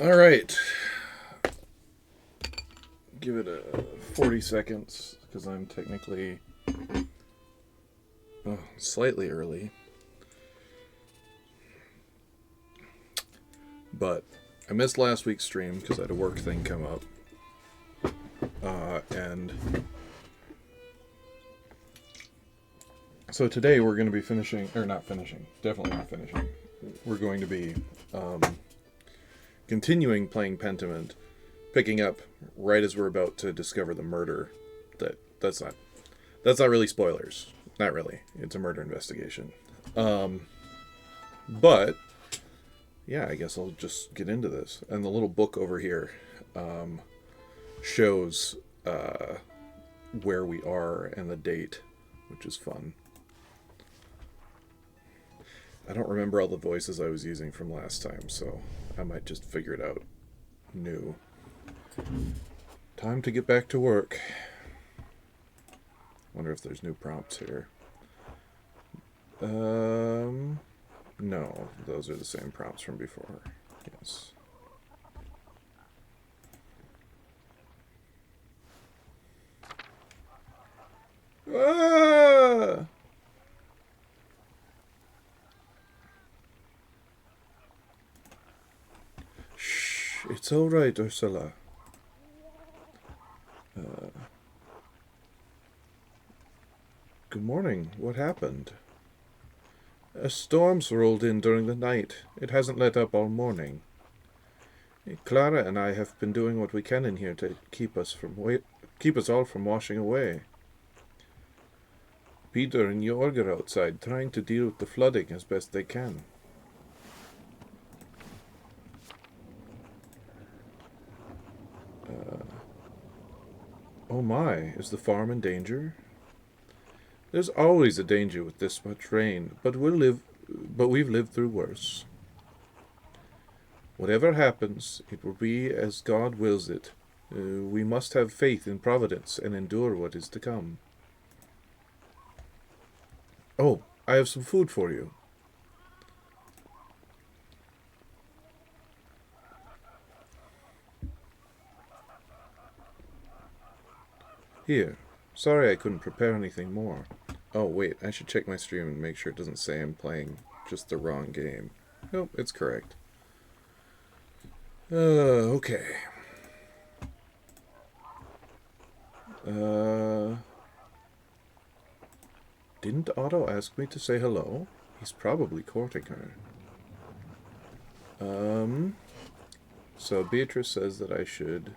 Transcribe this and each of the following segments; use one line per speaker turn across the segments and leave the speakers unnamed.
All right. Give it a 40 seconds because I'm technically slightly early. But I missed last week's stream because I had a work thing come up. And so today we're going to be finishing, or not finishing, definitely not finishing. We're going to be continuing playing Pentiment, picking up right as we're about to discover the murder. That's not really spoilers. Not really. It's a murder investigation. But yeah, I guess I'll just get into this. And the little book over here shows where we are and the date, which is fun. I don't remember all the voices I was using from last time, so I might just figure it out new. Time to get back to work. Wonder if there's new prompts here. No, those are the same prompts from before. Yes. Ah! Shh, it's all right, Ursula. Good morning. What happened? A storm's rolled in during the night. It hasn't let up all morning. Clara and I have been doing what we can in here to keep us all from washing away. Peter and Jorg are outside trying to deal with the flooding as best they can. Oh my, is the farm in danger? There's always a danger with this much rain, but we've lived through worse. Whatever happens, it will be as God wills it. We must have faith in Providence and endure what is to come. Oh, I have some food for you. Here. Sorry I couldn't prepare anything more. Oh, wait, I should check my stream and make sure it doesn't say I'm playing just the wrong game. Nope, it's correct. Okay. Didn't Otto ask me to say hello? He's probably courting her. So Beatrice says that I should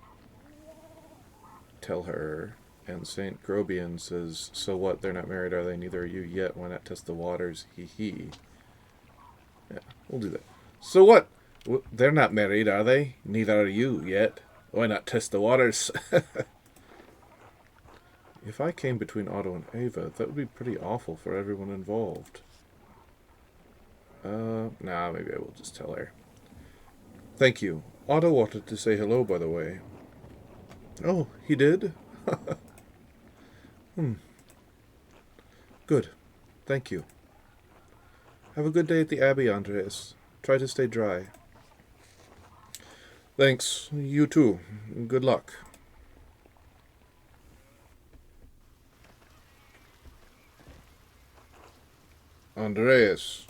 tell her, and St. Grobian says, so what, they're not married, are they? Neither are you yet. Why not test the waters? Hee hee. Yeah, we'll do that. So what? They're not married, are they? Neither are you yet. Why not test the waters? If I came between Otto and Ava, that would be pretty awful for everyone involved. Nah, maybe I will just tell her. Thank you. Otto wanted to say hello, by the way. Oh, he did? Good. Thank you. Have a good day at the Abbey, Andreas. Try to stay dry. Thanks. You too. Good luck. Andreas.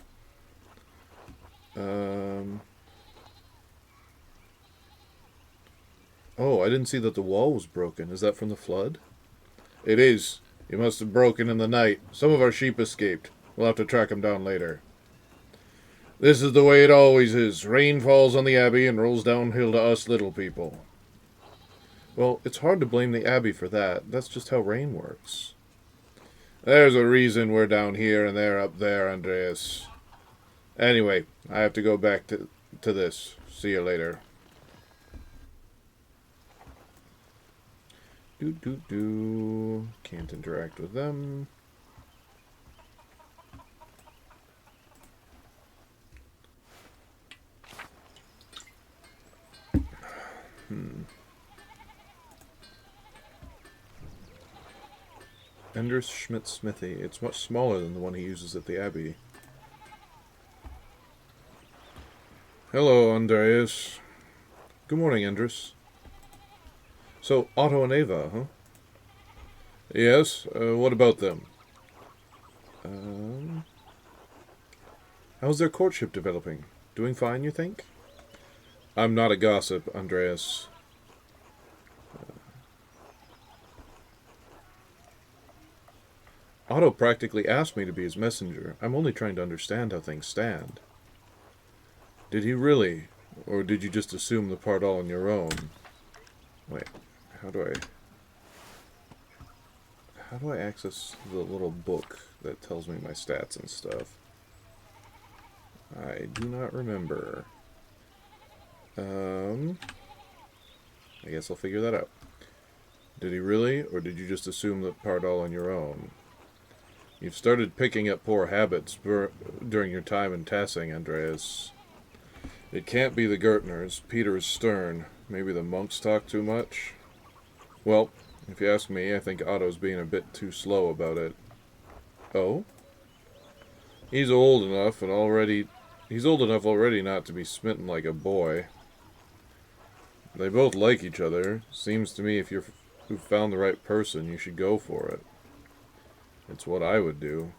Oh, I didn't see that the wall was broken. Is that from the flood? It is. He must have broken in the night. Some of our sheep escaped. We'll have to track him down later. This is the way it always is. Rain falls on the Abbey and rolls downhill to us little people. Well, it's hard to blame the Abbey for that. That's just how rain works. There's a reason we're down here and they're up there, Andreas. Anyway, I have to go back to this. See you later. Can't interact with them. Ender's Schmidt Smithy. It's much smaller than the one he uses at the Abbey. Hello, Andreas. Good morning, Andrus. So, Otto and Ava, huh? Yes, what about them? Um, how's their courtship developing? Doing fine, you think? I'm not a gossip, Andreas. Otto practically asked me to be his messenger. I'm only trying to understand how things stand. Did he really? Or did you just assume the part all on your own? Wait, how do I access the little book that tells me my stats and stuff? I do not remember. I guess I'll figure that out. Did he really, or did you just assume that part all on your own? You've started picking up poor habits during your time in Tassing, Andreas. It can't be the Gertners. Peter is stern. Maybe the monks talk too much? Well, if you ask me, I think Otto's being a bit too slow about it. Oh? He's old enough already not to be smitten like a boy. They both like each other. Seems to me if you've found the right person, you should go for it. It's what I would do.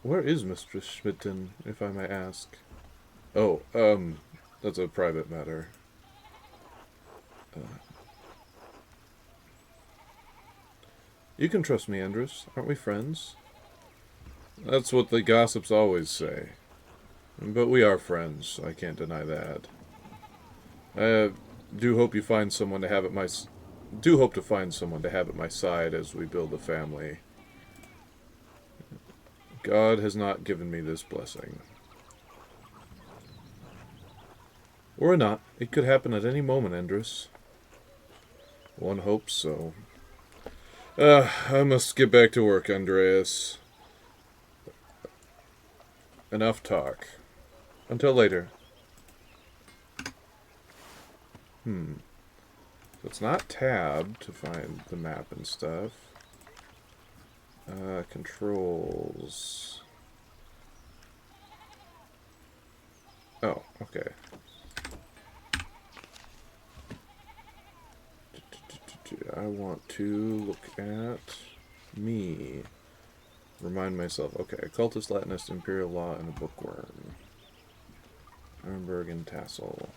Where is Mistress Schmidten, if I may ask? Oh, that's a private matter. You can trust me, Andrus. Aren't we friends? That's what the gossips always say. But we are friends. I can't deny that. I do hope you find someone to have at my side as we build a family. God has not given me this blessing. Or not. It could happen at any moment, Andrus. One hopes so. I must get back to work, Andreas. Enough talk. Until later. So it's not tabbed to find the map and stuff. Controls. Oh, okay. I want to look at me. Remind myself. Okay, Occultist, Latinist, Imperial Law, and a Bookworm. Nuremberg and Tassel.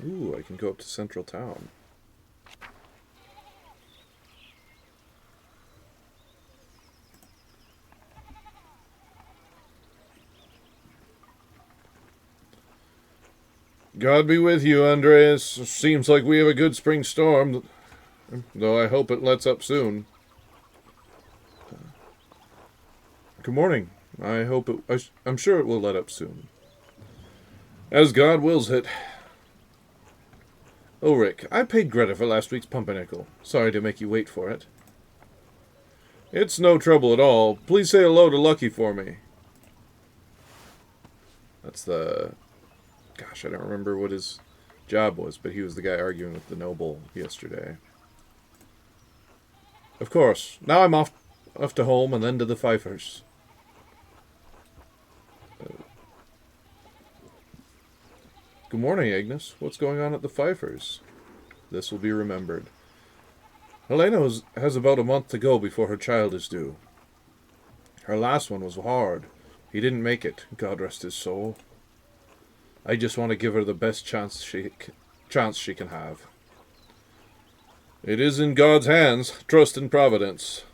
Ooh, I can go up to Central Town. God be with you, Andreas. Seems like we have a good spring storm, though I hope it lets up soon. Good morning. I'm sure it will let up soon. As God wills it. Oh, Rick, I paid Greta for last week's pumpernickel. Sorry to make you wait for it. It's no trouble at all. Please say hello to Lucky for me. That's the... Gosh, I don't remember what his job was, but he was the guy arguing with the noble yesterday. Of course. Now I'm off to home and then to the Pfeiffers. Good morning, Agnes. What's going on at the Pfeiffers? This will be remembered. Helena has about a month to go before her child is due. Her last one was hard. He didn't make it, God rest his soul. I just want to give her the best chance she can have. It is in God's hands. Trust in Providence.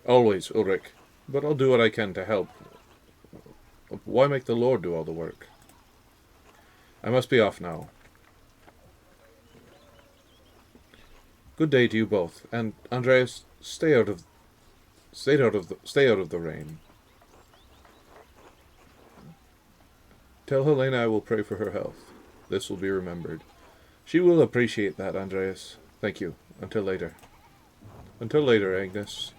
Always, Ulrich. But I'll do what I can to help. Why make the Lord do all the work? I must be off now. Good day to you both, and Andreas, stay out of the rain. Tell Helena I will pray for her health. This will be remembered. She will appreciate that, Andreas. Thank you. Until later. Until later, Agnes.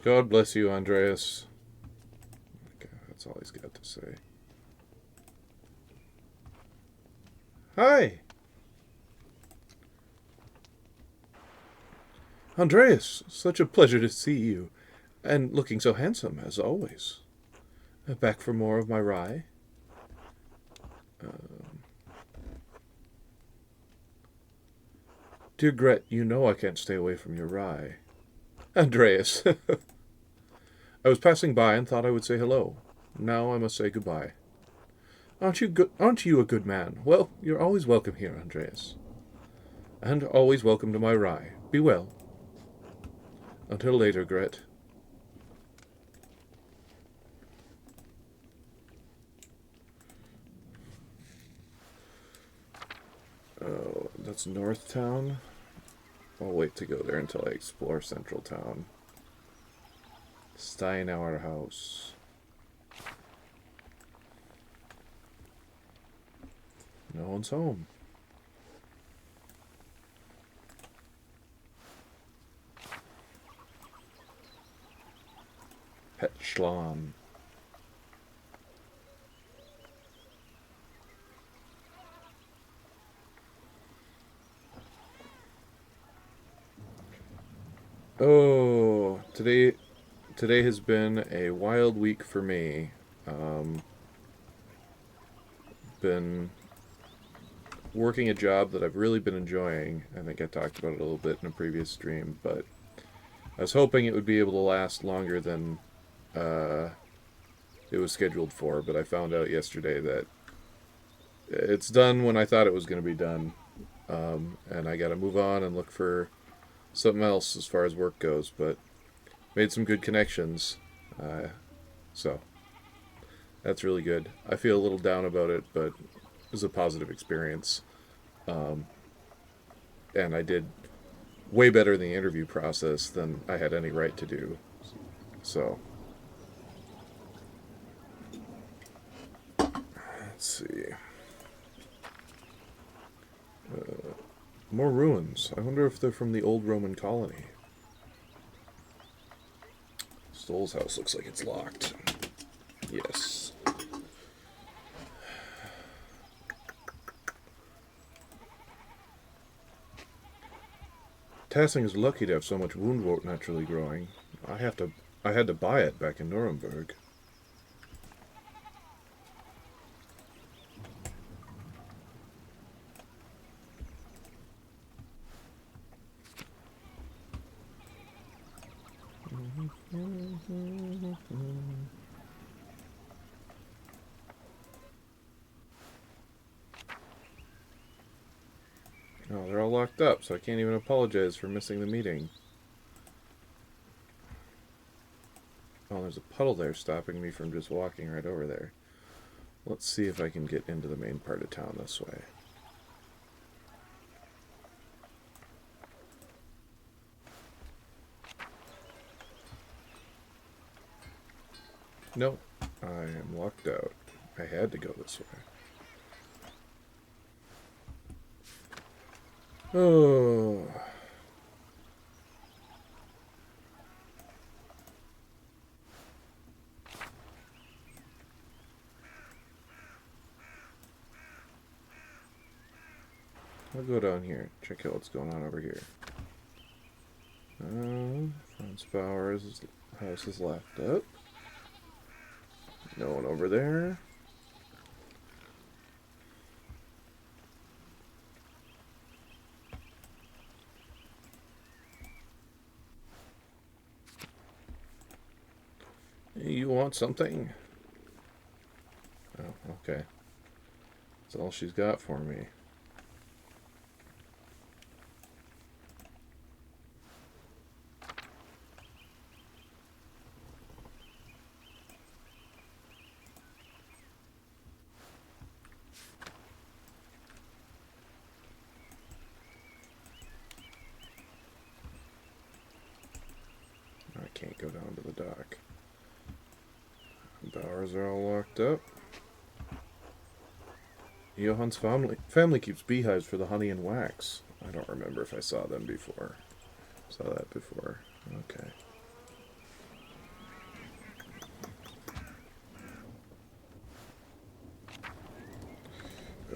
God bless you, Andreas. Okay, that's all he's got to say. Hi! Andreas, such a pleasure to see you. And looking so handsome, as always. Back for more of my rye? Dear Gret, you know I can't stay away from your rye. Andreas, I was passing by and thought I would say hello. Now I must say goodbye. Aren't you a good man? Well, you're always welcome here, Andreas. And always welcome to my rye. Be well. Until later, Gret. Oh, that's North Town? I'll wait to go there until I explore Central Town. Steinauer House. No one's home. Petschlan. Oh, today has been a wild week for me. Been working a job that I've really been enjoying. I think I talked about it a little bit in a previous stream, but I was hoping it would be able to last longer than it was scheduled for, but I found out yesterday that it's done when I thought it was going to be done. And I got to move on and look for something else as far as work goes, but made some good connections. So that's really good. I feel a little down about it, but it was a positive experience. And I did way better in the interview process than I had any right to do. So let's see. More ruins. I wonder if they're from the old Roman colony. Stoll's house looks like it's locked. Yes. Tassing is lucky to have so much woundwort naturally growing. I had to buy it back in Nuremberg. Oh, they're all locked up, so I can't even apologize for missing the meeting. Oh, there's a puddle there stopping me from just walking right over there. Let's see if I can get into the main part of town this way. Nope, I am locked out. I had to go this way. Oh. I'll go down here, check out what's going on over here. Franz Bauer's house is locked up. No one over there. You want something? Oh, okay. That's all she's got for me. I can't go down to the dock. Bowers are all locked up. Johann's family keeps beehives for the honey and wax. I don't remember if I saw them before. Saw that before. Okay.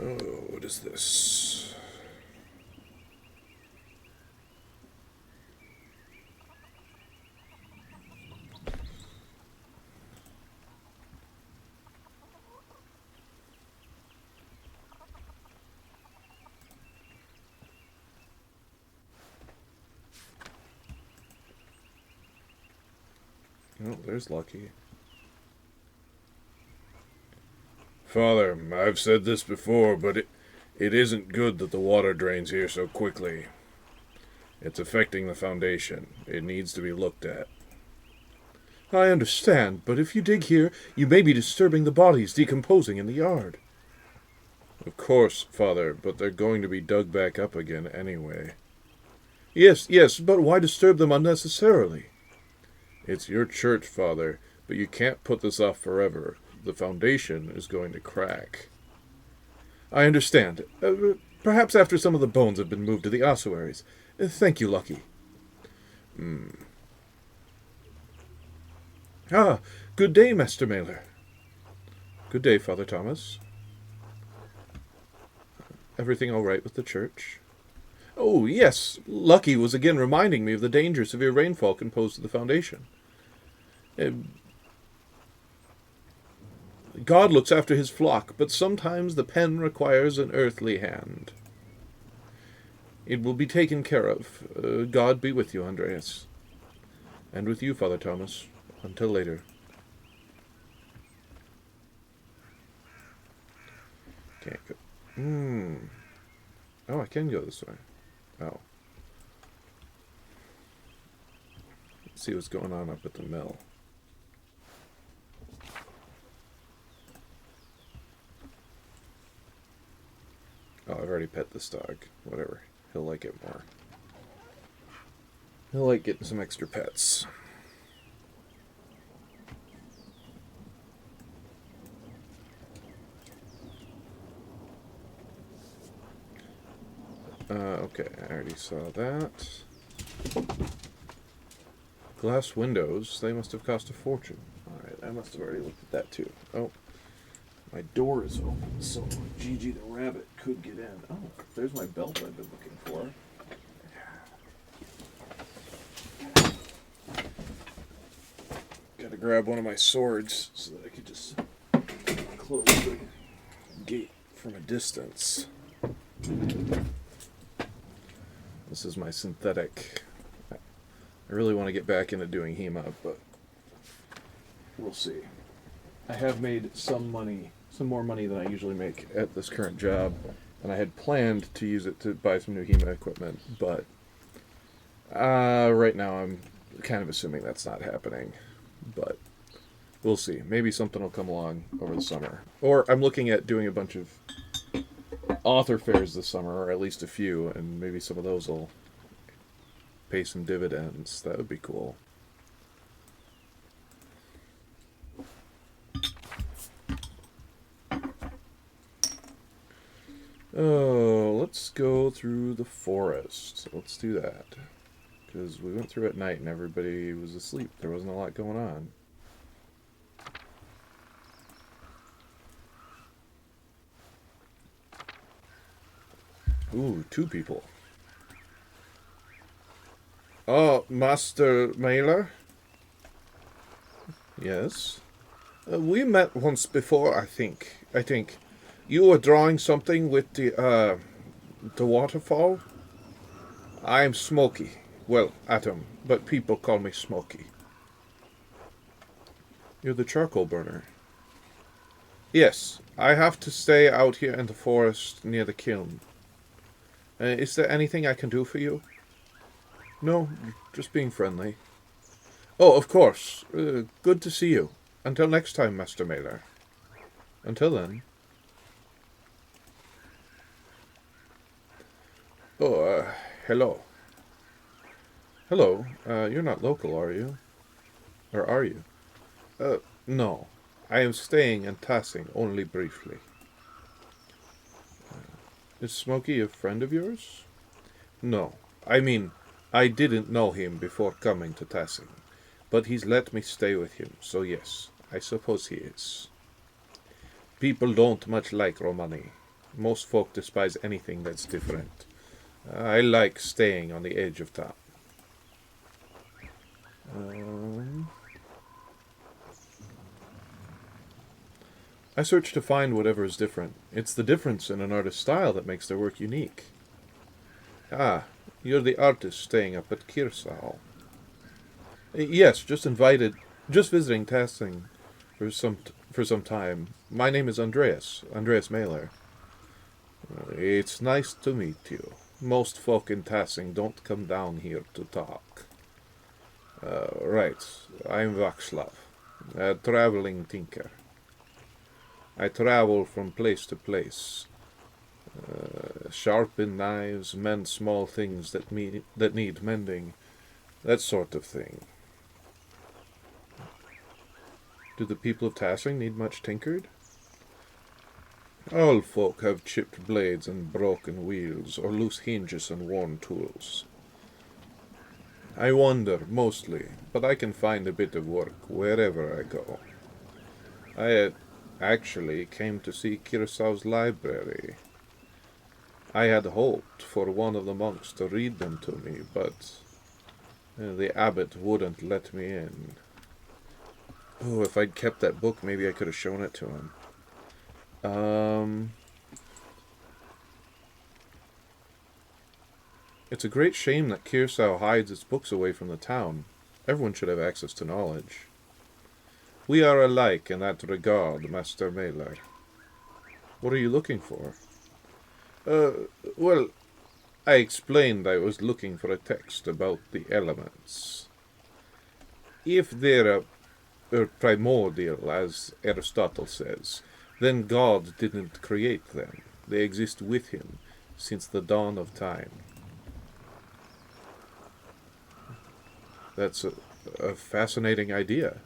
Oh, what is this? Oh, there's Lucky. Father, I've said this before, but it isn't good that the water drains here so quickly. It's affecting the foundation. It needs to be looked at. I understand, but if you dig here, you may be disturbing the bodies decomposing in the yard. Of course, Father, but they're going to be dug back up again anyway. Yes, but why disturb them unnecessarily? It's your church, Father, but you can't put this off forever. The foundation is going to crack. I understand. Perhaps after some of the bones have been moved to the ossuaries. Thank you, Lucky. Ah, good day, Master Mailer. Good day, Father Thomas. Everything all right with the church? Oh, yes. Lucky was again reminding me of the danger severe rainfall can pose to the foundation. God looks after his flock, but sometimes the pen requires an earthly hand. It will be taken care of. God be with you, Andreas. And with you, Father Thomas. Until later. Can't go. Oh, I can go this way. Oh. Let's see what's going on up at the mill. Oh, I've already pet this dog. Whatever. He'll like it more. He'll like getting some extra pets. Okay, I already saw that. Glass windows, they must have cost a fortune. Alright, I must have already looked at that too. Oh, my door is open, so Gigi the rabbit could get in. Oh, there's my belt I've been looking for. Gotta grab one of my swords so that I could just close the gate from a distance. This is my synthetic. I really want to get back into doing HEMA, but we'll see. I have made some money, some more money than I usually make at this current job, and I had planned to use it to buy some new HEMA equipment, but right now I'm kind of assuming that's not happening, but we'll see. Maybe something will come along over the summer. Or I'm looking at doing a bunch of author fairs this summer, or at least a few, and maybe some of those will pay some dividends. That would be cool. Oh, let's go through the forest. Let's do that. Because we went through at night and everybody was asleep. There wasn't a lot going on. Ooh, 2 people. Oh, Master Mailer? Yes? We met once before, I think. You were drawing something with the waterfall? I'm Smokey. Well, Atom, but people call me Smokey. You're the charcoal burner. Yes, I have to stay out here in the forest near the kiln. Is there anything I can do for you? No, just being friendly. Oh, of course. Good to see you. Until next time, Master Mailer. Until then. Oh, hello. Hello. You're not local, are you? Or are you? No. I am staying and tassing only briefly. Is Smokey a friend of yours? No. I mean, I didn't know him before coming to Tassing, but he's let me stay with him, so yes, I suppose he is. People don't much like Romani. Most folk despise anything that's different. I like staying on the edge of time. Um, I search to find whatever is different. It's the difference in an artist's style that makes their work unique. Ah, you're the artist staying up at Kirsau. Yes, just visiting Tassing for some time. My name is Andreas Mailer. It's nice to meet you. Most folk in Tassing don't come down here to talk. Right, I'm Václav, a traveling tinker. I travel from place to place, sharpen knives, mend small things that need mending, that sort of thing. Do the people of Tassing need much tinkered? All folk have chipped blades and broken wheels, or loose hinges and worn tools. I wander, mostly, but I can find a bit of work wherever I go. I actually came to see Kirsau's library. I had hoped for one of the monks to read them to me, but the abbot wouldn't let me in. Oh, if I'd kept that book, maybe I could have shown it to him. It's a great shame that Kirsau hides its books away from the town. Everyone should have access to knowledge. We are alike in that regard, Master Mailer. What are you looking for? Well, I explained I was looking for a text about the elements. If they're primordial, as Aristotle says, then God didn't create them. They exist with him since the dawn of time. That's a fascinating idea.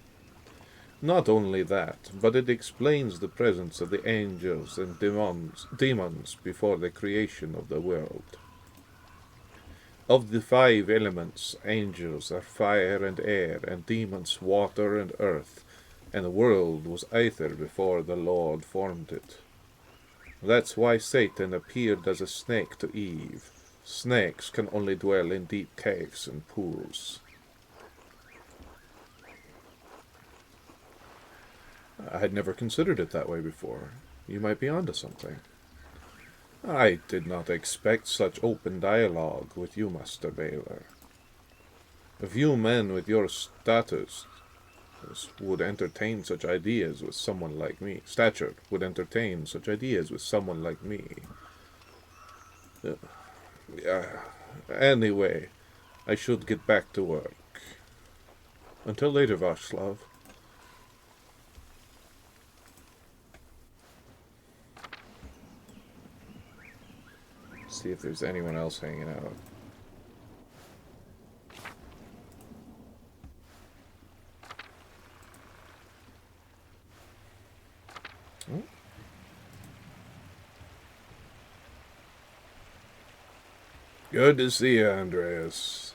Not only that, but it explains the presence of the angels and demons before the creation of the world. Of the 5 elements, angels are fire and air, and demons water and earth, and the world was aether before the Lord formed it. That's why Satan appeared as a snake to Eve. Snakes can only dwell in deep caves and pools. I had never considered it that way before. You might be onto something. I did not expect such open dialogue with you, Master Baylor. A few men with your status would entertain such ideas with someone like me. Stature would entertain such ideas with someone like me. Anyway, I should get back to work. Until later, Václav. See if there's anyone else hanging out. Oh. Good to see you, Andreas.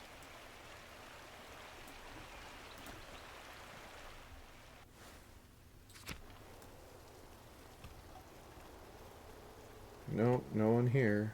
No, no one here.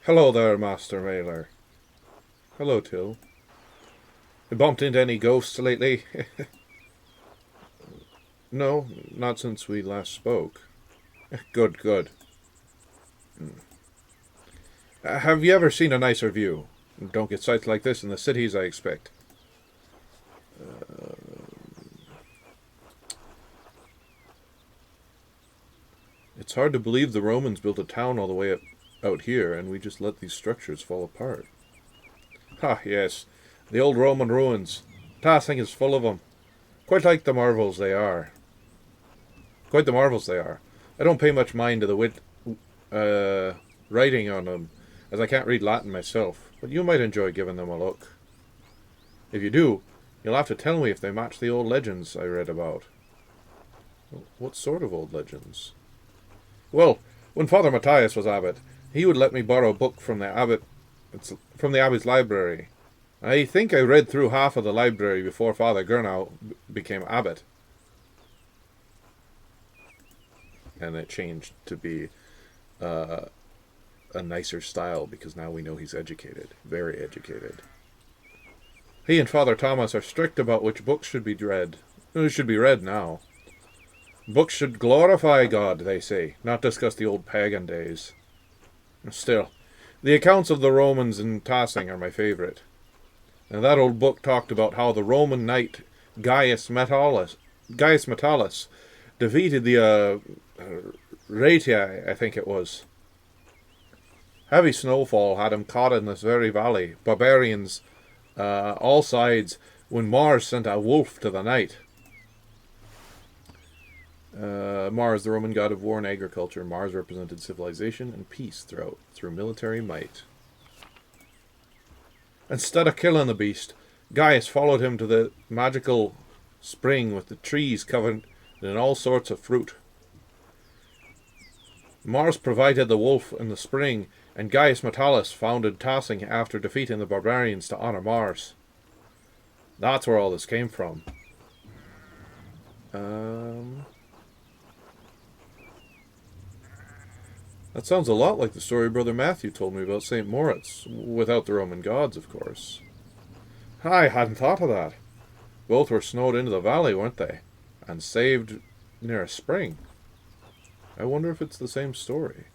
Hello there, Master Mailer. Hello, Till. You bumped into any ghosts lately? No, not since we last spoke. Good, good. Have you ever seen a nicer view? Don't get sights like this in the cities, I expect. It's hard to believe the Romans built a town all the way out here, and we just let these structures fall apart. Ah, yes, the old Roman ruins. Tassing is full of them. Quite like the marvels they are. Quite the marvels they are. I don't pay much mind to the writing on them, as I can't read Latin myself. but you might enjoy giving them a look. If you do, you'll have to tell me if they match the old legends I read about. What sort of old legends? Well, when Father Matthias was abbot, he would let me borrow a book from the abbey's library. I think I read through half of the library before Father Gurnau became abbot. And it changed to be a nicer style because now we know he's educated, very educated. He and Father Thomas are strict about which books should be read. Should be read now. Books should glorify God, they say, not discuss the old pagan days. Still, the accounts of the Romans in Tassing are my favourite. And that old book talked about how the Roman knight Gaius Metallis defeated the Ratii, I think it was. Heavy snowfall had him caught in this very valley. Barbarians, all sides, when Mars sent a wolf to the knight. Mars, the Roman god of war and agriculture. Mars represented civilization and peace through military might. Instead of killing the beast, Gaius followed him to the magical spring with the trees covered in all sorts of fruit. Mars provided the wolf in the spring, and Gaius Metallis founded Tassing after defeating the barbarians to honor Mars. That's where all this came from. That sounds a lot like the story Brother Matthew told me about St. Moritz, without the Roman gods, of course. I hadn't thought of that. Both were snowed into the valley, weren't they? And saved near a spring. I wonder if it's the same story.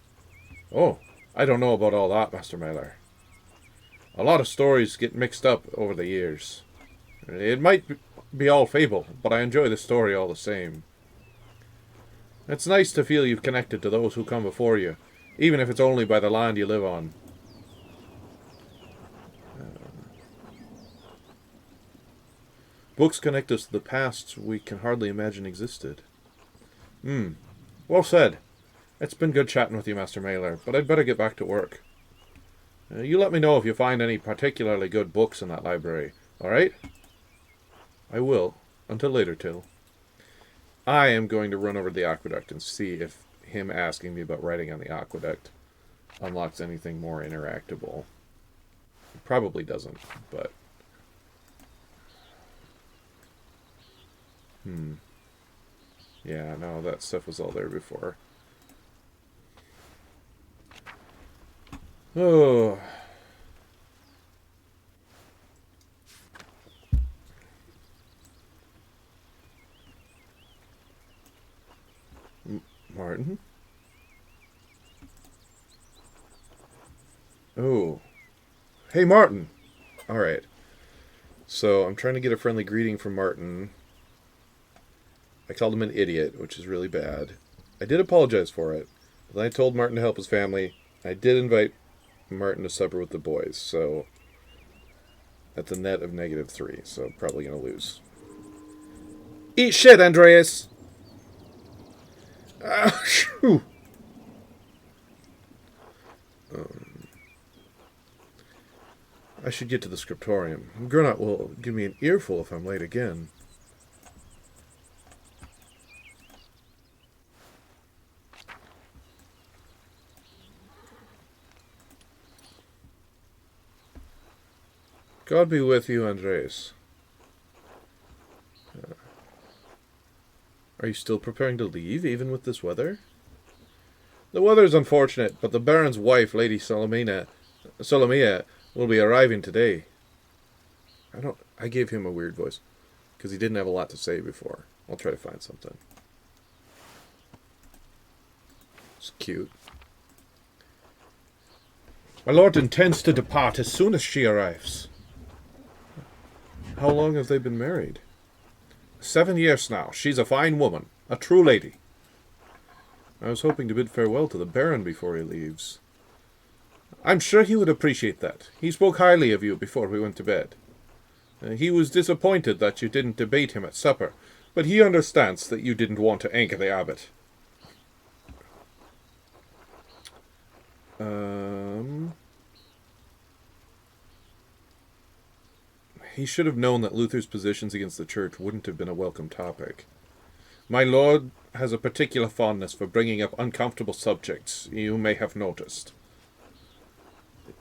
Oh, I don't know about all that, Master Mailer. A lot of stories get mixed up over the years. It might be all fable, but I enjoy the story all the same. It's nice to feel you've connected to those who come before you, even if it's only by the land you live on. Books connect us to the past we can hardly imagine existed. Well said. It's been good chatting with you, Master Mailer, but I'd better get back to work. You let me know if you find any particularly good books in that library, alright? I will. Until later, Till. I am going to run over to the aqueduct and see if him asking me about writing on the aqueduct unlocks anything more interactable. It probably doesn't, but... Yeah, no, that stuff was all there before. Oh... Martin? Oh. Hey, Martin! Alright. So, I'm trying to get a friendly greeting from Martin. I called him an idiot, which is really bad. I did apologize for it. But then I told Martin to help his family. I did invite Martin to supper with the boys, so... That's a net of -3, so probably gonna lose. Eat shit, Andreas! I should get to the scriptorium. Gernot will give me an earful if I'm late again. God be with you, Andreas. Are you still preparing to leave, even with this weather? The weather's unfortunate, but the Baron's wife, Lady Solomia, will be arriving today. I gave him a weird voice, because he didn't have a lot to say before. I'll try to find something. It's cute. My lord intends to depart as soon as she arrives. How long have they been married? 7 years now. She's a fine woman. A true lady. I was hoping to bid farewell to the Baron before he leaves. I'm sure he would appreciate that. He spoke highly of you before we went to bed. He was disappointed that you didn't debate him at supper, but he understands that you didn't want to anger the abbot. He should have known that Luther's positions against the church wouldn't have been a welcome topic. My lord has a particular fondness for bringing up uncomfortable subjects, you may have noticed.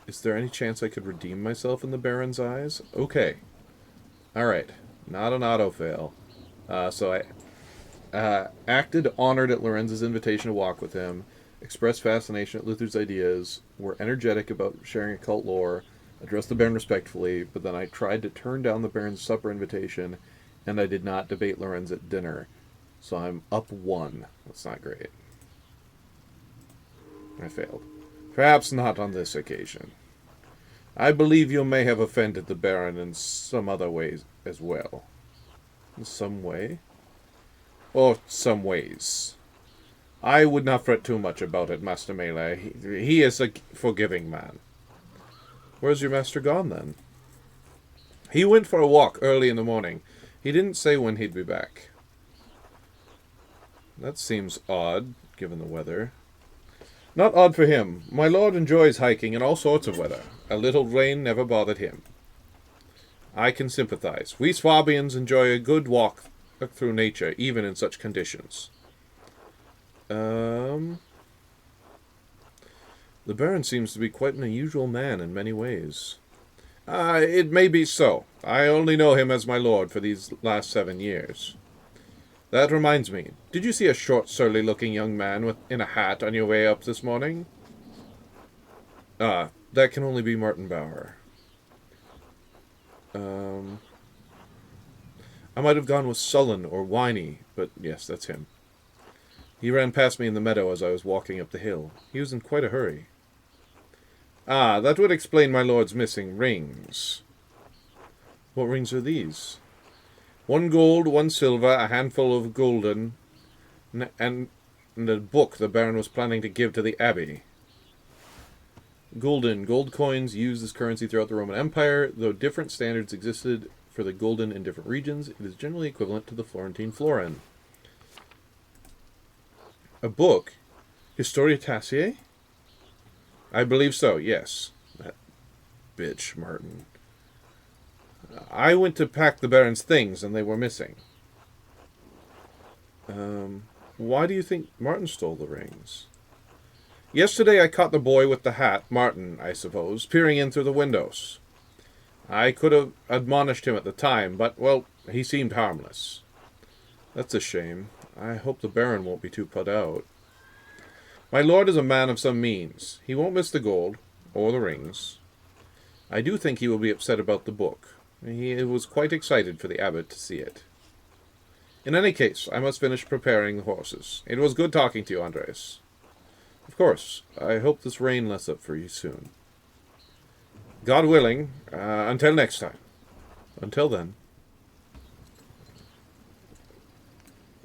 Is there any chance I could redeem myself in the Baron's eyes? Okay. Alright. Not an auto-fail. So I acted honored at Lorenz's invitation to walk with him, expressed fascination at Luther's ideas, were energetic about sharing occult lore, addressed the Baron respectfully, but then I tried to turn down the Baron's supper invitation, and I did not debate Lorenz at dinner. So I'm up 1. That's not great. I failed. Perhaps not on this occasion. I believe you may have offended the Baron in some other ways as well. In some way? Or some ways. I would not fret too much about it, Master Melee. He is a forgiving man. Where's your master gone, then? He went for a walk early in the morning. He didn't say when he'd be back. That seems odd, given the weather. Not odd for him. My lord enjoys hiking in all sorts of weather. A little rain never bothered him. I can sympathize. We Swabians enjoy a good walk through nature, even in such conditions. The Baron seems to be quite an unusual man in many ways. It may be so. I only know him as my lord for these last 7 years. That reminds me, did you see a short, surly-looking young man in a hat on your way up this morning? That can only be Martin Bauer. I might have gone with sullen or whiny, but yes, that's him. He ran past me in the meadow as I was walking up the hill. He was in quite a hurry. That would explain my lord's missing rings. What rings are these? 1 gold, 1 silver, a handful of golden, and a book the Baron was planning to give to the Abbey. Golden. Gold coins used as currency throughout the Roman Empire. Though different standards existed for the golden in different regions, it is generally equivalent to the Florentine florin. A book? Historia Tassier? I believe so, yes. That bitch, Martin. I went to pack the Baron's things, and they were missing. Why do you think Martin stole the rings? Yesterday I caught the boy with the hat, Martin, I suppose, peering in through the windows. I could have admonished him at the time, but, well, he seemed harmless. That's a shame. I hope the Baron won't be too put out. My lord is a man of some means. He won't miss the gold, or the rings. I do think he will be upset about the book. He was quite excited for the abbot to see it. In any case, I must finish preparing the horses. It was good talking to you, Andreas. Of course. I hope this rain lets up for you soon. God willing, until next time. Until then.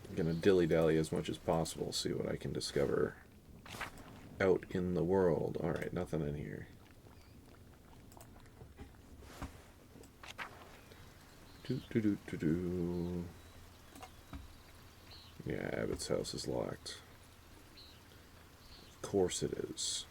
I'm going to dilly-dally as much as possible, see what I can discover out in the world. Alright, nothing in here. Yeah, Abbott's house is locked. Of course it is.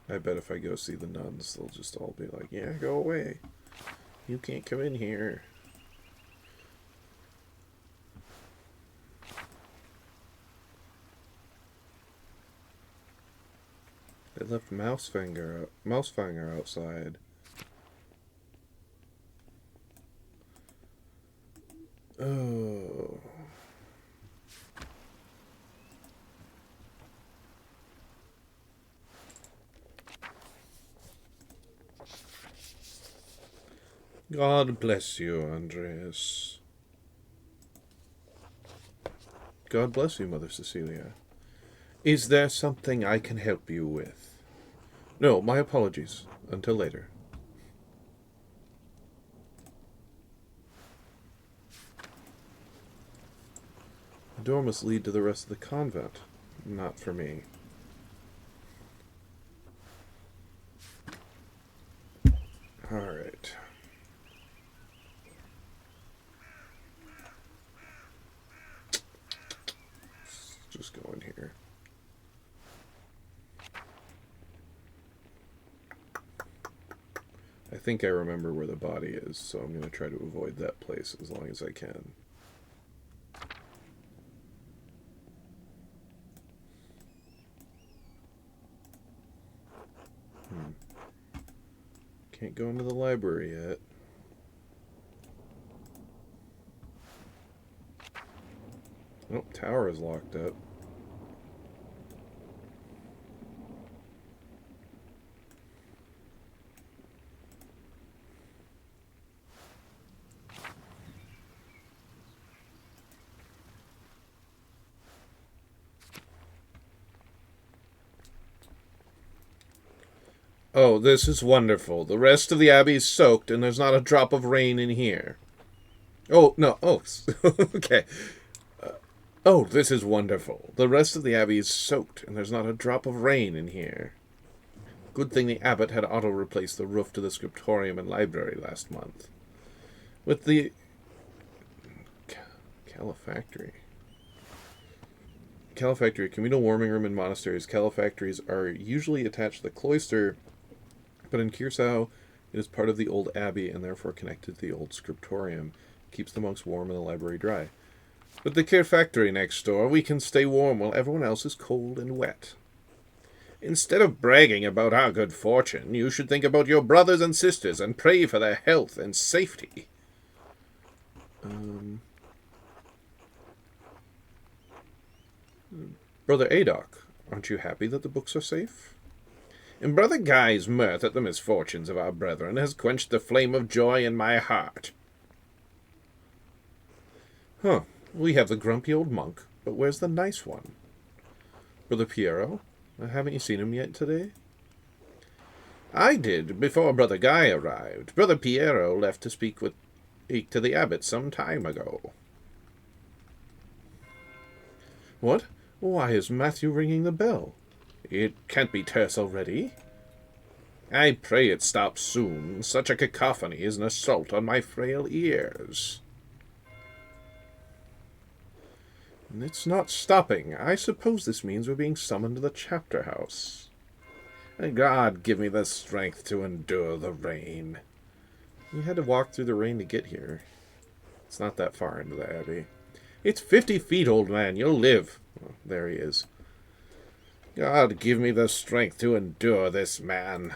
I bet if I go see the nuns, they'll just all be like, yeah, go away. You can't come in here. They left Mousefinger outside. Oh. God bless you, Andreas. God bless you, Mother Cecilia. Is there something I can help you with? No, my apologies. Until later. The door must lead to the rest of the convent. Not for me. I think I remember where the body is, so I'm going to try to avoid that place as long as I can. Can't go into the library yet. Oh, tower is locked up. Oh, this is wonderful. The rest of the abbey is soaked, and there's not a drop of rain in here. Oh, no. Oh, okay. Oh, this is wonderful. The rest of the abbey is soaked, and there's not a drop of rain in here. Good thing the abbot had auto-replaced the roof to the scriptorium and library last month. With the calefactory. Calefactory, communal warming room in monasteries. Calefactories are usually attached to the cloister, but in Kirsau, it is part of the old abbey and therefore connected to the old scriptorium. It keeps the monks warm and the library dry. With the Calefactory next door, we can stay warm while everyone else is cold and wet. Instead of bragging about our good fortune, you should think about your brothers and sisters and pray for their health and safety. Brother Adok, aren't you happy that the books are safe? And Brother Guy's mirth at the misfortunes of our brethren has quenched the flame of joy in my heart. Huh, we have the grumpy old monk, but where's the nice one? Brother Piero, haven't you seen him yet today? I did, before Brother Guy arrived. Brother Piero left to speak to the abbot some time ago. What? Why is Matthew ringing the bell? It can't be terse already. I pray it stops soon. Such a cacophony is an assault on my frail ears. It's not stopping. I suppose this means we're being summoned to the chapter house. God give me the strength to endure the rain. You had to walk through the rain to get here. It's not that far into the abbey. It's 50 feet, old man. You'll live. Oh, there he is. God give me the strength to endure this man.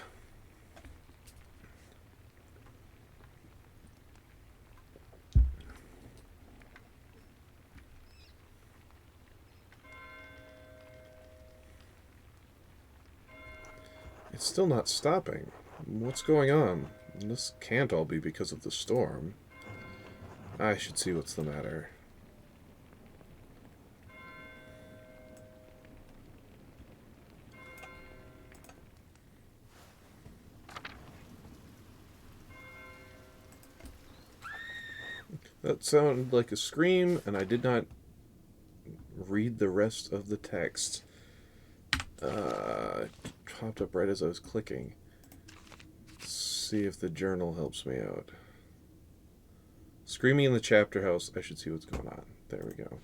It's still not stopping. What's going on? This can't all be because of the storm. I should see what's the matter. That sounded like a scream, and I did not read the rest of the text. It popped up right as I was clicking. Let's see if the journal helps me out. Screaming in the chapter house. I should see what's going on. There we go.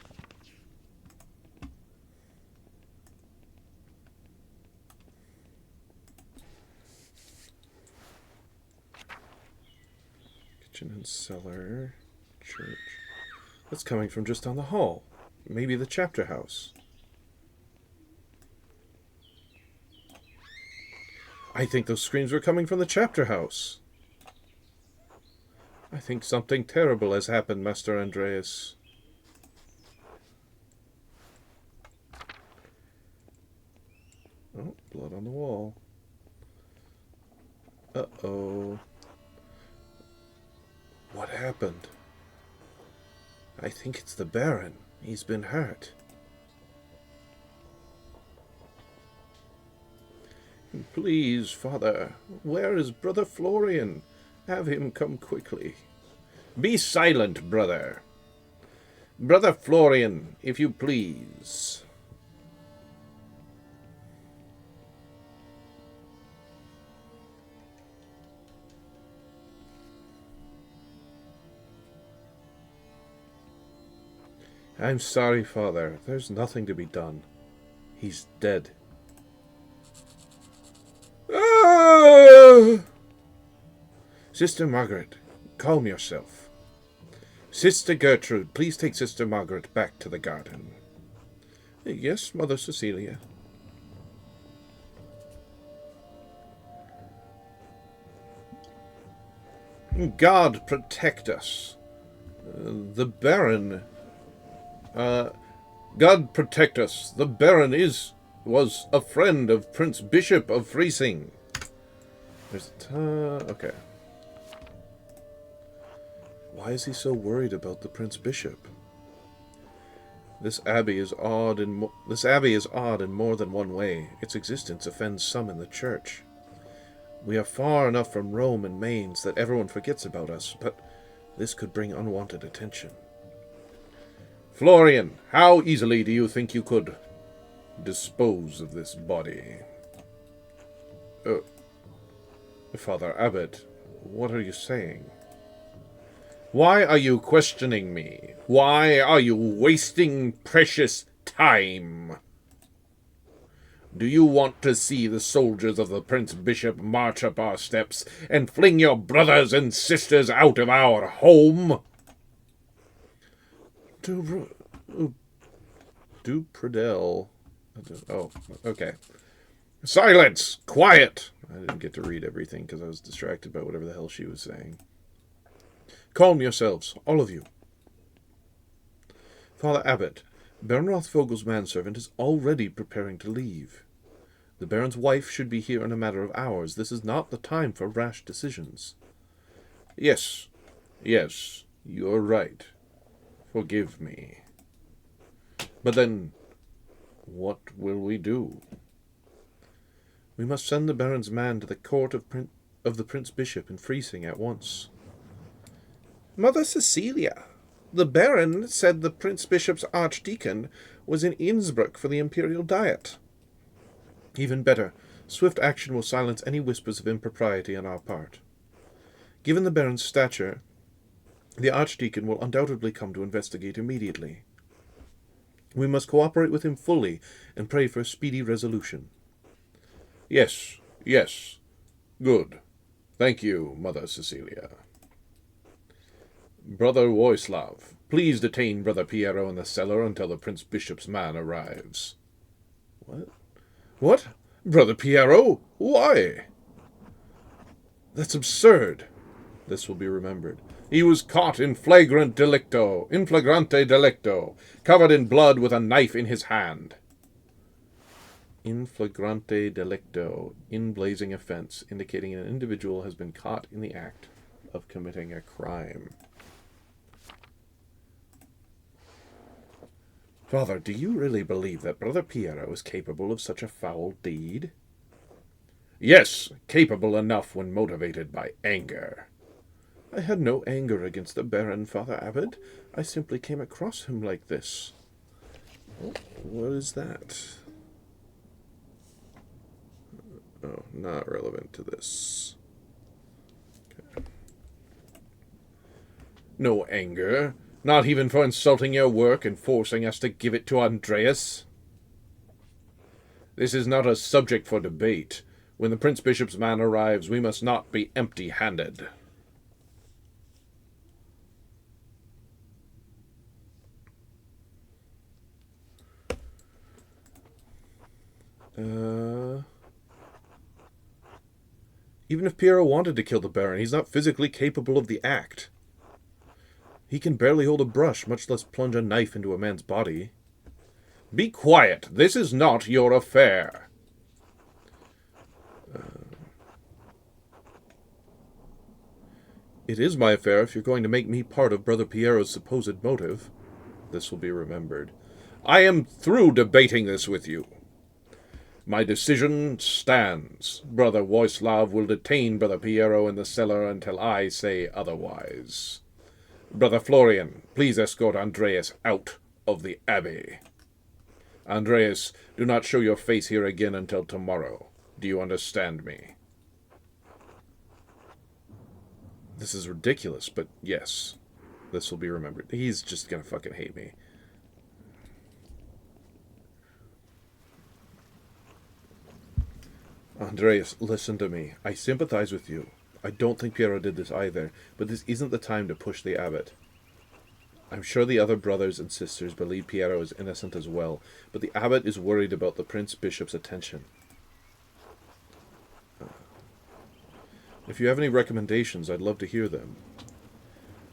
Kitchen and cellar. Church. That's coming from just down the hall. Maybe the chapter house. I think those screams were coming from the chapter house. I think something terrible has happened, Master Andreas. Oh, blood on the wall. Uh-oh. What happened? I think it's the Baron. He's been hurt. Please, Father, where is Brother Florian? Have him come quickly. Be silent, brother. Brother Florian, if you please. I'm sorry, Father. There's nothing to be done. He's dead. Ah! Sister Margaret, calm yourself. Sister Gertrude, please take Sister Margaret back to the garden. Yes, Mother Cecilia. God protect us. The Baron... God protect us. The Baron was a friend of Prince Bishop of Freising. There's okay. Why is he so worried about the Prince Bishop? This abbey is odd in more than one way. Its existence offends some in the church. We are far enough from Rome and Mainz that everyone forgets about us, but this could bring unwanted attention. Florian, how easily do you think you could dispose of this body? Father Abbot, what are you saying? Why are you questioning me? Why are you wasting precious time? Do you want to see the soldiers of the Prince Bishop march up our steps and fling your brothers and sisters out of our home? Do Pradell... Oh, okay. Silence! Quiet! I didn't get to read everything because I was distracted by whatever the hell she was saying. Calm yourselves, all of you. Father Abbot, Baron Rothvogel's manservant is already preparing to leave. The Baron's wife should be here in a matter of hours. This is not the time for rash decisions. Yes, you're right. Forgive me. But then, what will we do? We must send the Baron's man to the court of the Prince Bishop in Freising at once. Mother Cecilia, the Baron said the Prince Bishop's archdeacon was in Innsbruck for the imperial diet. Even better, swift action will silence any whispers of impropriety on our part. Given the Baron's stature, the archdeacon will undoubtedly come to investigate immediately. We must cooperate with him fully and pray for a speedy resolution. Yes. Good. Thank you, Mother Cecilia. Brother Woislav, please detain Brother Piero in the cellar until the Prince Bishop's man arrives. What? Brother Piero? Why? That's absurd. This will be remembered. He was caught in flagrante delicto, covered in blood with a knife in his hand. In flagrante delicto, in blazing offense, indicating an individual has been caught in the act of committing a crime. Father, do you really believe that Brother Piero is capable of such a foul deed? Yes, capable enough when motivated by anger. I had no anger against the Baron, Father Abbot. I simply came across him like this. Oh, what is that? Oh, not relevant to this. Okay. No anger. Not even for insulting your work and forcing us to give it to Andreas? This is not a subject for debate. When the Prince Bishop's man arrives, we must not be empty-handed. Even if Piero wanted to kill the Baron, he's not physically capable of the act. He can barely hold a brush, much less plunge a knife into a man's body. Be quiet! This is not your affair! It is my affair if you're going to make me part of Brother Piero's supposed motive. This will be remembered. I am through debating this with you. My decision stands. Brother Woislav will detain Brother Piero in the cellar until I say otherwise. Brother Florian, please escort Andreas out of the abbey. Andreas, do not show your face here again until tomorrow. Do you understand me? This is ridiculous, but yes, this will be remembered. He's just gonna fucking hate me. Andreas, listen to me. I sympathize with you. I don't think Piero did this either, but this isn't the time to push the abbot. I'm sure the other brothers and sisters believe Piero is innocent as well, but the abbot is worried about the Prince Bishop's attention. If you have any recommendations, I'd love to hear them.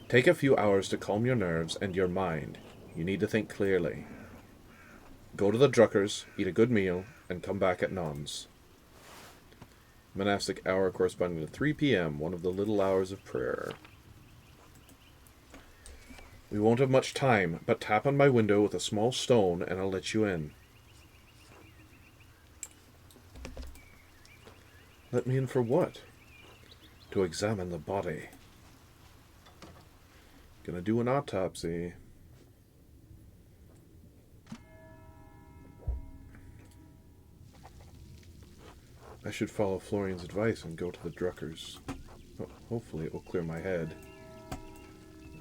Take a few hours to calm your nerves and your mind. You need to think clearly. Go to the Druckers, eat a good meal, and come back at Non's. Monastic hour corresponding to 3 p.m., one of the little hours of prayer. We won't have much time, but tap on my window with a small stone and I'll let you in. Let me in for what? To examine the body. Gonna do an autopsy. I should follow Florian's advice and go to the Druckers. Hopefully it will clear my head.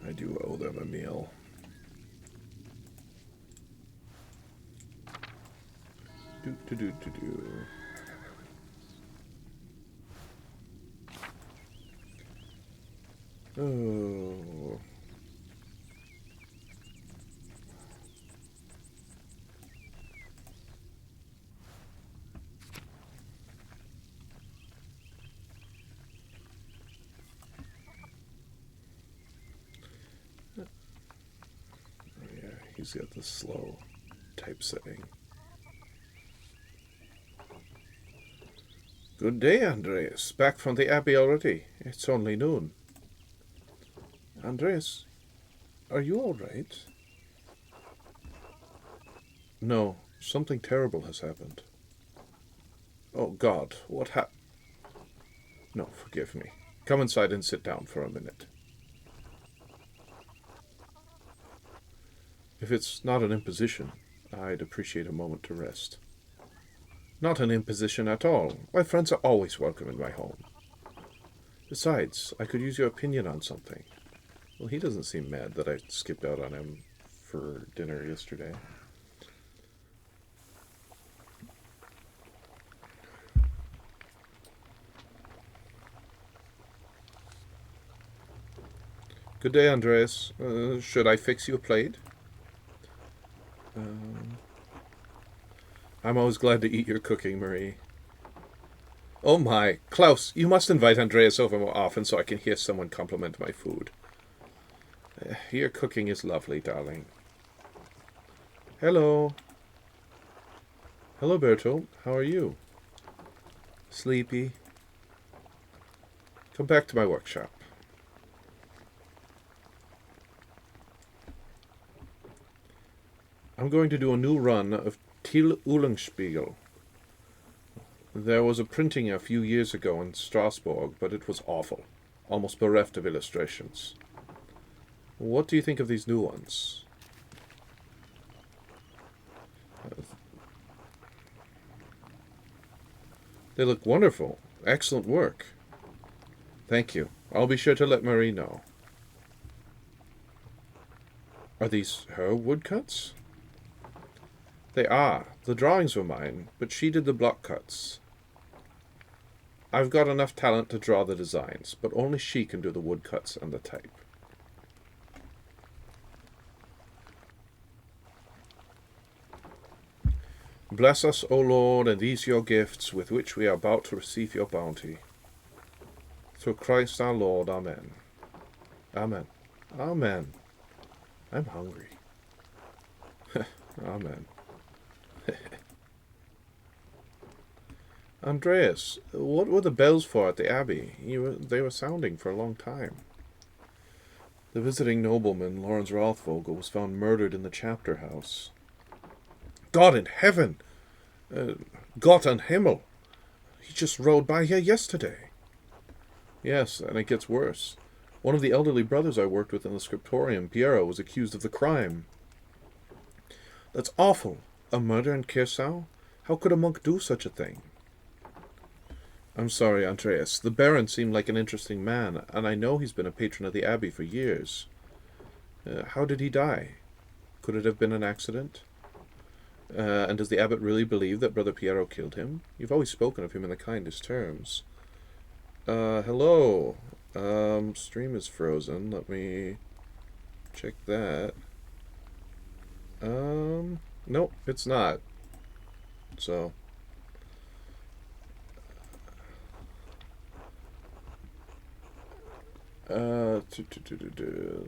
I do owe them a meal. Do. Oh. Yeah, he's got the slow typesetting. Good day, Andreas. Back from the Abbey already. It's only noon. Andreas, are you all right? No, something terrible has happened. Oh, God, what happened? No, forgive me. Come inside and sit down for a minute. If it's not an imposition, I'd appreciate a moment to rest. Not an imposition at all. My friends are always welcome in my home. Besides, I could use your opinion on something. Well, he doesn't seem mad that I skipped out on him for dinner yesterday. Good day, Andreas. Should I fix you a plate? I'm always glad to eat your cooking, Marie. Oh my, Klaus, you must invite Andreas over more often so I can hear someone compliment my food. Your cooking is lovely, darling. Hello. Hello, Bertolt. How are you? Sleepy. Come back to my workshop. I'm going to do a new run of Till Eulenspiegel. There was a printing a few years ago in Strasbourg, but it was awful, almost bereft of illustrations. What do you think of these new ones? They look wonderful. Excellent work. Thank you. I'll be sure to let Marie know. Are these her woodcuts? They are. The drawings were mine, but she did the block cuts. I've got enough talent to draw the designs, but only she can do the woodcuts and the type. Bless us, O Lord, and these your gifts, with which we are about to receive your bounty. Through Christ our Lord. Amen. Amen. Amen. I'm hungry. Amen. Andreas, what were the bells for at the Abbey? They were sounding for a long time. The visiting nobleman, Lawrence Rothvogel, was found murdered in the chapter house. God in heaven! Gott an Himmel! He just rode by here yesterday. Yes, and it gets worse. One of the elderly brothers I worked with in the scriptorium, Piero, was accused of the crime. That's awful. A murder in Kirsau? How could a monk do such a thing? I'm sorry, Andreas. The Baron seemed like an interesting man, and I know he's been a patron of the Abbey for years. How did he die? Could it have been an accident? And does the abbot really believe that Brother Piero killed him? You've always spoken of him in the kindest terms. Hello. Stream is frozen. Let me check that. Nope, it's not. So, uh, tu- tu- tu- tu- tu-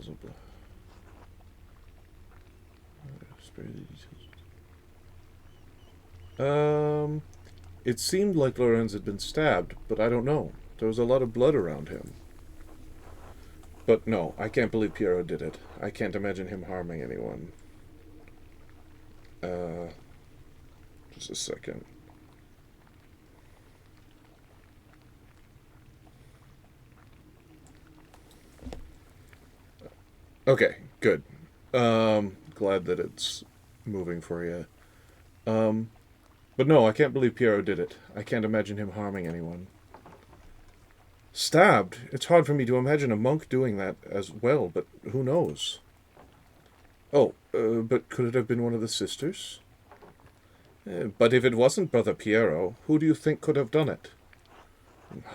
um, it seemed like Lorenz had been stabbed, but I don't know. There was a lot of blood around him. But no, I can't believe Piero did it. I can't imagine him harming anyone. Uh, just a second. Okay, good. Glad that it's moving for you. Um, but no, I can't believe Piero did it. I can't imagine him harming anyone. Stabbed? It's hard for me to imagine a monk doing that as well, but who knows? Oh, but could it have been one of the sisters? But if it wasn't Brother Piero, who do you think could have done it?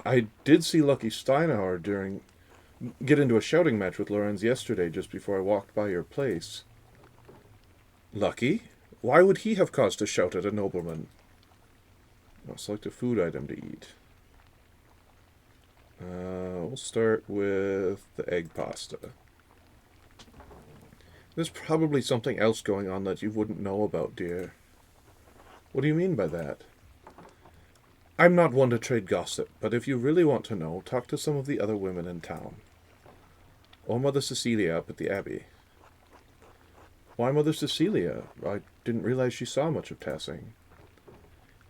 I did see Lucky Steinauer get into a shouting match with Lorenz yesterday just before I walked by your place. Lucky? Why would he have caused a shout at a nobleman? I'll select a food item to eat. We'll start with the egg pasta. There's probably something else going on that you wouldn't know about, dear. What do you mean by that? I'm not one to trade gossip, but if you really want to know, talk to some of the other women in town. Or Mother Cecilia up at the Abbey. Why Mother Cecilia? I didn't realize she saw much of Tassing.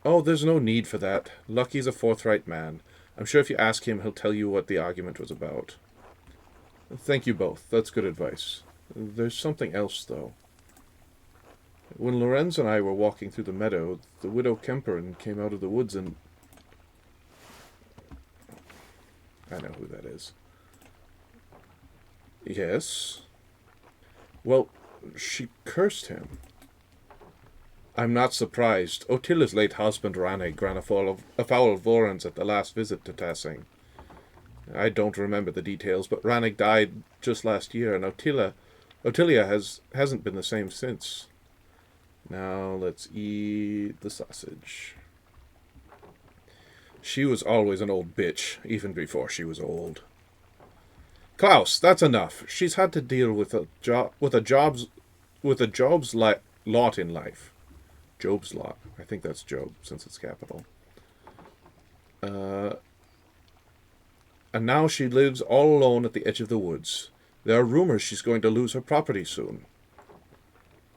Oh, there's no need for that. Lucky's a forthright man. I'm sure if you ask him, he'll tell you what the argument was about. Thank you both. That's good advice. There's something else, though. When Lorenz and I were walking through the meadow, the widow Kemperin came out of the woods and... I know who that is. Yes? Well, she cursed him. I'm not surprised. Otilla's late husband Rannig ran afoul of Lorenz at the last visit to Tassing. I don't remember the details, but Rannig died just last year, and Otilia hasn't been the same since. Now let's eat the sausage. She was always an old bitch, even before she was old. Klaus, that's enough. She's had to deal with a Job's lot in life. Job's lot. I think that's Job, since it's capital. And now she lives all alone at the edge of the woods. There are rumors she's going to lose her property soon.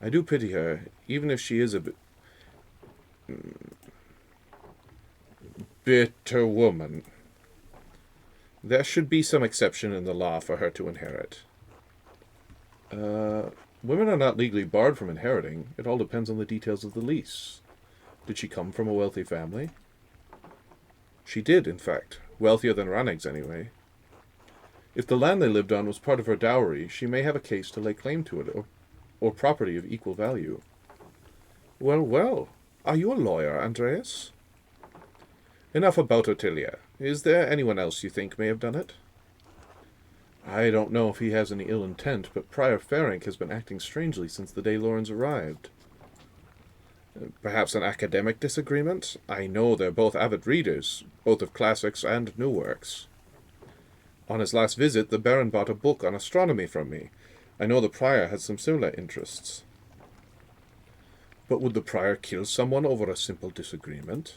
I do pity her, even if she is a bitter woman. There should be some exception in the law for her to inherit. Women are not legally barred from inheriting. It all depends on the details of the lease. Did she come from a wealthy family? She did, in fact. Wealthier than Ranig's, anyway. If the land they lived on was part of her dowry, she may have a case to lay claim to it, or property of equal value. Well, well. Are you a lawyer, Andreas? Enough about Otilia. Is there anyone else you think may have done it? I don't know if he has any ill intent, but Prior Ferenc has been acting strangely since the day Lorenz arrived. Perhaps an academic disagreement? I know they're both avid readers, both of classics and new works. On his last visit, the Baron bought a book on astronomy from me. I know the Prior has some similar interests. But would the Prior kill someone over a simple disagreement?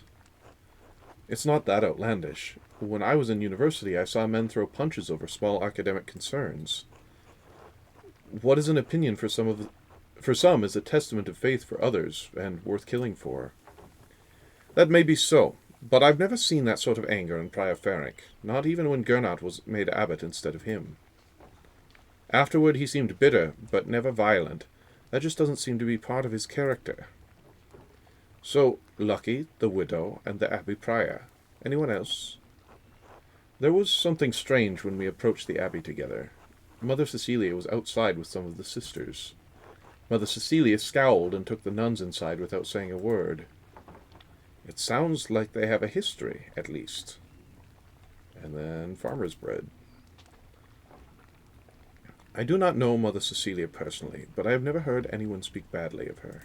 It's not that outlandish. When I was in university, I saw men throw punches over small academic concerns. What is an opinion for some is a testament of faith for others, and worth killing for. That may be so, but I've never seen that sort of anger in Prior Ferenc, not even when Gernot was made abbot instead of him. Afterward he seemed bitter, but never violent. That just doesn't seem to be part of his character. So, Lucky, the widow, and the Abbey Prior. Anyone else? There was something strange when we approached the Abbey together. Mother Cecilia was outside with some of the sisters. Mother Cecilia scowled and took the nuns inside without saying a word. It sounds like they have a history, at least. And then farmer's bread. I do not know Mother Cecilia personally, but I have never heard anyone speak badly of her.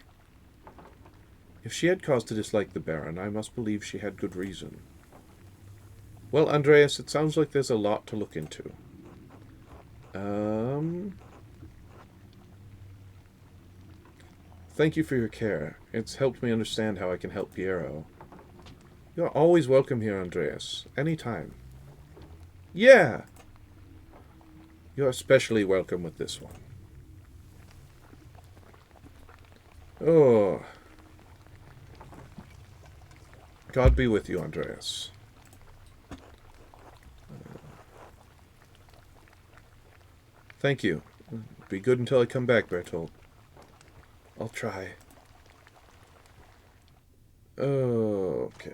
If she had cause to dislike the Baron, I must believe she had good reason. Well, Andreas, it sounds like there's a lot to look into. Thank you for your care. It's helped me understand how I can help Piero. You're always welcome here, Andreas. Anytime. Yeah! You're especially welcome with this one. Oh. God be with you, Andreas. Thank you. Be good until I come back, Bertolt. I'll try. Okay.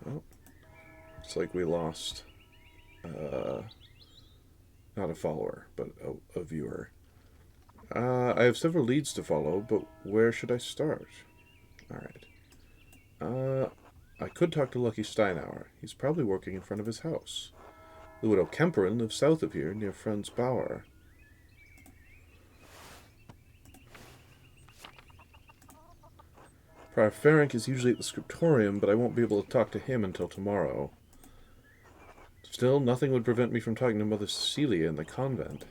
Oh. It's like we lost, not a follower, but a viewer. I have several leads to follow, but where should I start? Alright. I could talk to Lucky Steinauer. He's probably working in front of his house. The widow Kemperin lives south of here, near Franz Bauer. Friar Ferenc is usually at the scriptorium, but I won't be able to talk to him until tomorrow. Still, nothing would prevent me from talking to Mother Cecilia in the convent.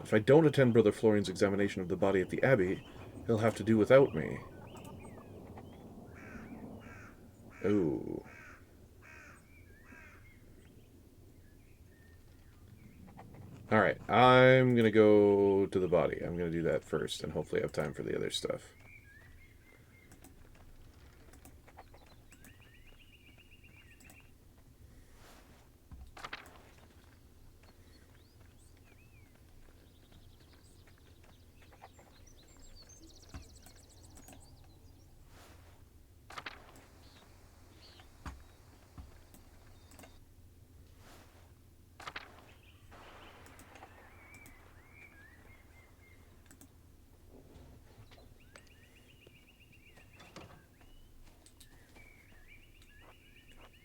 If I don't attend Brother Florian's examination of the body at the abbey, he'll have to do without me. Oh. Alright, I'm gonna go to the body. I'm gonna do that first, and hopefully have time for the other stuff.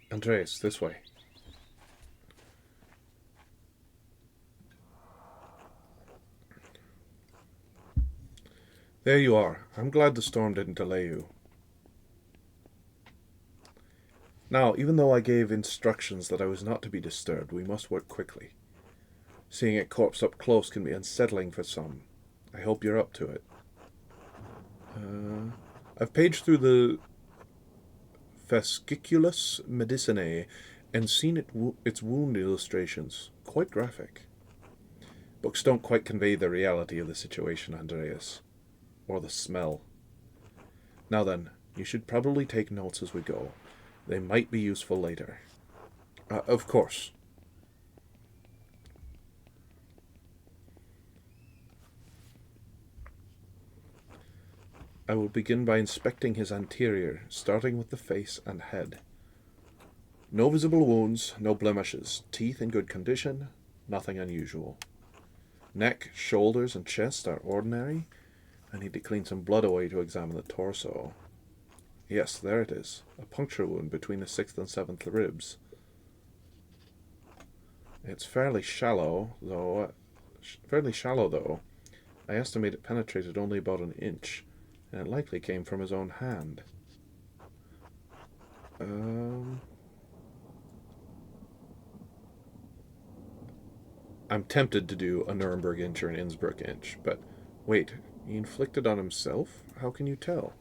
Andreas, this way. There you are. I'm glad the storm didn't delay you. Now, even though I gave instructions that I was not to be disturbed, we must work quickly. Seeing a corpse up close can be unsettling for some. I hope you're up to it. I've paged through the Fasciculus Medicinae and seen its wound illustrations. Quite graphic. Books don't quite convey the reality of the situation, Andreas. Or the smell. Now then, you should probably take notes as we go. They might be useful later. Of course. I will begin by inspecting his anterior, starting with the face and head. No visible wounds, no blemishes. Teeth in good condition, nothing unusual. Neck, shoulders, and chest are ordinary. I need to clean some blood away to examine the torso. Yes, there it is. A puncture wound between the 6th and 7th ribs. It's fairly shallow, though. I estimate it penetrated only about an inch, and it likely came from his own hand. I'm tempted to do a Nuremberg inch or an Innsbruck inch, but wait, he inflicted on himself? How can you tell?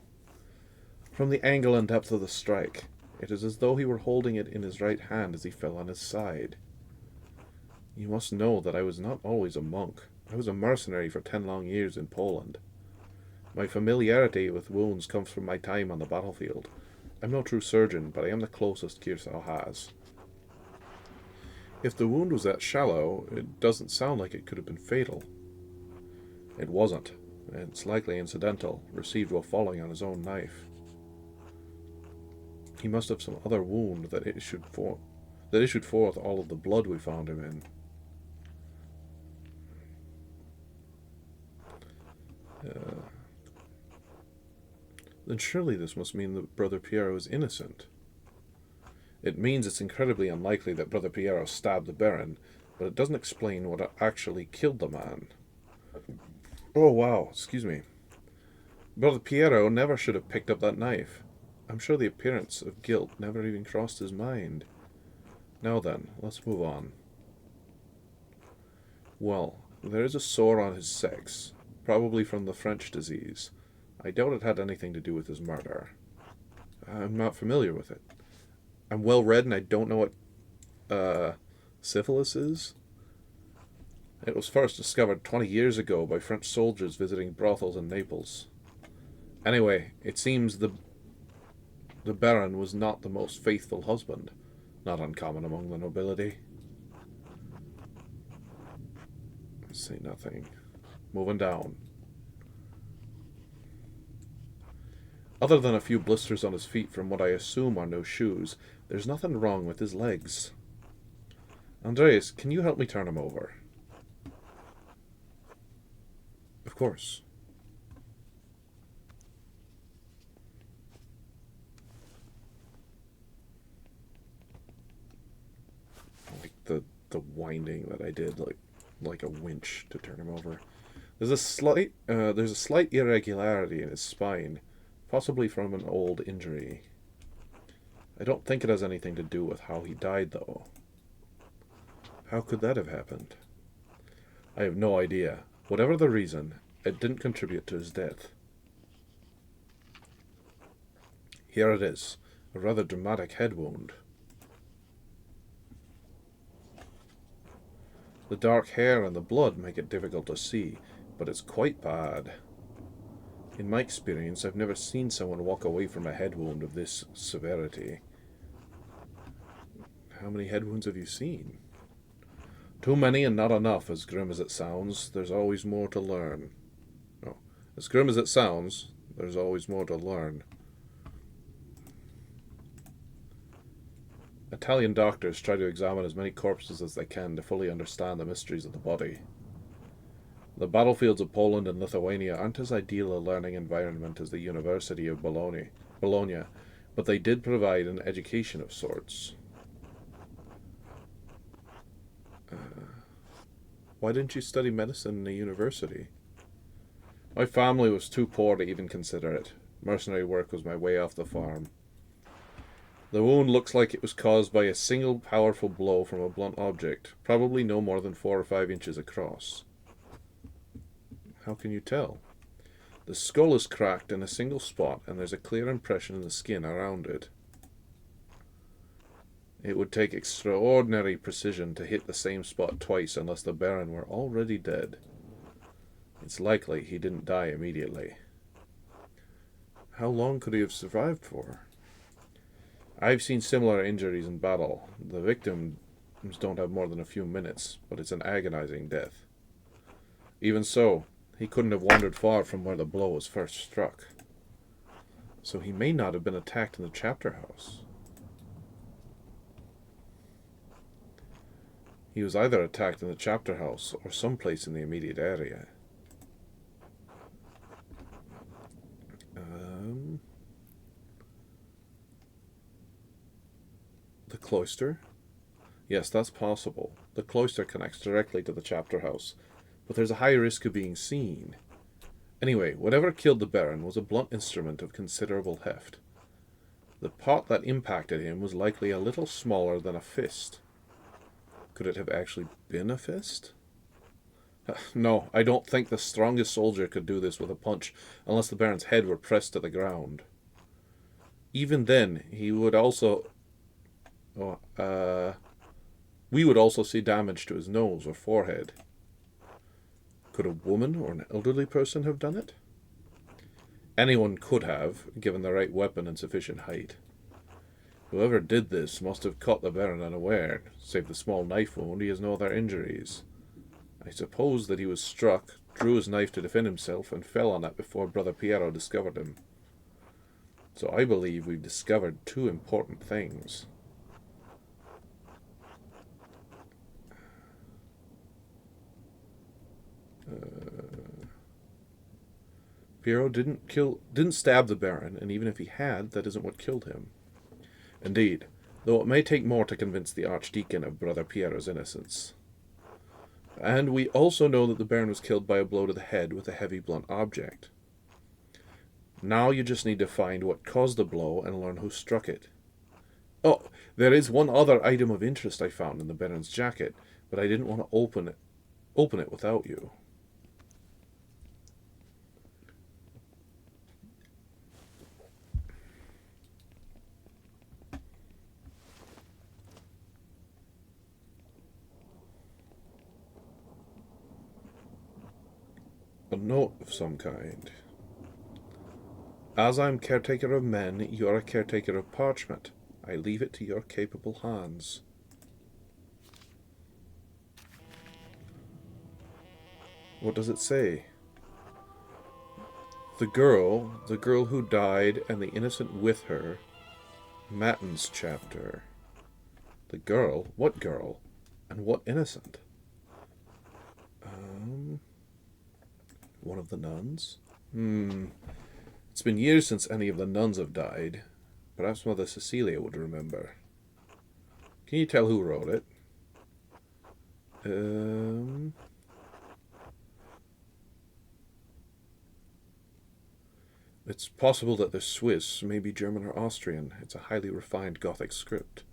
From the angle and depth of the strike, it is as though he were holding it in his right hand as he fell on his side. You must know that I was not always a monk. I was a mercenary for 10 long years in Poland. My familiarity with wounds comes from my time on the battlefield. I'm no true surgeon, but I am the closest Kirsau has. If the wound was that shallow, it doesn't sound like it could have been fatal. It wasn't. It's likely incidental, received while falling on his own knife. He must have some other wound that issued forth all of the blood we found him in. Then surely this must mean that Brother Piero is innocent. It means it's incredibly unlikely that Brother Piero stabbed the Baron, but it doesn't explain what actually killed the man. Oh wow, excuse me. Brother Piero never should have picked up that knife. I'm sure the appearance of guilt never even crossed his mind. Now then, let's move on. Well, there is a sore on his sex, probably from the French disease. I doubt it had anything to do with his murder. I'm not familiar with it. I'm well read and I don't know what syphilis is. It was first discovered 20 years ago by French soldiers visiting brothels in Naples. Anyway, it seems the Baron was not the most faithful husband, not uncommon among the nobility. Say nothing. Moving down. Other than a few blisters on his feet from what I assume are no shoes, there's nothing wrong with his legs. Andreas, can you help me turn him over? Of course. Like the winding that I did, like a winch to turn him over. There's a slight irregularity in his spine, possibly from an old injury. I don't think it has anything to do with how he died, though. How could that have happened? I have no idea. Whatever the reason, it didn't contribute to his death. Here it is, a rather dramatic head wound. The dark hair and the blood make it difficult to see, but it's quite bad. In my experience, I've never seen someone walk away from a head wound of this severity. How many head wounds have you seen? Too many and not enough, as grim as it sounds. There's always more to learn. Oh, as grim as it sounds, there's always more to learn. Italian doctors try to examine as many corpses as they can to fully understand the mysteries of the body. The battlefields of Poland and Lithuania aren't as ideal a learning environment as the University of Bologna, but they did provide an education of sorts. Why didn't you study medicine in a university? My family was too poor to even consider it. Mercenary work was my way off the farm. The wound looks like it was caused by a single powerful blow from a blunt object, probably no more than 4 or 5 inches across. How can you tell? The skull is cracked in a single spot, and there's a clear impression in the skin around it. It would take extraordinary precision to hit the same spot twice unless the Baron were already dead. It's likely he didn't die immediately. How long could he have survived for? I've seen similar injuries in battle. The victims don't have more than a few minutes, but it's an agonizing death. Even so, he couldn't have wandered far from where the blow was first struck. So he may not have been attacked in the chapter house. He was either attacked in the chapter house or someplace in the immediate area. The cloister? Yes, that's possible. The cloister connects directly to the chapter house, but there's a high risk of being seen. Anyway, whatever killed the Baron was a blunt instrument of considerable heft. The pot that impacted him was likely a little smaller than a fist. Could it have actually been a fist? No, I don't think the strongest soldier could do this with a punch unless the Baron's head were pressed to the ground. Even then, we would also see damage to his nose or forehead. Could a woman or an elderly person have done it? Anyone could have, given the right weapon and sufficient height. Whoever did this must have caught the Baron unaware. Save the small knife wound, he has no other injuries. I suppose that he was struck, drew his knife to defend himself, and fell on it before Brother Piero discovered him. So I believe we've discovered 2 important things. Piero didn't stab the Baron, and even if he had, that isn't what killed him. Indeed, though it may take more to convince the Archdeacon of Brother Piero's innocence. And we also know that the Baron was killed by a blow to the head with a heavy blunt object. Now you just need to find what caused the blow and learn who struck it. Oh, there is one other item of interest I found in the Baron's jacket, but I didn't want to open it without you. A note of some kind. As I am caretaker of men, you are a caretaker of parchment. I leave it to your capable hands. What does it say? The girl who died, and the innocent with her. Matins chapter. The girl? What girl? And what innocent? One of the nuns? It's been years since any of the nuns have died. Perhaps Mother Cecilia would remember. Can you tell who wrote it? It's possible that they're Swiss, maybe German or Austrian. It's a highly refined Gothic script.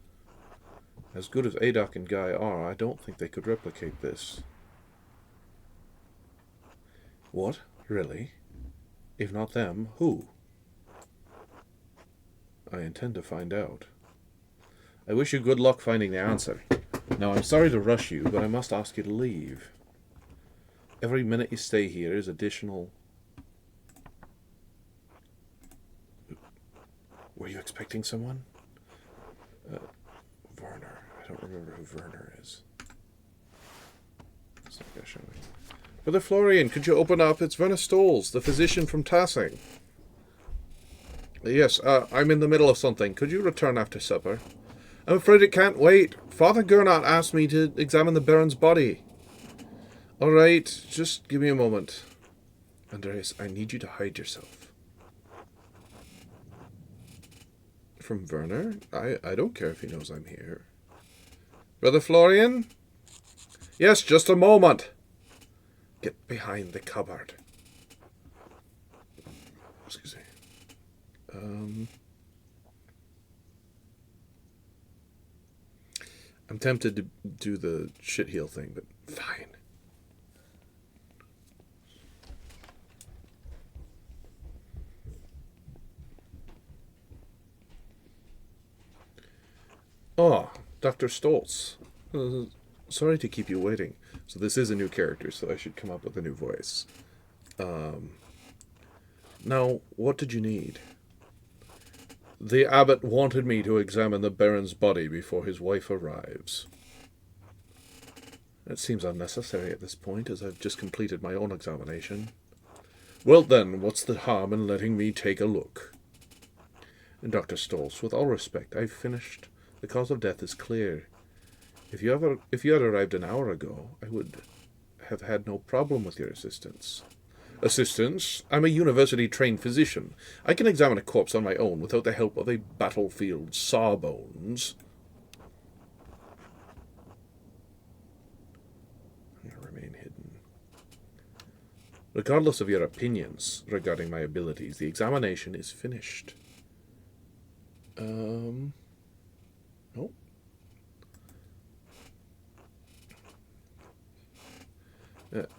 As good as Adok and Guy are, I don't think they could replicate this. What? Really? If not them, who? I intend to find out. I wish you good luck finding the answer. Now, I'm sorry to rush you, but I must ask you to leave. Every minute you stay here is additional... Were you expecting someone? Werner. I don't remember who Werner is. It's not going to show me. Brother Florian, could you open up? It's Werner Stolz, the physician from Tassing. Yes, I'm in the middle of something. Could you return after supper? I'm afraid it can't wait. Father Gernot asked me to examine the Baron's body. All right, just give me a moment. Andreas, I need you to hide yourself. From Werner? I don't care if he knows I'm here. Brother Florian? Yes, just a moment. Get behind the cupboard. Excuse me. I'm tempted to do the shit heel thing, but fine. Oh, Dr. Stolz. Sorry to keep you waiting. So this is a new character, so I should come up with a new voice. Now, what did you need? The abbot wanted me to examine the Baron's body before his wife arrives. It seems unnecessary at this point, as I've just completed my own examination. Well then, what's the harm in letting me take a look? And Dr. Stolz, with all respect, I've finished. The cause of death is clear. If you had arrived an hour ago, I would have had no problem with your assistance. Assistance? I'm a university-trained physician. I can examine a corpse on my own without the help of a battlefield sawbones. I'm going to remain hidden. Regardless of your opinions regarding my abilities, the examination is finished. Oh.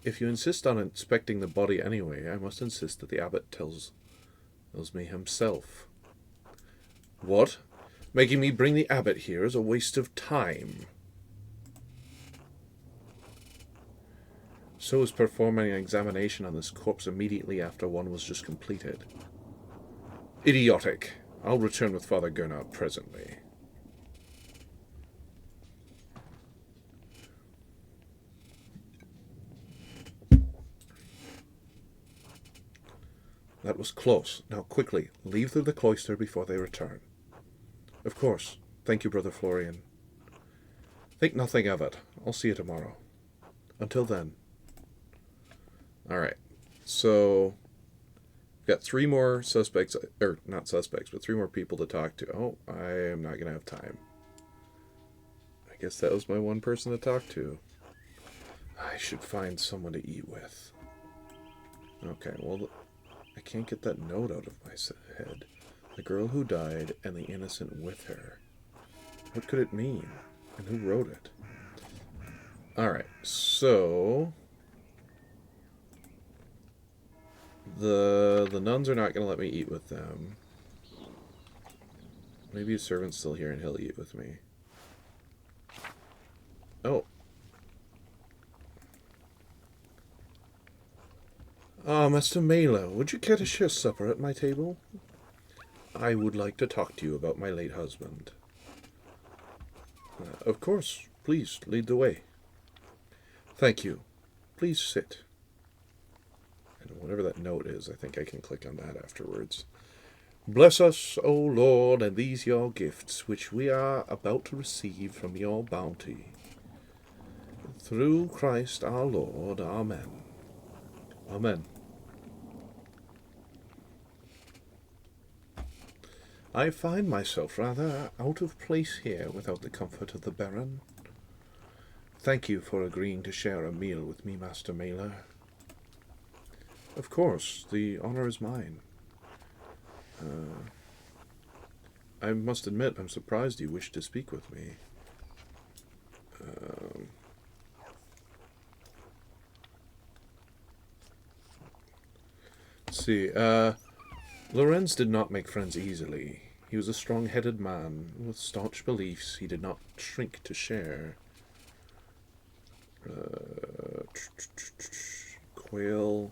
If you insist on inspecting the body anyway, I must insist that the abbot tells me himself. What? Making me bring the abbot here is a waste of time. So is performing an examination on this corpse immediately after one was just completed. Idiotic. I'll return with Father Gernot presently. That was close. Now quickly, leave through the cloister before they return. Of course. Thank you, Brother Florian. Think nothing of it. I'll see you tomorrow. Until then. Alright. So, Got three more suspects, or not suspects, but three more people to talk to. Oh, I am not going to have time. I guess that was my one person to talk to. I should find someone to eat with. Okay, well, I can't get that note out of my head. The girl who died and the innocent with her. What could it mean? And who wrote it? Alright, so... The nuns are not going to let me eat with them. Maybe a servant's still here and he'll eat with me. Oh. Ah, Master Mela, would you care to share supper at my table? I would like to talk to you about my late husband. Of course. Please, lead the way. Thank you. Please sit. And whatever that note is, I think I can click on that afterwards. Bless us, O Lord, and these your gifts, which we are about to receive from your bounty. Through Christ our Lord. Amen. Amen. I find myself rather out of place here without the comfort of the Baron. Thank you for agreeing to share a meal with me, Master Mela. Of course, the honor is mine. I must admit, I'm surprised you wish to speak with me. Let's see. Lorenz did not make friends easily. He was a strong-headed man with staunch beliefs he did not shrink to share. Quail,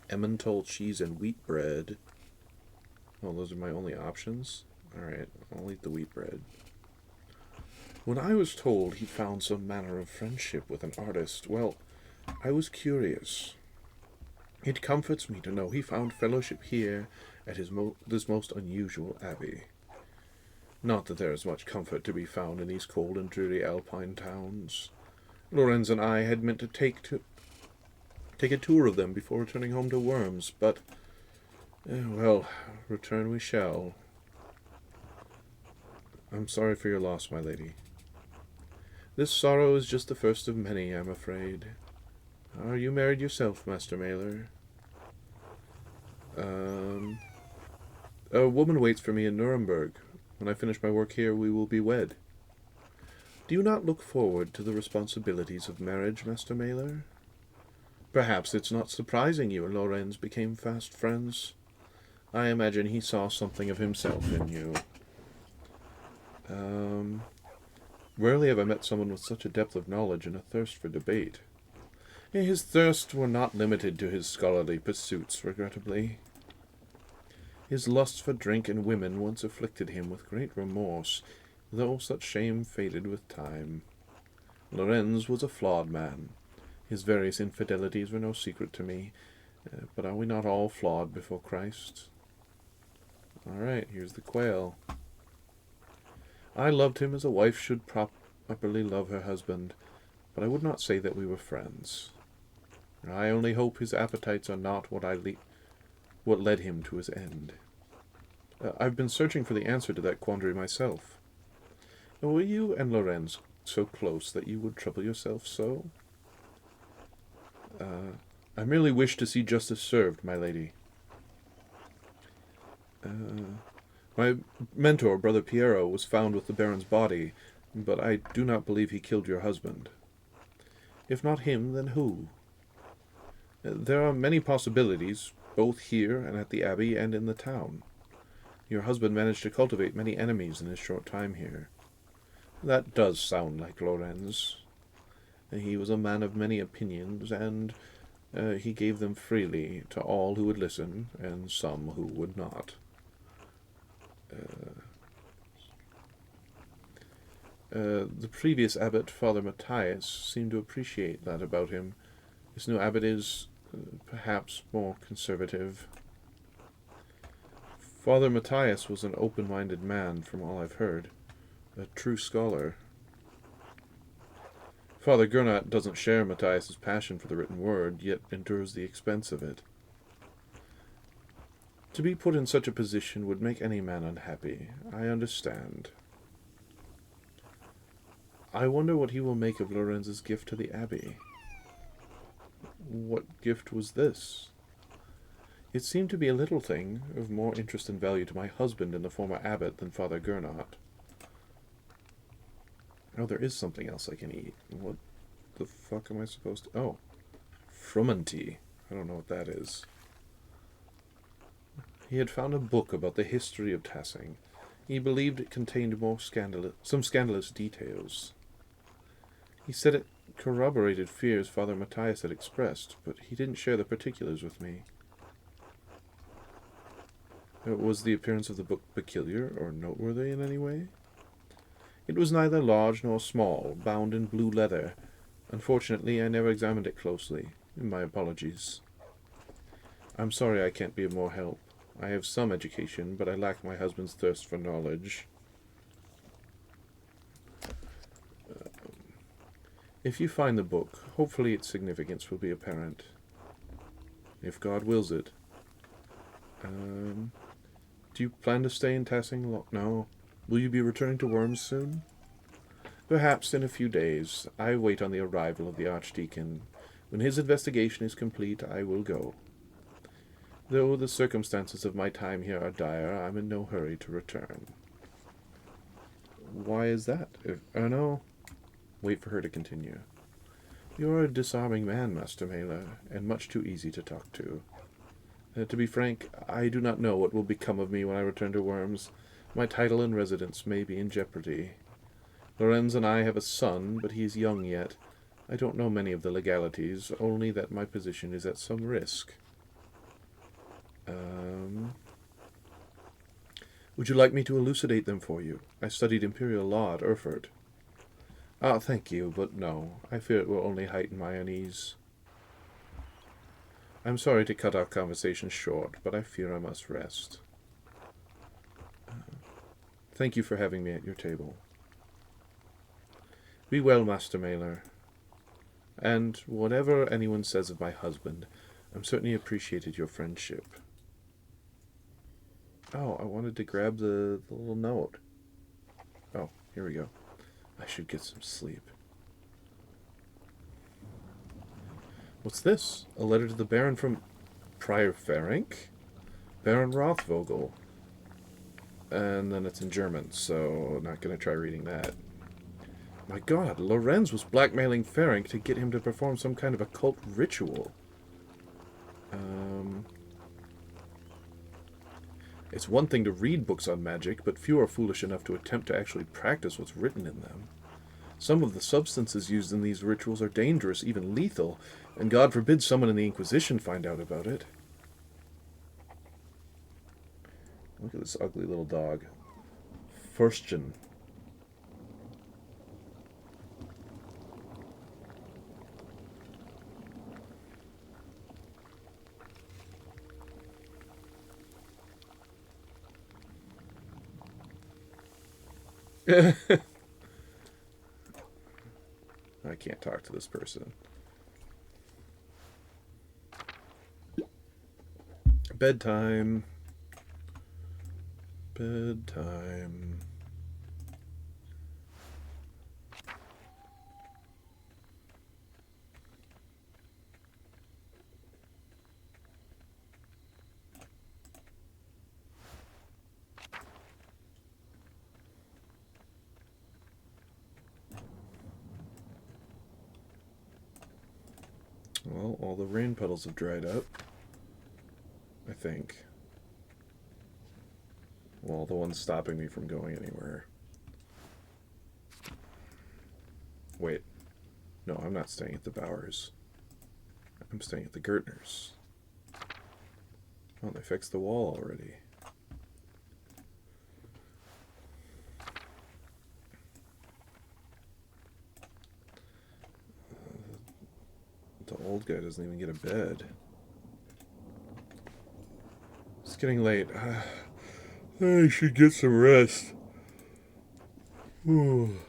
Emmental cheese, and wheat bread. Well, those are my only options. Alright, I'll eat the wheat bread. When I was told he found some manner of friendship with an artist, well, I was curious. It comforts me to know he found fellowship here at this most unusual abbey. Not that there is much comfort to be found in these cold and dreary alpine towns. Lorenz and I had meant to take a tour of them before returning home to Worms, but, well, return we shall. I'm sorry for your loss, my lady. This sorrow is just the first of many, I'm afraid. Are you married yourself, Master Mailer? A woman waits for me in Nuremberg. When I finish my work here, we will be wed. Do you not look forward to the responsibilities of marriage, Master Mailer? Perhaps it's not surprising you and Lorenz became fast friends. I imagine he saw something of himself in you. Rarely have I met someone with such a depth of knowledge and a thirst for debate. His thirsts were not limited to his scholarly pursuits, regrettably. His lust for drink and women once afflicted him with great remorse, though such shame faded with time. Lorenz was a flawed man. His various infidelities were no secret to me, but are we not all flawed before Christ? Alright, here's the quail. I loved him as a wife should properly love her husband, but I would not say that we were friends. I only hope his appetites are not what led him to his end. I've been searching for the answer to that quandary myself. Were you and Lorenz so close that you would trouble yourself so? I merely wish to see justice served, my lady. My mentor, Brother Piero, was found with the Baron's body, but I do not believe he killed your husband. If not him, then who? There are many possibilities, both here and at the abbey and in the town. Your husband managed to cultivate many enemies in his short time here. That does sound like Lorenz. He was a man of many opinions, and he gave them freely to all who would listen, and some who would not. The previous abbot, Father Matthias, seemed to appreciate that about him. This new abbot is, perhaps, more conservative. Father Matthias was an open-minded man, from all I've heard. A true scholar. Father Gernot doesn't share Matthias's passion for the written word, yet endures the expense of it. To be put in such a position would make any man unhappy. I understand. I wonder what he will make of Lorenz's gift to the Abbey. What gift was this? It seemed to be a little thing, of more interest and value to my husband and the former abbot than Father Gernot. Oh, there is something else I can eat. What the fuck am I supposed to... Oh. Frumenty. I don't know what that is. He had found a book about the history of Tassing. He believed it contained some scandalous details. He said it corroborated fears Father Matthias had expressed, but he didn't share the particulars with me. Was the appearance of the book peculiar or noteworthy in any way? It was neither large nor small, bound in blue leather. Unfortunately, I never examined it closely. My apologies. I'm sorry I can't be of more help. I have some education, but I lack my husband's thirst for knowledge. If you find the book, hopefully its significance will be apparent. If God wills it. Do you plan to stay in Tassing? No. Will you be returning to Worms soon? Perhaps in a few days. I wait on the arrival of the Archdeacon. When his investigation is complete, I will go. Though the circumstances of my time here are dire, I'm in no hurry to return. Why is that? No. Wait for her to continue. You're a disarming man, Master Mailer, and much too easy to talk to. To be frank, I do not know what will become of me when I return to Worms. My title and residence may be in jeopardy. Lorenz and I have a son, but he is young yet. I don't know many of the legalities, only that my position is at some risk. Would you like me to elucidate them for you? I studied Imperial Law at Erfurt. Ah, thank you, but no. I fear it will only heighten my unease. I'm sorry to cut our conversation short, but I fear I must rest. Thank you for having me at your table. Be well, Master Mailer. And whatever anyone says of my husband, I'm certainly appreciated your friendship. Oh, I wanted to grab the little note. Oh, here we go. I should get some sleep. What's this? A letter to the Baron from Prior Ferenc? Baron Rothvogel. And then it's in German, so not going to try reading that. My god, Lorenz was blackmailing Ferenc to get him to perform some kind of occult ritual. It's one thing to read books on magic, but few are foolish enough to attempt to actually practice what's written in them. Some of the substances used in these rituals are dangerous, even lethal, and God forbid someone in the Inquisition find out about it. Look at this ugly little dog. Fürstchen. I can't talk to this person. Bedtime. Bedtime. Well, all the rain puddles have dried up. I think. Well, the one's stopping me from going anywhere. Wait. No, I'm not staying at the Bowers. I'm staying at the Gertners. Oh, they fixed the wall already. The old guy doesn't even get a bed. It's getting late. I should get some rest. Made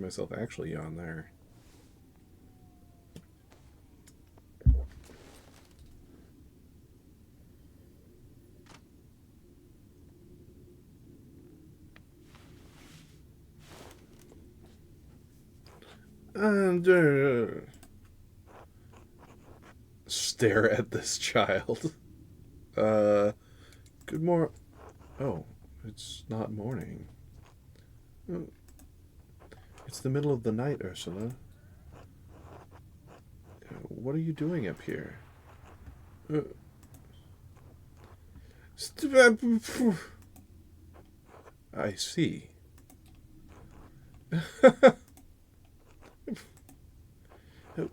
myself actually yawn there. And, stare at this child. Good morning. Oh, it's not morning. It's the middle of the night, Ursula. What are you doing up here? I see.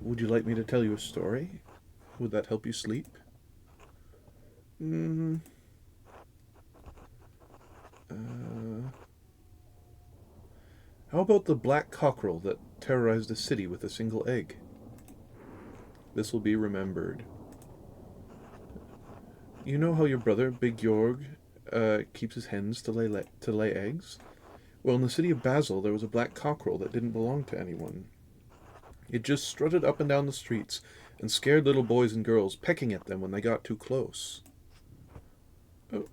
Would you like me to tell you a story? Would that help you sleep? How about the black cockerel that terrorized a city with a single egg? This will be remembered. You know how your brother, Big Jorg, keeps his hens to lay eggs? Well, in the city of Basel, there was a black cockerel that didn't belong to anyone. It just strutted up and down the streets and scared little boys and girls, pecking at them when they got too close. Oh.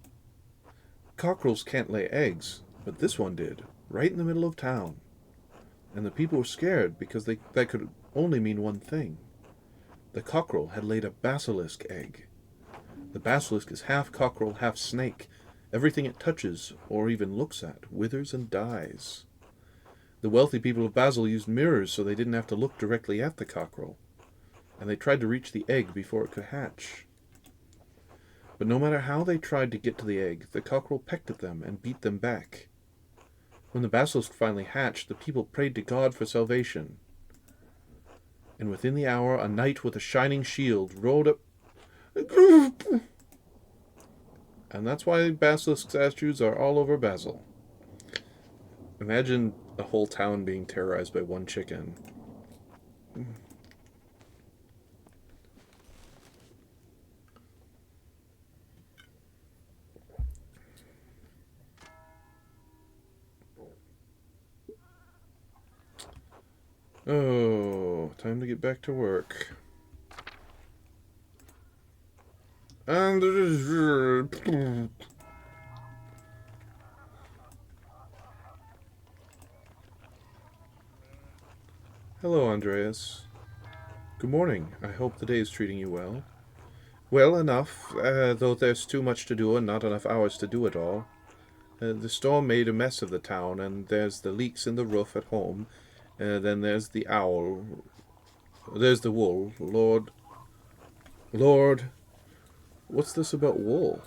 Cockerels can't lay eggs, but this one did, right in the middle of town. And the people were scared because that could only mean one thing. The cockerel had laid a basilisk egg. The basilisk is half cockerel, half snake. Everything it touches, or even looks at, withers and dies. The wealthy people of Basel used mirrors so they didn't have to look directly at the cockerel, and they tried to reach the egg before it could hatch. But no matter how they tried to get to the egg, the cockerel pecked at them and beat them back. When the basilisk finally hatched, the people prayed to God for salvation. And within the hour, a knight with a shining shield rode up. And that's why basilisk statues are all over Basel. Imagine a whole town being terrorized by one chicken. Oh, time to get back to work. And hello, Andreas. Good morning. I hope the day is treating you well. Well enough, though there's too much to do and not enough hours to do it all. The storm made a mess of the town, and there's the leaks in the roof at home. Then there's the owl. There's the wool. Lord, what's this about wool?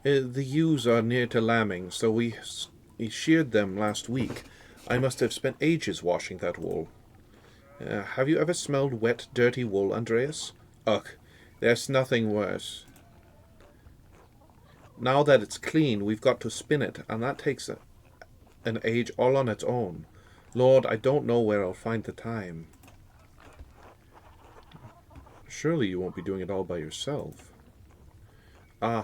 The ewes are near to lambing, so we sheared them last week. I must have spent ages washing that wool. Have you ever smelled wet, dirty wool, Andreas? Ugh, there's nothing worse. Now that it's clean, we've got to spin it, and that takes an age all on its own. Lord, I don't know where I'll find the time. Surely you won't be doing it all by yourself.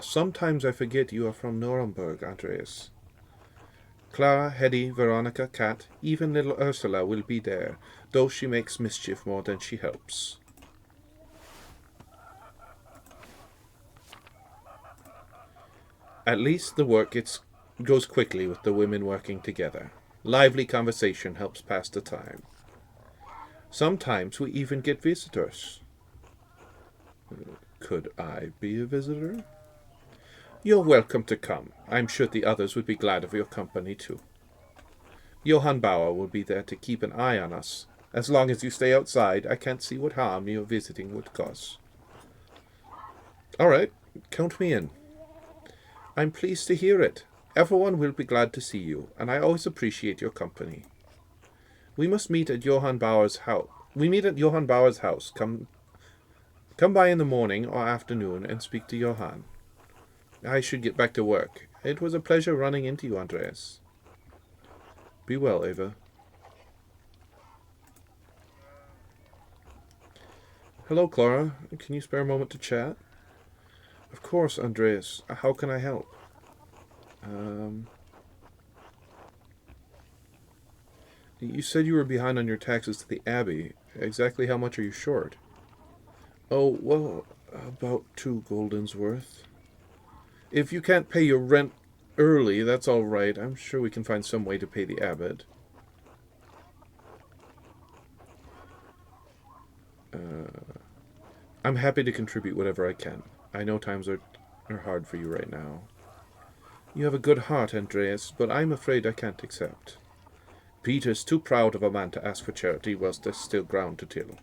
Sometimes I forget you are from Nuremberg, Andreas. Clara, Hetty, Veronica, Kat, even little Ursula will be there, though she makes mischief more than she helps. At least the work goes quickly with the women working together. Lively conversation helps pass the time. Sometimes we even get visitors. Could I be a visitor? You're welcome to come. I'm sure the others would be glad of your company, too. Johann Bauer will be there to keep an eye on us. As long as you stay outside, I can't see what harm your visiting would cause. All right, count me in. I'm pleased to hear it. Everyone will be glad to see you, and I always appreciate your company. We must meet at Johann Bauer's house. We meet at Johann Bauer's house. Come by in the morning or afternoon and speak to Johann. I should get back to work. It was a pleasure running into you, Andreas. Be well, Ava. Hello, Clara. Can you spare a moment to chat? Of course, Andreas. How can I help? You said you were behind on your taxes to the Abbey. Exactly how much are you short? Oh, well, about 2 guldens worth. If you can't pay your rent early, that's all right. I'm sure we can find some way to pay the abbot. I'm happy to contribute whatever I can. I know times are hard for you right now. You have a good heart, Andreas, but I'm afraid I can't accept. Peter's too proud of a man to ask for charity whilst there's still ground to till.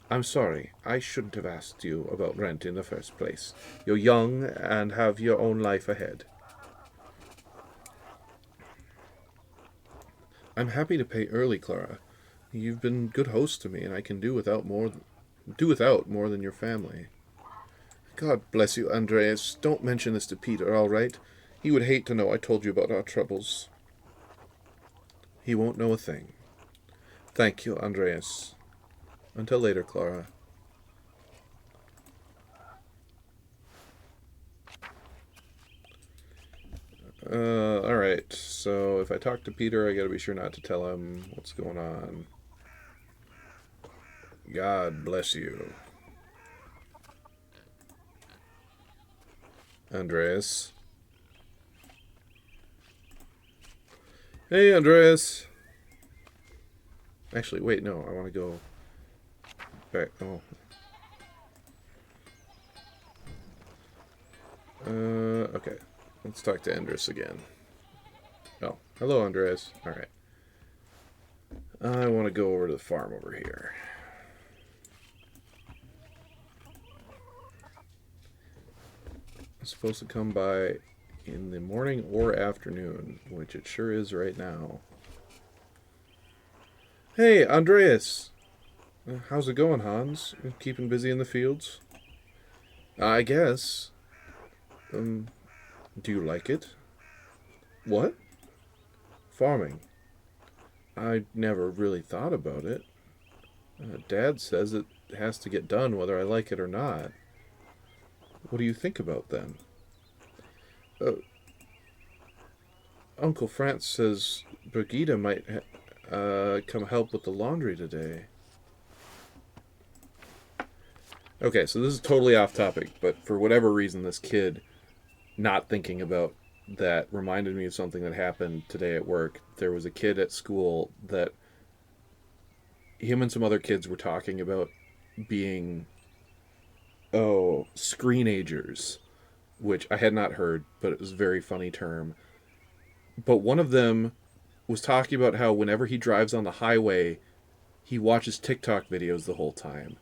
I'm sorry, I shouldn't have asked you about rent in the first place. You're young and have your own life ahead. I'm happy to pay early, Clara. You've been good host to me, and I can do without more than your family. God bless you, Andreas. Don't mention this to Peter, all right? He would hate to know I told you about our troubles. He won't know a thing. Thank you, Andreas. Until later, Clara. Alright. So if I talk to Peter, I gotta be sure not to tell him what's going on. God bless you. Andreas. Hey, Andreas. Actually, wait, no. I want to go back. Oh. Okay. Let's talk to Andres again. Oh, hello, Andres. Alright. I want to go over to the farm over here. I'm supposed to come by in the morning or afternoon, which it sure is right now. Hey, Andreas! How's it going, Hans? Keeping busy in the fields? I guess. Do you like it? What? Farming. I never really thought about it. Dad says it has to get done whether I like it or not. What do you think about then? Uncle France says Brigitte might come help with the laundry today. Okay, so this is totally off topic, but for whatever reason, this kid not thinking about that reminded me of something that happened today at work. There was a kid at school that him and some other kids were talking about being, screenagers, which I had not heard, but it was a very funny term. But one of them was talking about how whenever he drives on the highway, he watches TikTok videos the whole time.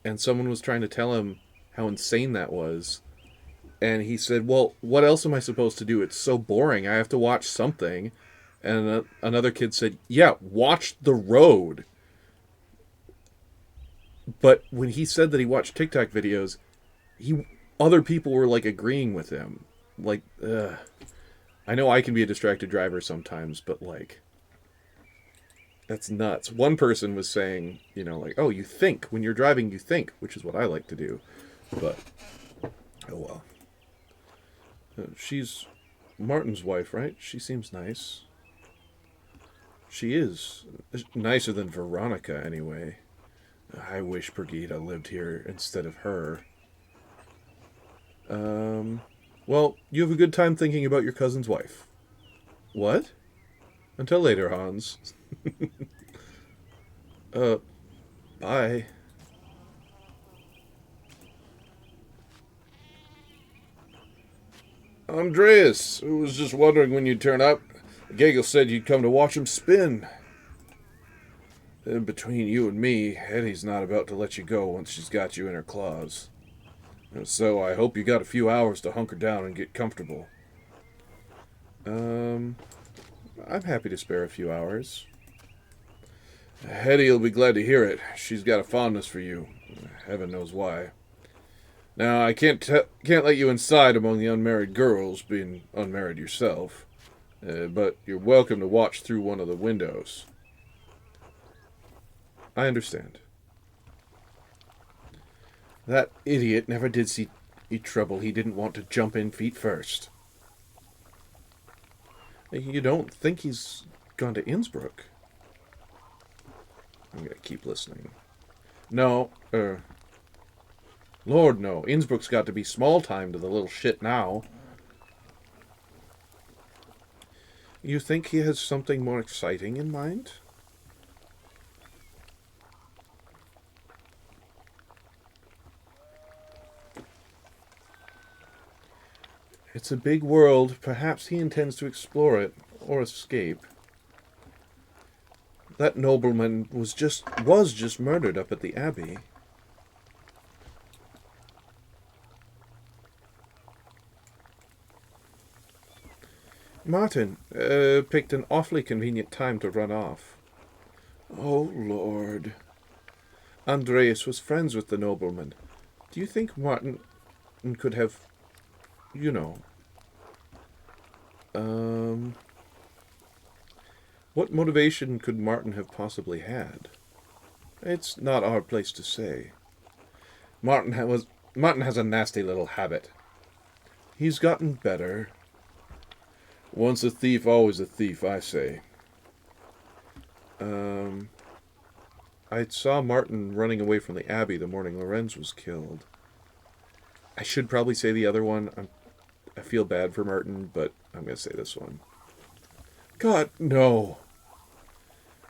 And someone was trying to tell him how insane that was. And he said, well, what else am I supposed to do? It's so boring. I have to watch something. And another kid said, yeah, watch the road. But when he said that he watched TikTok videos, other people were like agreeing with him. Like, I know I can be a distracted driver sometimes, but like, that's nuts. One person was saying, like, oh, you think. When you're driving, you think, which is what I like to do. But, oh well. She's Martin's wife, right? She seems nice. She is. Nicer than Veronica, anyway. I wish Brigitte lived here instead of her. Well, you have a good time thinking about your cousin's wife. What? Until later, Hans. Bye. Andreas, I was just wondering when you'd turn up. Gagel said you'd come to watch him spin. Between you and me, Hetty's not about to let you go once she's got you in her claws. So I hope you got a few hours to hunker down and get comfortable. I'm happy to spare a few hours. Hetty'll be glad to hear it. She's got a fondness for you. Heaven knows why. Now, I can't let you inside among the unmarried girls, being unmarried yourself. But you're welcome to watch through one of the windows. I understand. That idiot never did see trouble. He didn't want to jump in feet first. You don't think he's gone to Innsbruck? I'm gonna keep listening. No, Lord, no. Innsbruck's got to be small time to the little shit now. You think he has something more exciting in mind? It's a big world. Perhaps he intends to explore it, or escape. That nobleman was just murdered up at the Abbey. Martin picked an awfully convenient time to run off. Oh, Lord. Andreas was friends with the nobleman. Do you think Martin could have, you know, what motivation could Martin have possibly had? It's not our place to say. Martin has a nasty little habit. He's gotten better. Once a thief, always a thief, I say. I saw Martin running away from the Abbey the morning Lorenz was killed. I should probably say the other one. I feel bad for Martin, but I'm going to say this one. God, no.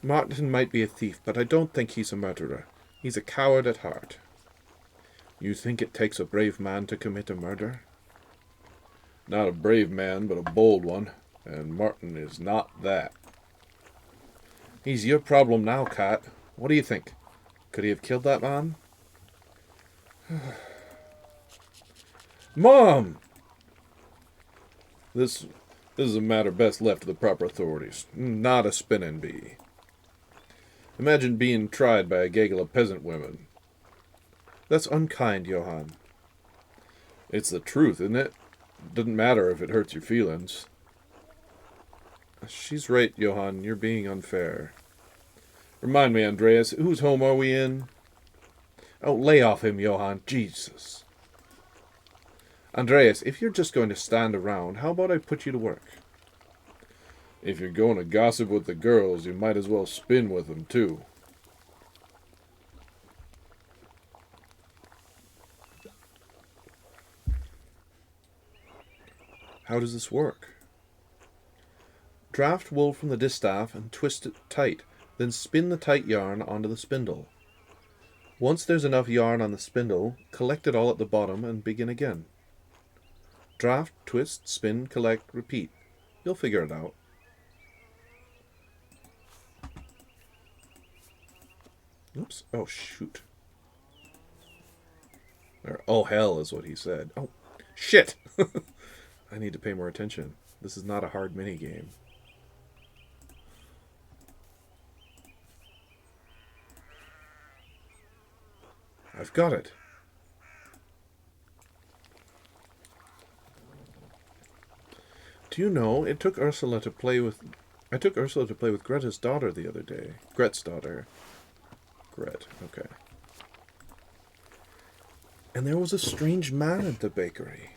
Martin might be a thief, but I don't think he's a murderer. He's a coward at heart. You think it takes a brave man to commit a murder? Not a brave man, but a bold one. And Martin is not that. He's your problem now, Kat. What do you think? Could he have killed that man? Mom! This is a matter best left to the proper authorities. Not a spinning bee. Imagine being tried by a gaggle of peasant women. That's unkind, Johann. It's the truth, isn't it? Doesn't matter if it hurts your feelings. She's right, Johann. You're being unfair. Remind me, Andreas, whose home are we in? Oh, lay off him, Johann. Jesus. Andreas, if you're just going to stand around, how about I put you to work? If you're going to gossip with the girls, you might as well spin with them, too. How does this work? Draft wool from the distaff and twist it tight, then spin the tight yarn onto the spindle. Once there's enough yarn on the spindle, collect it all at the bottom and begin again. Draft, twist, spin, collect, repeat. You'll figure it out. Oops. Oh, shoot. Or, oh, hell is what he said. Oh, shit! I need to pay more attention. This is not a hard minigame. I've got it. Do you know, I took Ursula to play with Greta's daughter the other day. Gret's daughter. Gret, okay. And there was a strange man at the bakery.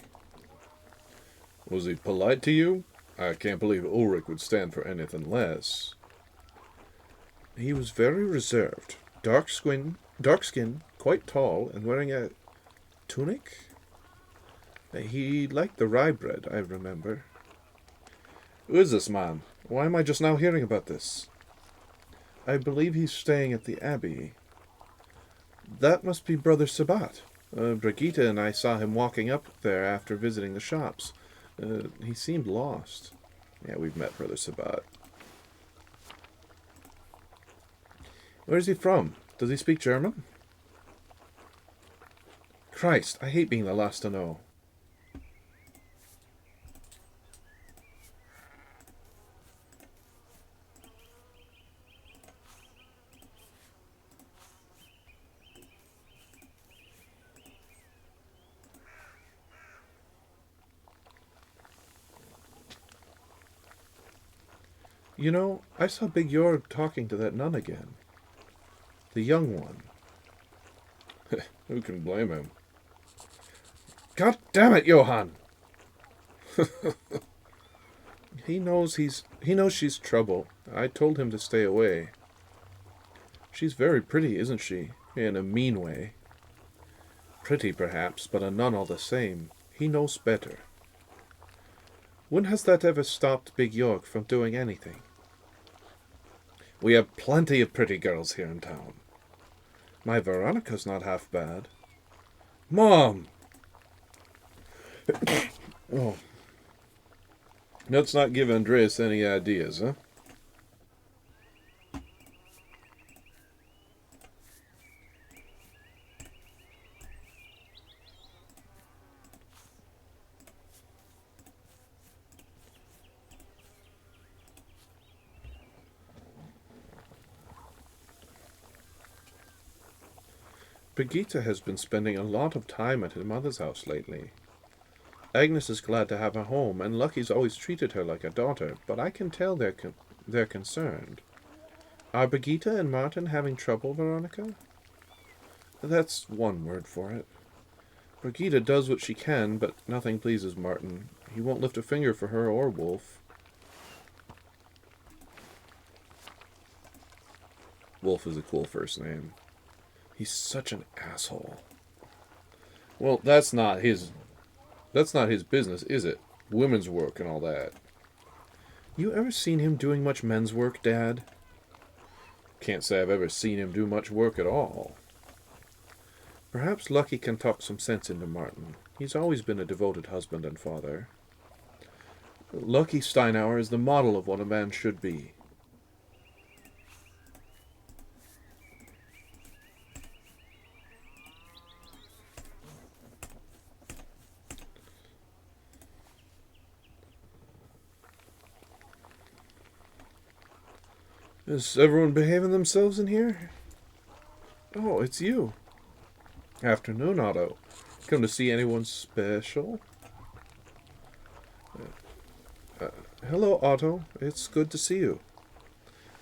Was he polite to you? I can't believe Ulrich would stand for anything less. He was very reserved. Dark skin, quite tall, and wearing a tunic? He liked the rye bread, I remember. Who is this man? Why am I just now hearing about this? I believe he's staying at the Abbey. That must be Brother Sabat. Brigitte and I saw him walking up there after visiting the shops. He seemed lost. Yeah, we've met Brother Sabat. Where's he from? Does he speak German? Christ, I hate being the last to know. You know, I saw Big Jorg talking to that nun again. The young one. Who can blame him? God damn it, Johann! He knows she's trouble. I told him to stay away. She's very pretty, isn't she? In a mean way. Pretty, perhaps, but a nun all the same. He knows better. When has that ever stopped Big Jorg from doing anything? We have plenty of pretty girls here in town. My Veronica's not half bad. Mom! Oh, Let's not give Andreas any ideas, huh? Brigitte has been spending a lot of time at her mother's house lately. Agnes is glad to have her home, and Lucky's always treated her like a daughter, but I can tell they're concerned. Are Brigitte and Martin having trouble, Veronica? That's one word for it. Brigitte does what she can, but nothing pleases Martin. He won't lift a finger for her or Wolf. Wolf is a cool first name. He's such an asshole. Well, that's not his business, is it? Women's work and all that. You ever seen him doing much men's work, Dad? Can't say I've ever seen him do much work at all. Perhaps Lucky can talk some sense into Martin. He's always been a devoted husband and father. Lucky Steinauer is the model of what a man should be. Is everyone behaving themselves in here? Oh, it's you. Afternoon, Otto. Come to see anyone special? Hello, Otto. It's good to see you.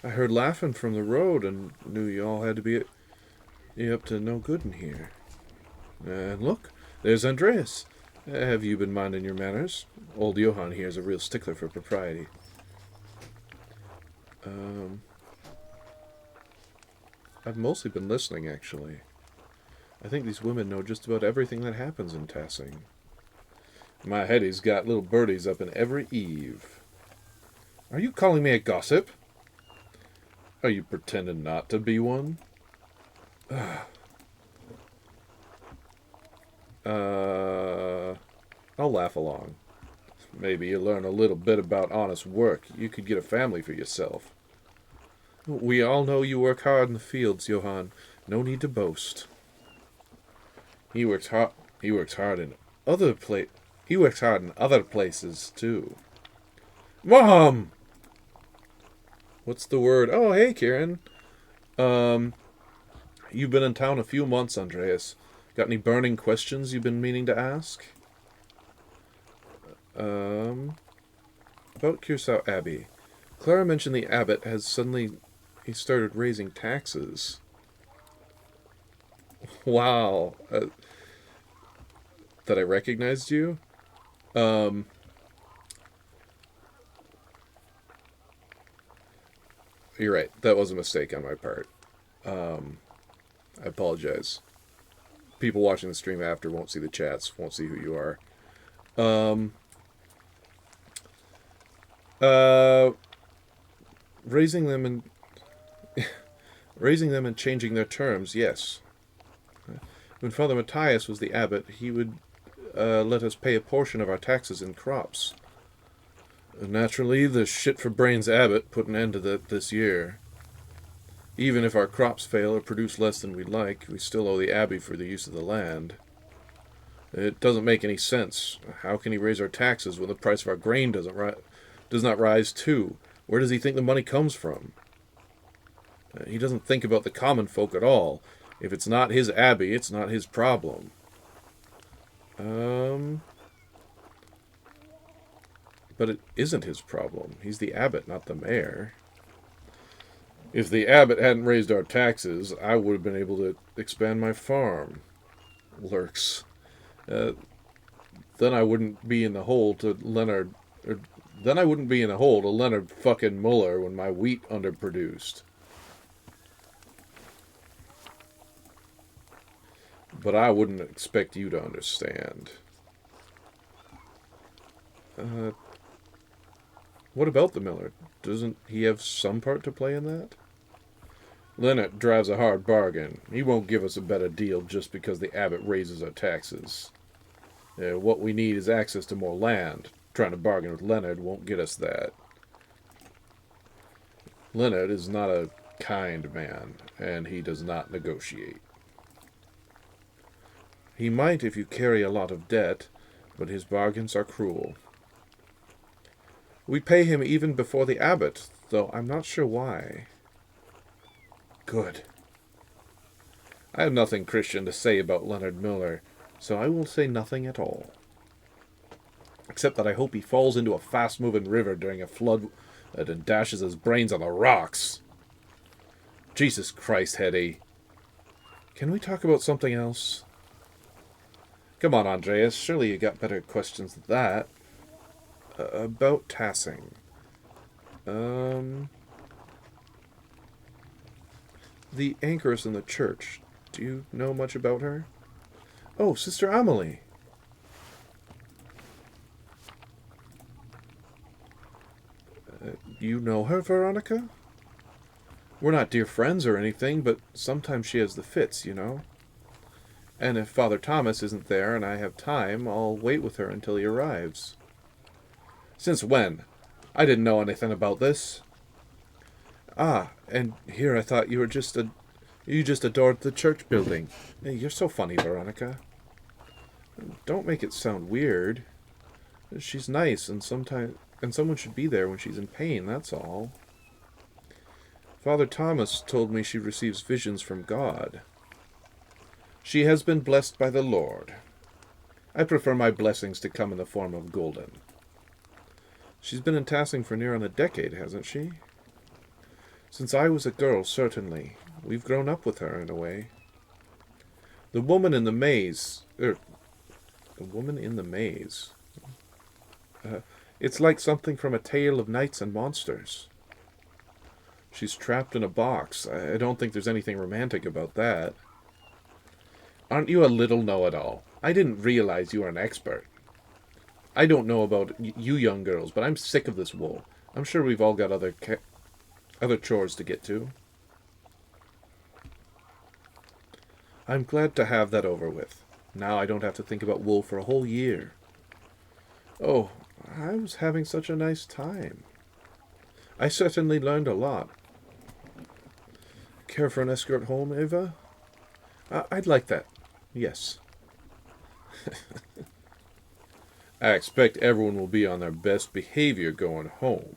I heard laughing from the road and knew you all had to be up to no good in here. And look, there's Andreas. Have you been minding your manners? Old Johann here is a real stickler for propriety. I've mostly been listening, actually. I think these women know just about everything that happens in Tassing. My Hetty's got little birdies up in every eave. Are you calling me a gossip? Are you pretending not to be one? I'll laugh along. Maybe you learn a little bit about honest work. You could get a family for yourself. We all know you work hard in the fields, Johann. No need to boast. He works hard. He works hard in other places too. Mom. What's the word? Oh, hey, Kieran. You've been in town a few months, Andreas. Got any burning questions you've been meaning to ask? About Curacao Abbey. Clara mentioned the abbot has suddenly started raising taxes. Wow. That I recognized you? You're right. That was a mistake on my part. I apologize. People watching the stream after won't see the chats, won't see who you are. Raising them and changing their terms, yes. When Father Matthias was the abbot, he would let us pay a portion of our taxes in crops. Naturally, the shit-for-brains abbot put an end to that this year. Even if our crops fail or produce less than we'd like, we still owe the abbey for the use of the land. It doesn't make any sense. How can he raise our taxes when the price of our grain does not rise too? Where does he think the money comes from? He doesn't think about the common folk at all. If it's not his abbey, it's not his problem. But it isn't his problem. He's the abbot, not the mayor. If the abbot hadn't raised our taxes, I would have been able to expand my farm. Lurks. Then I wouldn't be in the hole to Leonard fucking Muller when my wheat underproduced. But I wouldn't expect you to understand. What about the miller? Doesn't he have some part to play in that? Leonard drives a hard bargain. He won't give us a better deal just because the abbot raises our taxes. What we need is access to more land, Trying to bargain with Leonard won't get us that. Leonard is not a kind man, and he does not negotiate. He might if you carry a lot of debt, but his bargains are cruel. We pay him even before the abbot, though I'm not sure why. Good. I have nothing Christian to say about Leonard Miller, so I will say nothing at all. Except that I hope he falls into a fast-moving river during a flood and dashes his brains on the rocks. Jesus Christ, Hetty. Can we talk about something else? Come on, Andreas. Surely you got better questions than that. About Tassing. The anchoress in the church. Do you know much about her? Oh, Sister Amelie. You know her, Veronica? We're not dear friends or anything, but sometimes she has the fits, you know. And if Father Thomas isn't there and I have time, I'll wait with her until he arrives. Since when? I didn't know anything about this. Ah, and here I thought you just adored the church building. Hey, you're so funny, Veronica. Don't make it sound weird. She's nice, and someone should be there when she's in pain, that's all. Father Thomas told me she receives visions from God. She has been blessed by the Lord. I prefer my blessings to come in the form of golden. She's been in Tassing for near on a decade, hasn't she? Since I was a girl, certainly. We've grown up with her, in a way. The woman in the maze... The woman in the maze... it's like something from a tale of knights and monsters. She's trapped in a box. I don't think there's anything romantic about that. Aren't you a little know-it-all? I didn't realize you were an expert. I don't know about you young girls, but I'm sick of this wool. I'm sure we've all got other chores to get to. I'm glad to have that over with. Now I don't have to think about wool for a whole year. Oh, I was having such a nice time. I certainly learned a lot. Care for an escort home, Eva? I'd like that. Yes. I expect everyone will be on their best behavior going home.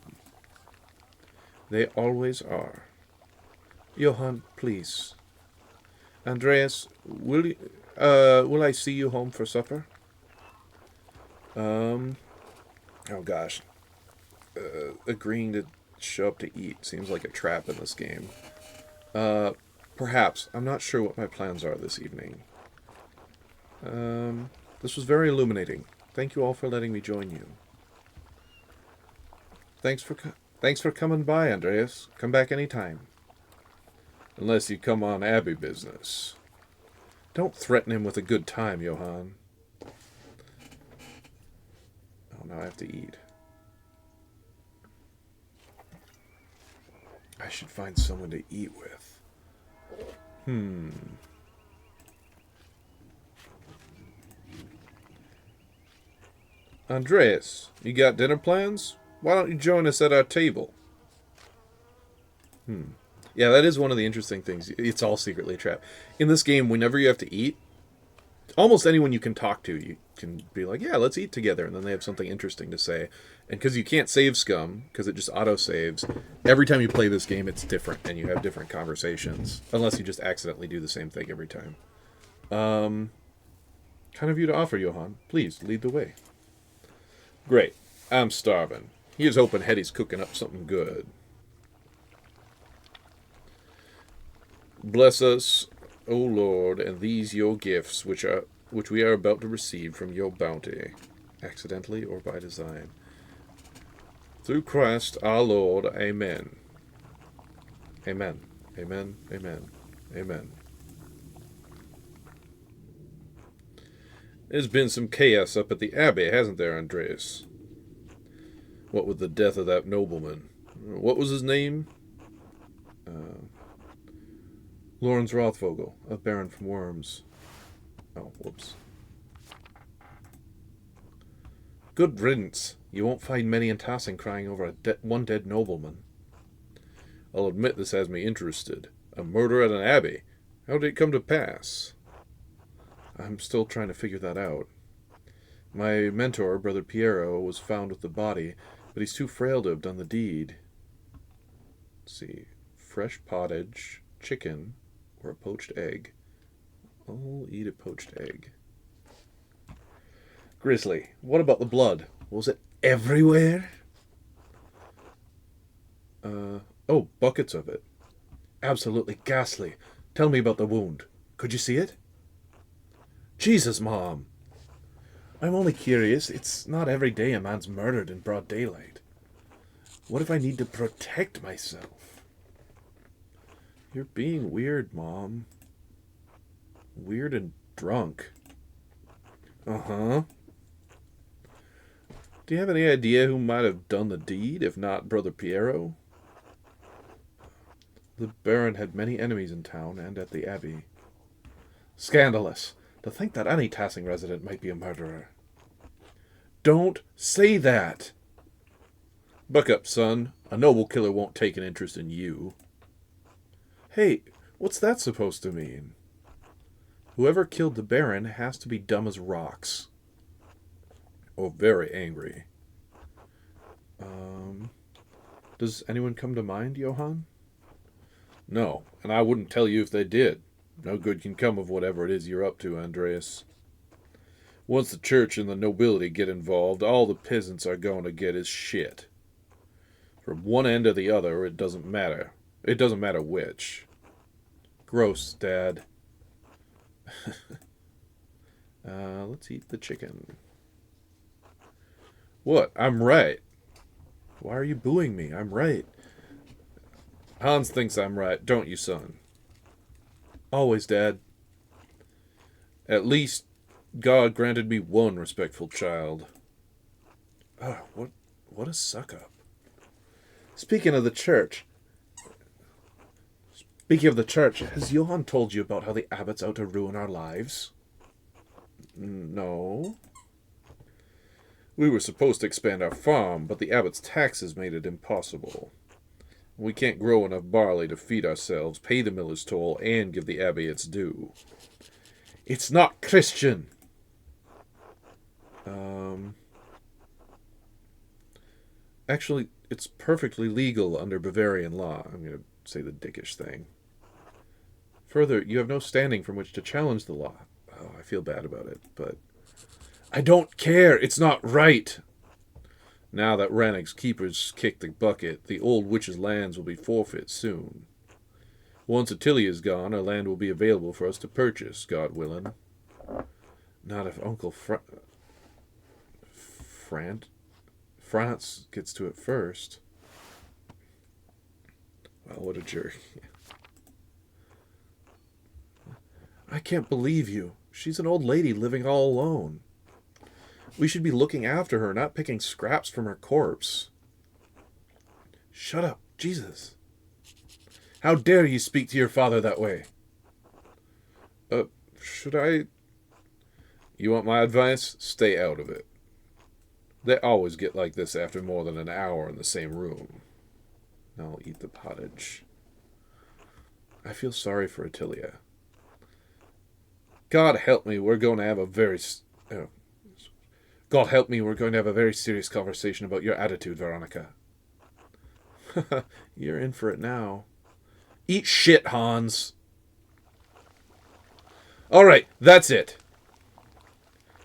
They always are. Johann, please. Andreas, will I see you home for supper? Oh gosh. Agreeing to show up to eat seems like a trap in this game. Perhaps. I'm not sure what my plans are this evening. This was very illuminating. Thank you all for letting me join you. Thanks for coming by, Andreas. Come back anytime. Unless you come on Abbey business. Don't threaten him with a good time, Johann. Oh, now I have to eat. I should find someone to eat with. Andreas, you got dinner plans? Why don't you join us at our table? Yeah, that is one of the interesting things. It's all secretly a trap. In this game, whenever you have to eat, almost anyone you can talk to, you can be like, yeah, let's eat together, and then they have something interesting to say. And because you can't save scum, because it just auto-saves, every time you play this game, it's different, and you have different conversations. Unless you just accidentally do the same thing every time. Kind of you to offer, Johann. Please, lead the way. Great. I'm starving. Here's hoping Hetty's cooking up something good. Bless us, O Lord, and these your gifts, which we are about to receive from your bounty, accidentally or by design. Through Christ our Lord, amen. Amen. Amen. Amen. Amen. There's been some chaos up at the Abbey, hasn't there, Andreas? What with the death of that nobleman? What was his name? Lawrence Rothvogel, a baron from Worms. Oh, whoops. Good riddance. You won't find many in Tossing crying over one dead nobleman. I'll admit this has me interested. A murder at an abbey. How did it come to pass? I'm still trying to figure that out. My mentor, Brother Piero, was found with the body, but he's too frail to have done the deed. Let's see. Fresh pottage, chicken, or a poached egg. I'll eat a poached egg. Grizzly, what about the blood? Was it everywhere? Oh, buckets of it. Absolutely ghastly. Tell me about the wound. Could you see it? Jesus, Mom. I'm only curious. It's not every day a man's murdered in broad daylight. What if I need to protect myself? You're being weird, Mom. Weird and drunk. Uh-huh. Do you have any idea who might have done the deed, if not Brother Piero? The Baron had many enemies in town and at the Abbey. Scandalous. To think that any Tassing resident might be a murderer. Don't say that! Buck up, son. A noble killer won't take an interest in you. Hey, what's that supposed to mean? Whoever killed the Baron has to be dumb as rocks. Or very angry. Does anyone come to mind, Johann? No, and I wouldn't tell you if they did. No good can come of whatever it is you're up to, Andreas. Once the church and the nobility get involved, all the peasants are going to get is shit. From one end to the other, it doesn't matter. It doesn't matter which. Gross, Dad. Let's eat the chicken. What? I'm right. Why are you booing me? I'm right. Hans thinks I'm right, don't you, son? Always, Dad. At least God granted me one respectful child. Oh, what a suck-up. Speaking of the church, has Johann told you about how the abbot's out to ruin our lives? No. We were supposed to expand our farm, but the abbot's taxes made it impossible. We can't grow enough barley to feed ourselves, pay the miller's toll, and give the abbey its due. It's not Christian! Actually, it's perfectly legal under Bavarian law. I'm going to say the dickish thing. Further, you have no standing from which to challenge the law. Oh, I feel bad about it, but... I don't care! It's not right! Now that Rannick's keepers kicked the bucket, the old witch's lands will be forfeit soon. Once Attilia is gone, our land will be available for us to purchase, God willing. Not if Uncle France gets to it first. Well, what a jerk. I can't believe you. She's an old lady living all alone. We should be looking after her, not picking scraps from her corpse. Shut up, Jesus. How dare you speak to your father that way? Should I? You want my advice? Stay out of it. They always get like this after more than an hour in the same room. Now I'll eat the pottage. I feel sorry for Attilia. God help me, we're going to have a very... God help me, we're going to have a very serious conversation about your attitude, Veronica. You're in for it now. Eat shit, Hans. Alright, that's it.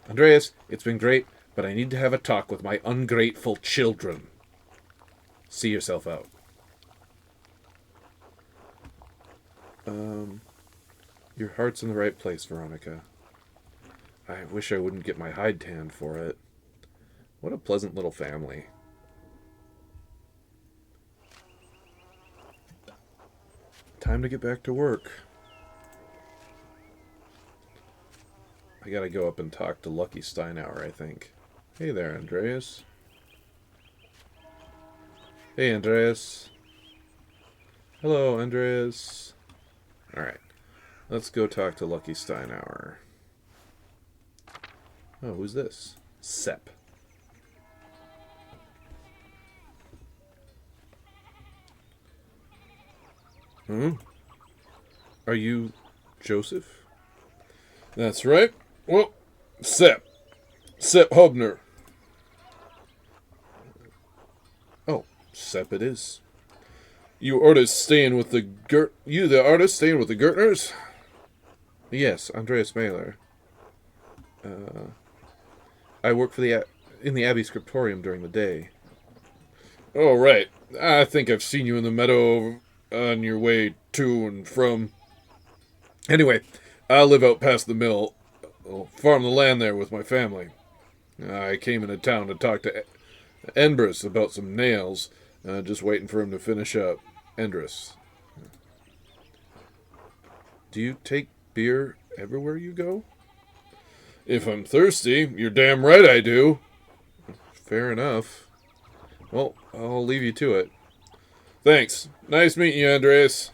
Andreas, it's been great, but I need to have a talk with my ungrateful children. See yourself out. Your heart's in the right place, Veronica. I wish I wouldn't get my hide tanned for it. What a pleasant little family. Time to get back to work. I gotta go up and talk to Lucky Steinauer, I think. Hey there, Andreas. Hey, Andreas. Hello, Andreas. Alright. Let's go talk to Lucky Steinauer. Oh, who's this? Sepp. Huh? Are you Joseph? That's right. Well, Sepp. Sepp Hubner. Oh, Sepp it is. You artist staying with the Gertners? Yes, Andreas Mailer. I work for in the Abbey Scriptorium during the day. Oh, right. I think I've seen you in the meadow on your way to and from. Anyway, I live out past the mill. I'll farm the land there with my family. I came into town to talk to Endress about some nails. Just waiting for him to finish up. Endress. Do you take beer everywhere you go? If I'm thirsty, you're damn right I do. Fair enough. Well, I'll leave you to it. Thanks. Nice meeting you, Andreas.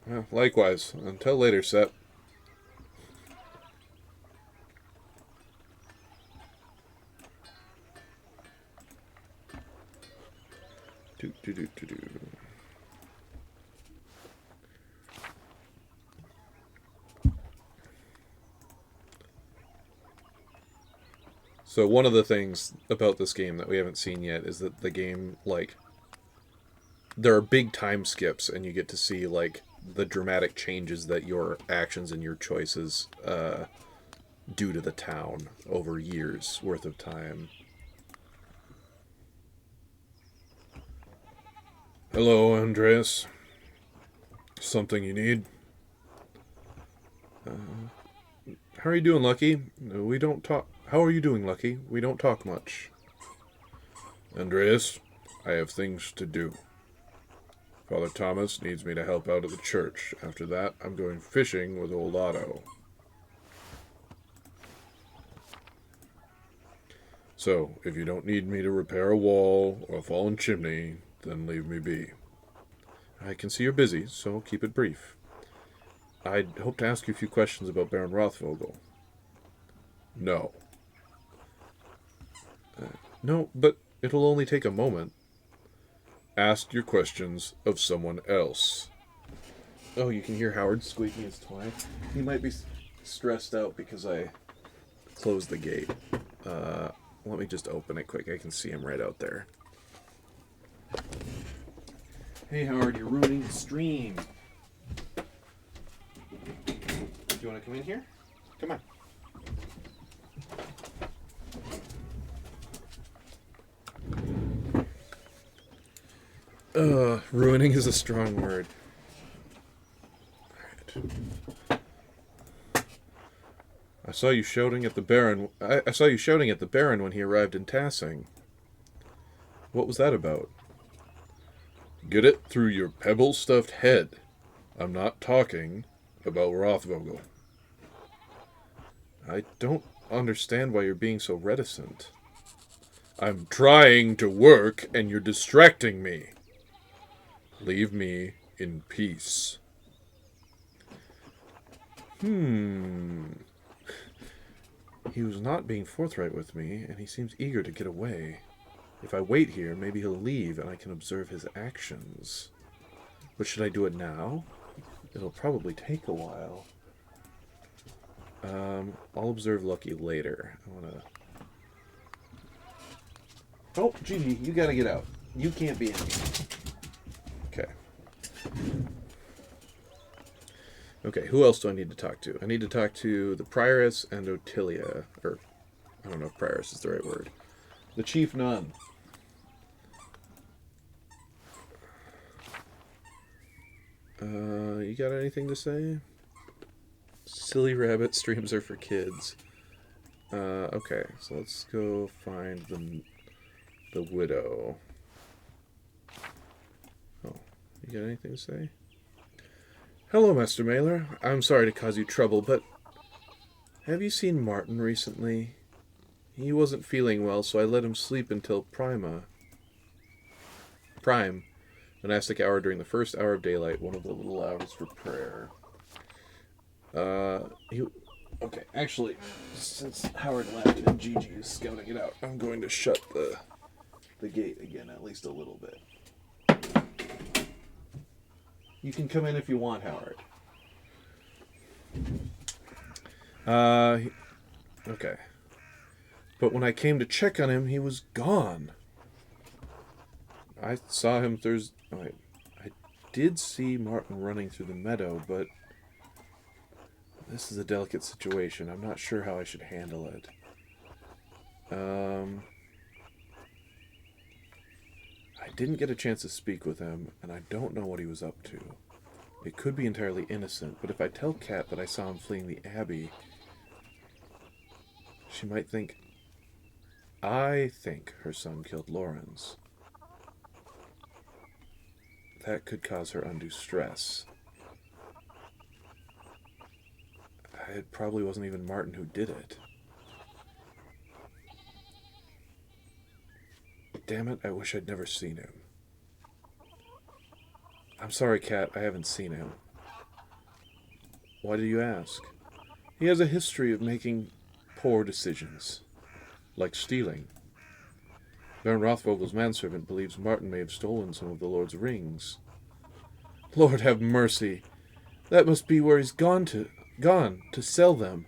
Well, likewise. Until later, Sepp. Do. So one of the things about this game that we haven't seen yet is that the game, like, there are big time skips, and you get to see, like, the dramatic changes that your actions and your choices do to the town over years worth of time. Hello, Andreas. Something you need? How are you doing, Lucky? We don't talk. How are you doing, Lucky? We don't talk much. Andreas, I have things to do. Father Thomas needs me to help out at the church. After that, I'm going fishing with old Otto. So, if you don't need me to repair a wall or a fallen chimney, then leave me be. I can see you're busy, so keep it brief. I'd hope to ask you a few questions about Baron Rothvogel. No. No, but it'll only take a moment. Ask your questions of someone else. Oh, you can hear Howard squeaking his toy. He might be stressed out because I closed the gate. Let me just open it quick. I can see him right out there. Hey, Howard, you're ruining the stream. Do you want to come in here? Come on. Ruining is a strong word. Alright. I saw you shouting at the Baron. I saw you shouting at the Baron when he arrived in Tassing. What was that about? Get it through your pebble-stuffed head. I'm not talking about Rothvogel. I don't understand why you're being so reticent. I'm trying to work, and you're distracting me. Leave me in peace. He was not being forthright with me, and he seems eager to get away. If I wait here, maybe he'll leave, and I can observe his actions. But should I do it now? It'll probably take a while. I'll observe Lucky later. I wanna... Oh, Gigi, you gotta get out. You can't be in here. Okay. Okay, who else do I need to talk to? I need to talk to the Prioress and Otilia. Or, I don't know if Prioress is the right word. The Chief Nun. You got anything to say? Silly rabbit streams are for kids. Okay, so let's go find the widow. Oh, you got anything to say? Hello, Master Mailer. I'm sorry to cause you trouble, but have you seen Martin recently? He wasn't feeling well, so I let him sleep until Prime, monastic hour during the first hour of daylight, one of the little hours for prayer. Okay, actually, since Howard left and Gigi is scouting it out, I'm going to shut the gate again, at least a little bit. You can come in if you want, Howard. Okay. But when I came to check on him, he was gone. I saw him Thursday. I did see Martin running through the meadow, but this is a delicate situation. I'm not sure how I should handle it. I didn't get a chance to speak with him, and I don't know what he was up to. It could be entirely innocent, but if I tell Kat that I saw him fleeing the Abbey, she might think I think her son killed Lawrence. That could cause her undue stress. It probably wasn't even Martin who did it. Damn it, I wish I'd never seen him. I'm sorry, Kat, I haven't seen him. Why do you ask? He has a history of making poor decisions, like stealing. Baron Rothvogel's manservant believes Martin may have stolen some of the Lord's rings. Lord have mercy! That must be where he's gone to sell them.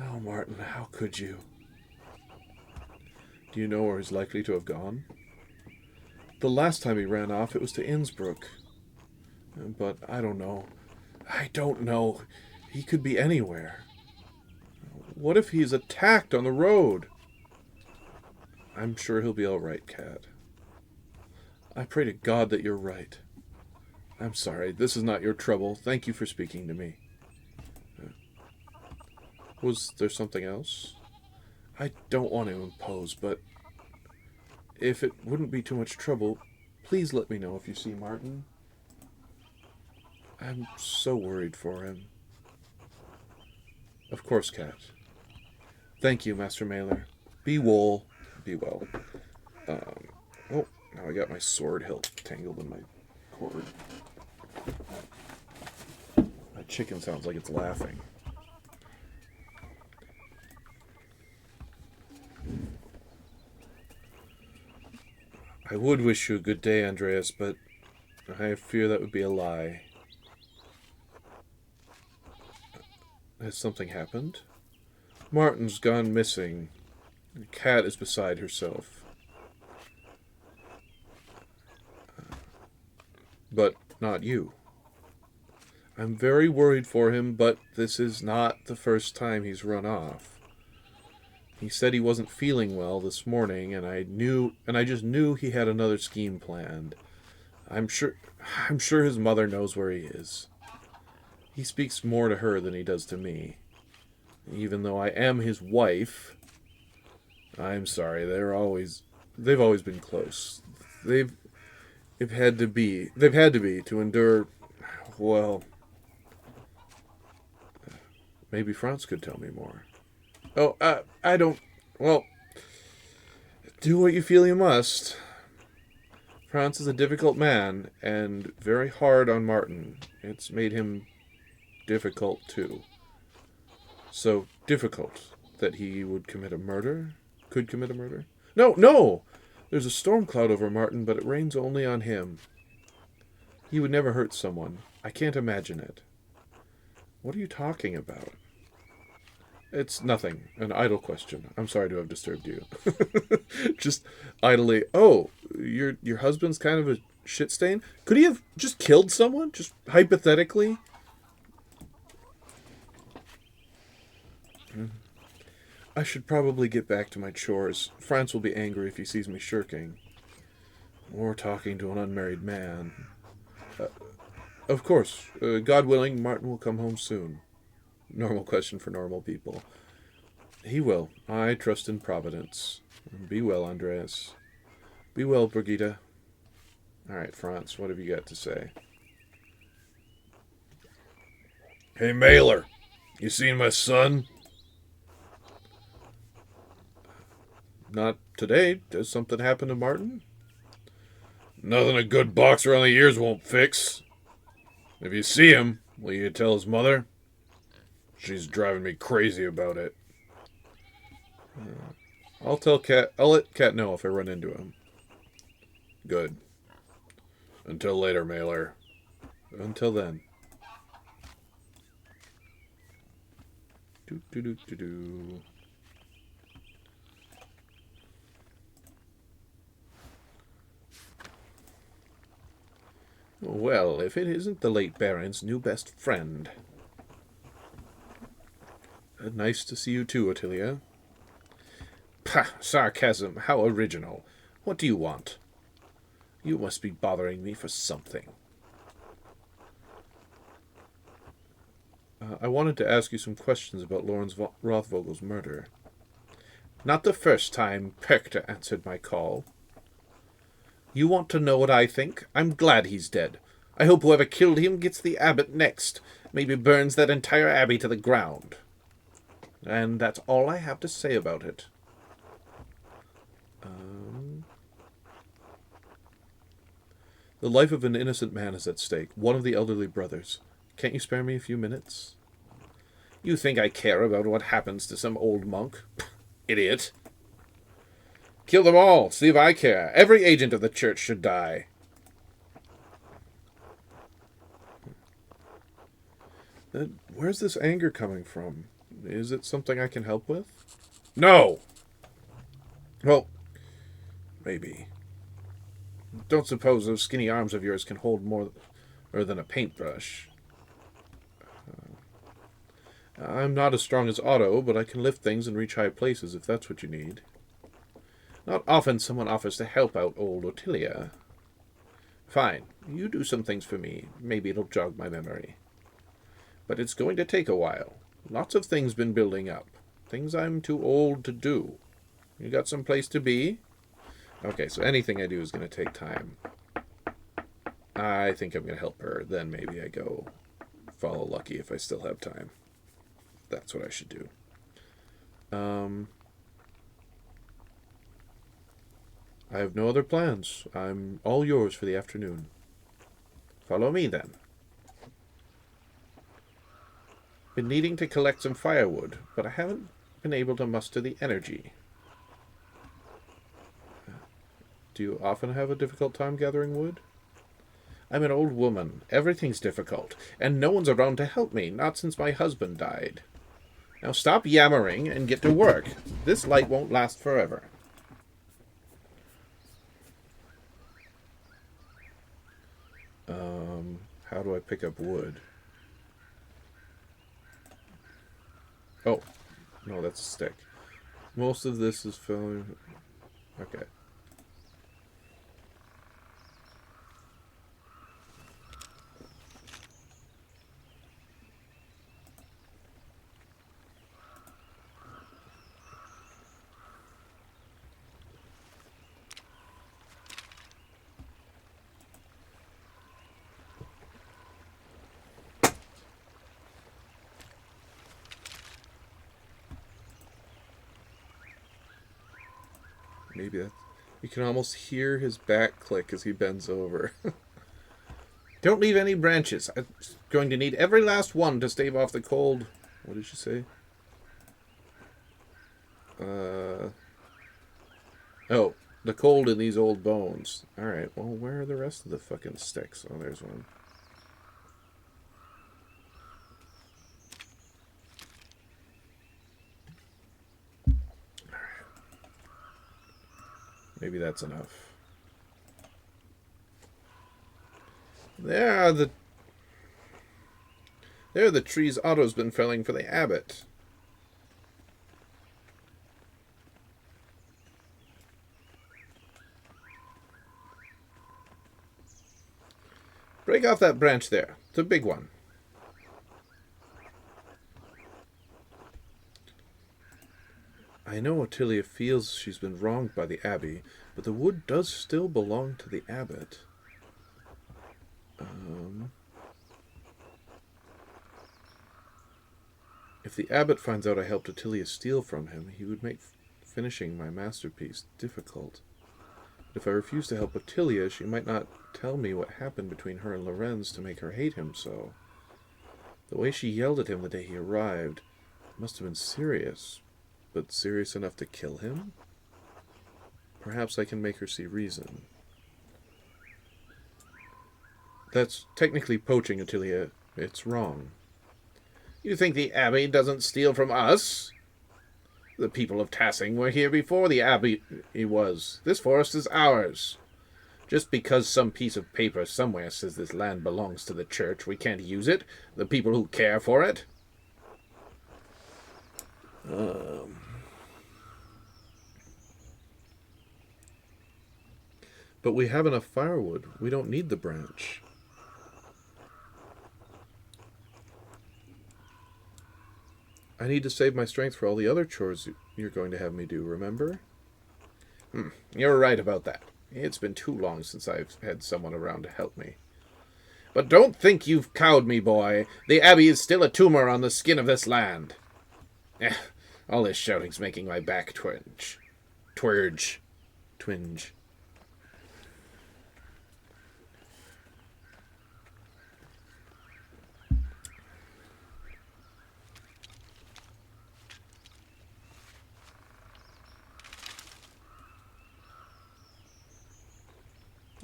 Oh, Martin, how could you? Do you know where he's likely to have gone? The last time he ran off, it was to Innsbruck. But I don't know. I don't know. He could be anywhere. What if he's attacked on the road? I'm sure he'll be all right, Kat. I pray to God that you're right. I'm sorry, this is not your trouble. Thank you for speaking to me. Was there something else? I don't want to impose, but if it wouldn't be too much trouble, please let me know if you see Martin. I'm so worried for him. Of course, Kat. Thank you, Master Mailer. Be well. Be well. Oh, now I got my sword hilt tangled in my cord. My chicken sounds like it's laughing. I would wish you a good day, Andreas, but I fear that would be a lie. Has something happened? Martin's gone missing. The cat is beside herself. But not you. I'm very worried for him, but this is not the first time he's run off. He said he wasn't feeling well this morning, and I just knew he had another scheme planned. I'm sure his mother knows where he is. He speaks more to her than he does to me. Even though I am his wife, I'm sorry, they've always been close. They've had to be to endure, well, maybe Franz could tell me more. Oh, I don't, well, do what you feel you must. Franz is a difficult man, and very hard on Martin. It's made him difficult, too. So difficult that he would commit a murder? Could commit a murder? No! There's a storm cloud over Martin, but it rains only on him. He would never hurt someone. I can't imagine it. What are you talking about? It's nothing. An idle question. I'm sorry to have disturbed you. Just idly. Oh, your husband's kind of a shit stain? Could he have just killed someone? Just hypothetically? I should probably get back to my chores. Franz will be angry if he sees me shirking. Or talking to an unmarried man. Of course. God willing, Martin will come home soon. Normal question for normal people. He will. I trust in Providence. Be well, Andreas. Be well, Brigitte. All right, Franz, what have you got to say? Hey, Mailer. You seen my son? Not today. Does something happen to Martin? Nothing a good boxer on the ears won't fix. If you see him, will you tell his mother? She's driving me crazy about it. I'll let Kat know if I run into him. Good. Until later, Mailer. Until then. Do do do do do. Well, if it isn't the late Baron's new best friend. Nice to see you too, Ottilia. Pah, sarcasm, how original. What do you want? You must be bothering me for something. I wanted to ask you some questions about Lawrence Rothvogel's murder. Not the first time Perkta answered my call. You want to know what I think? I'm glad he's dead. I hope whoever killed him gets the abbot next. Maybe burns that entire abbey to the ground. And that's all I have to say about it. The life of an innocent man is at stake. One of the elderly brothers. Can't you spare me a few minutes? You think I care about what happens to some old monk? Idiot. Kill them all. See if I care. Every agent of the church should die. Where's this anger coming from? Is it something I can help with? No! Well, maybe. Don't suppose those skinny arms of yours can hold more than a paintbrush. I'm not as strong as Otto, but I can lift things and reach high places if that's what you need. Not often someone offers to help out old Ottilia. Fine, you do some things for me. Maybe it'll jog my memory. But it's going to take a while. Lots of things been building up. Things I'm too old to do. You got some place to be? Okay, so anything I do is going to take time. I think I'm going to help her. Then maybe I go follow Lucky if I still have time. That's what I should do. I have no other plans. I'm all yours for the afternoon. Follow me, then. Been needing to collect some firewood, but I haven't been able to muster the energy. Do you often have a difficult time gathering wood? I'm an old woman. Everything's difficult, and no one's around to help me, not since my husband died. Now stop yammering and get to work. This light won't last forever. How do I pick up wood? Oh, no, that's a stick. Most of this is filling. Okay. Maybe that. You can almost hear his back click as he bends over. Don't leave any branches. I'm going to need every last one to stave off the cold. What did she say? Oh, the cold in these old bones. Alright, well, where are the rest of the fucking sticks? Oh, there's one. Maybe that's enough. There are the trees Otto's been felling for the abbot. Break off that branch there. The big one. I know Ottilia feels she's been wronged by the abbey, but the wood does still belong to the abbot. If the abbot finds out I helped Ottilia steal from him, he would make finishing my masterpiece difficult. But if I refuse to help Ottilia, she might not tell me what happened between her and Lorenz to make her hate him so. The way she yelled at him the day he arrived must have been serious, but serious enough to kill him? Perhaps I can make her see reason. That's technically poaching, Attilia. It's wrong.
You think the Abbey doesn't steal from us? The people of Tassing were here before the Abbey was. This forest is ours. Just because some piece of paper somewhere says this land belongs to the church, we can't use it. The people who care for it.
But we have enough firewood. We don't need the branch. I need to save my strength for all the other chores you're going to have me do, remember?
You're right about that. It's been too long since I've had someone around to help me. But don't think you've cowed me, boy. The Abbey is still a tumor on the skin of this land. All this shouting's making my back twinge.
Twinge.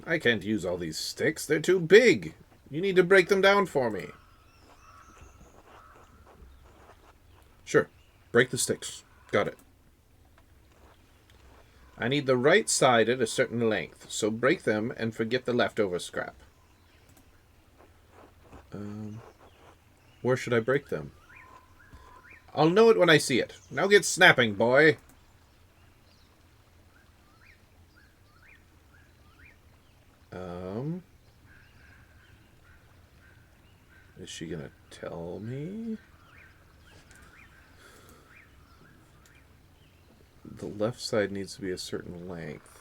I can't use all these sticks. They're too big. You need to break them down for me.
Sure. Break the sticks. Got it.
I need the right side at a certain length, so break them and forget the leftover scrap.
Where should I break them?
I'll know it when I see it. Now get snapping, boy.
Is she gonna tell me? The left side needs to be a certain length.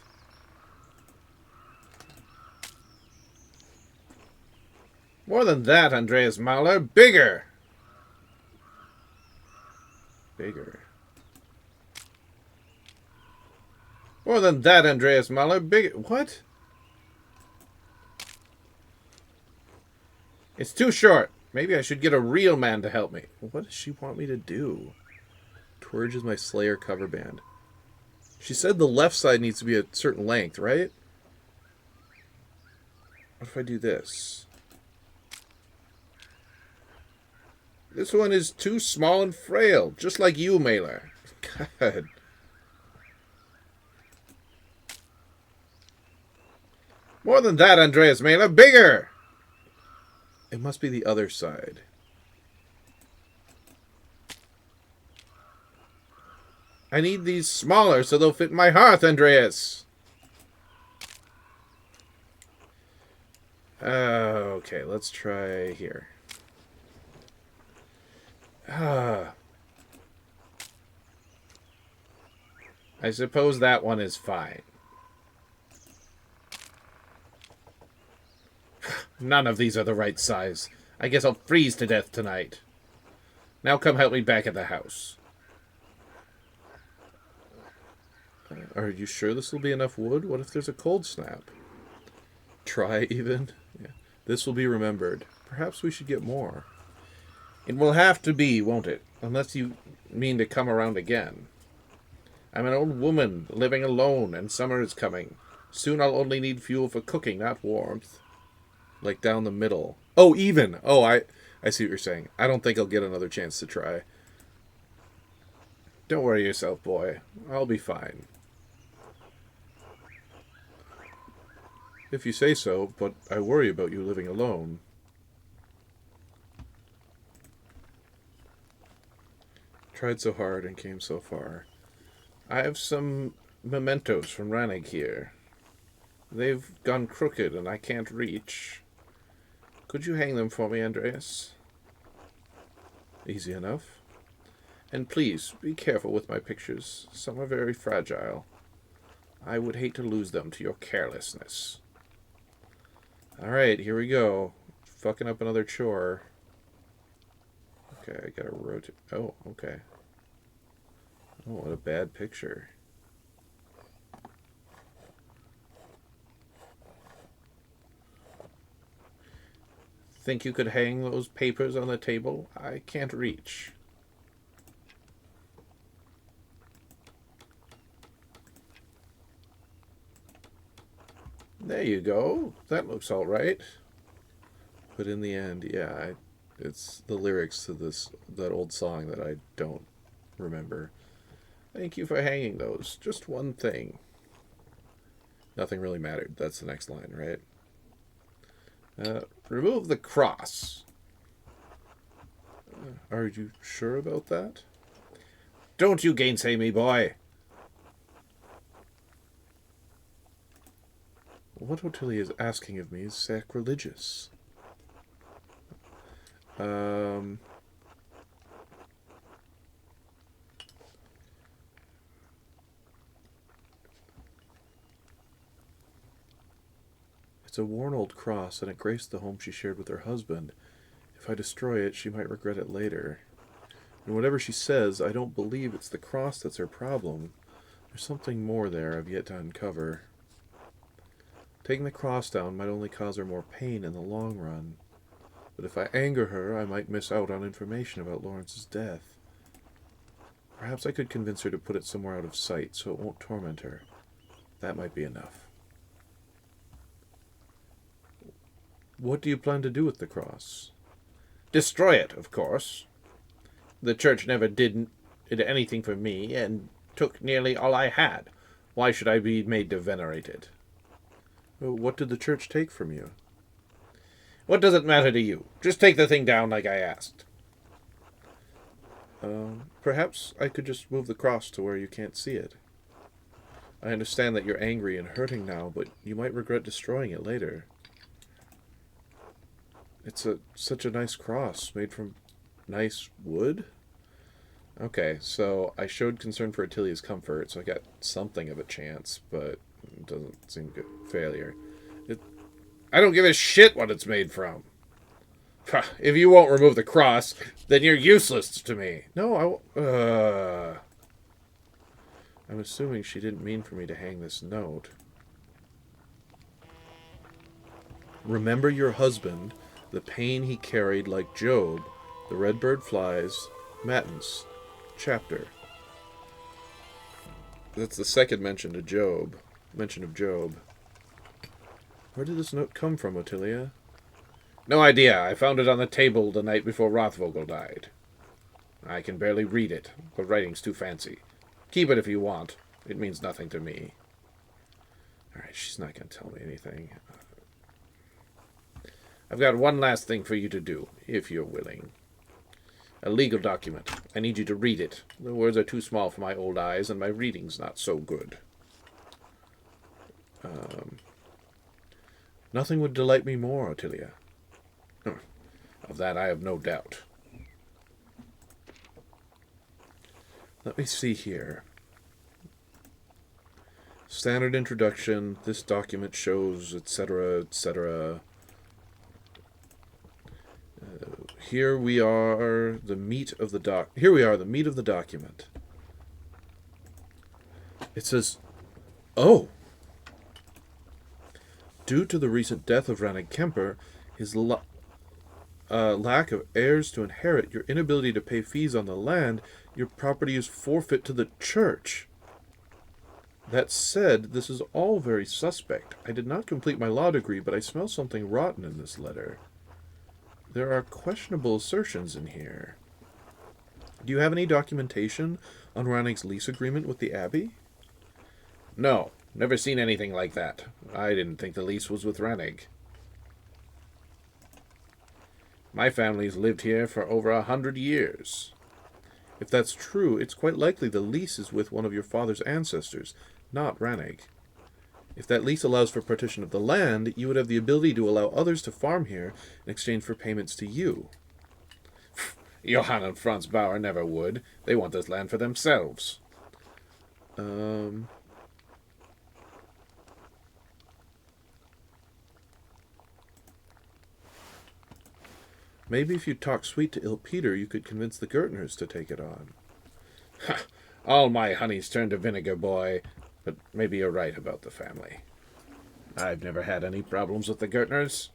More than that, Andreas Mahler. Bigger!
Bigger.
More than that, Andreas Mahler. Bigger. What? It's too short. Maybe I should get a real man to help me.
What does she want me to do? Twerge is my Slayer cover band. She said the left side needs to be a certain length, right? What if I do this?
This one is too small and frail, just like you, Mahler.
God.
More than that, Andreas Mahler. Bigger!
It must be the other side.
I need these smaller so they'll fit my hearth, Andreas.
Okay, let's try here.
I suppose that one is fine. None of these are the right size. I guess I'll freeze to death tonight. Now come help me back at the house.
Are you sure this will be enough wood? What if there's a cold snap? Try even? Yeah. This will be remembered. Perhaps we should get more.
It will have to be, won't it? Unless you mean to come around again. I'm an old woman, living alone, and summer is coming. Soon I'll only need fuel for cooking, not warmth.
Like down the middle. Oh, even! Oh, I see what you're saying. I don't think I'll get another chance to try.
Don't worry yourself, boy. I'll be fine.
If you say so, but I worry about you living alone. Tried so hard and came so far.
I have some mementos from Rannig here. They've gone crooked and I can't reach. Could you hang them for me, Andreas?
Easy enough.
And please, be careful with my pictures. Some are very fragile. I would hate to lose them to your carelessness.
Alright, here we go. Fucking up another chore. Okay, I gotta rotate. Oh, okay. Oh, what a bad picture.
Think you could hang those papers on the table? I can't reach. There you go. That looks all right.
But in the end, yeah, it's the lyrics to that old song that I don't remember.
Thank you for hanging those. Just one thing.
Nothing really mattered. That's the next line, right?
Remove the cross.
Are you sure about that?
Don't you gainsay me, boy.
What Ottilia is asking of me is sacrilegious. It's a worn old cross, and it graced the home she shared with her husband. If I destroy it, she might regret it later. And whatever she says, I don't believe it's the cross that's her problem. There's something more there I've yet to uncover. Taking the cross down might only cause her more pain in the long run. But if I anger her, I might miss out on information about Lawrence's death. Perhaps I could convince her to put it somewhere out of sight so it won't torment her. That might be enough. What do you plan to do with the cross?
Destroy it, of course. The church never did anything for me, and took nearly all I had. Why should I be made to venerate it?
What did the church take from you?
What does it matter to you? Just take the thing down like I asked.
Perhaps I could just move the cross to where you can't see it. I understand that you're angry and hurting now, but you might regret destroying it later. It's such a nice cross, made from nice wood? Okay, so I showed concern for Attilia's comfort, so I got something of a chance, but it doesn't seem good. Failure.
I don't give a shit what it's made from. If you won't remove the cross, then you're useless to me.
No, I'm assuming she didn't mean for me to hang this note. Remember your husband, the pain he carried like Job, the red bird flies, Matins, chapter. That's the second mention of Job. Where did this note come from, Ottilia?
No idea. I found it on the table the night before Rothvogel died. I can barely read it. The writing's too fancy. Keep it if you want. It means nothing to me.
Alright, she's not going to tell me anything.
I've got one last thing for you to do, if you're willing. A legal document. I need you to read it. The words are too small for my old eyes, and my reading's not so good.
Nothing would delight me more, Ottilia.
Of that I have no doubt.
Let me see here. Standard introduction. This document shows, etc., etc. Here we are, the meat of the document. It says, "Oh, due to the recent death of Rannig Kemper, his lack of heirs to inherit, your inability to pay fees on the land, your property is forfeit to the church. That said, this is all very suspect. I did not complete my law degree, but I smell something rotten in this letter. There are questionable assertions in here. Do you have any documentation on Rannig's lease agreement with the Abbey?"
No, never seen anything like that. I didn't think the lease was with Rannig. My family's lived here for over 100 years.
If that's true, it's quite likely the lease is with one of your father's ancestors, not Rannig. If that lease allows for partition of the land, you would have the ability to allow others to farm here in exchange for payments to you.
Johann and Franz Bauer never would. They want this land for themselves.
Maybe if you talk sweet to ill Peter, you could convince the Gertners to take it on.
All my honey's turned to vinegar, boy. But maybe you're right about the family. I've never had any problems with the Gertners.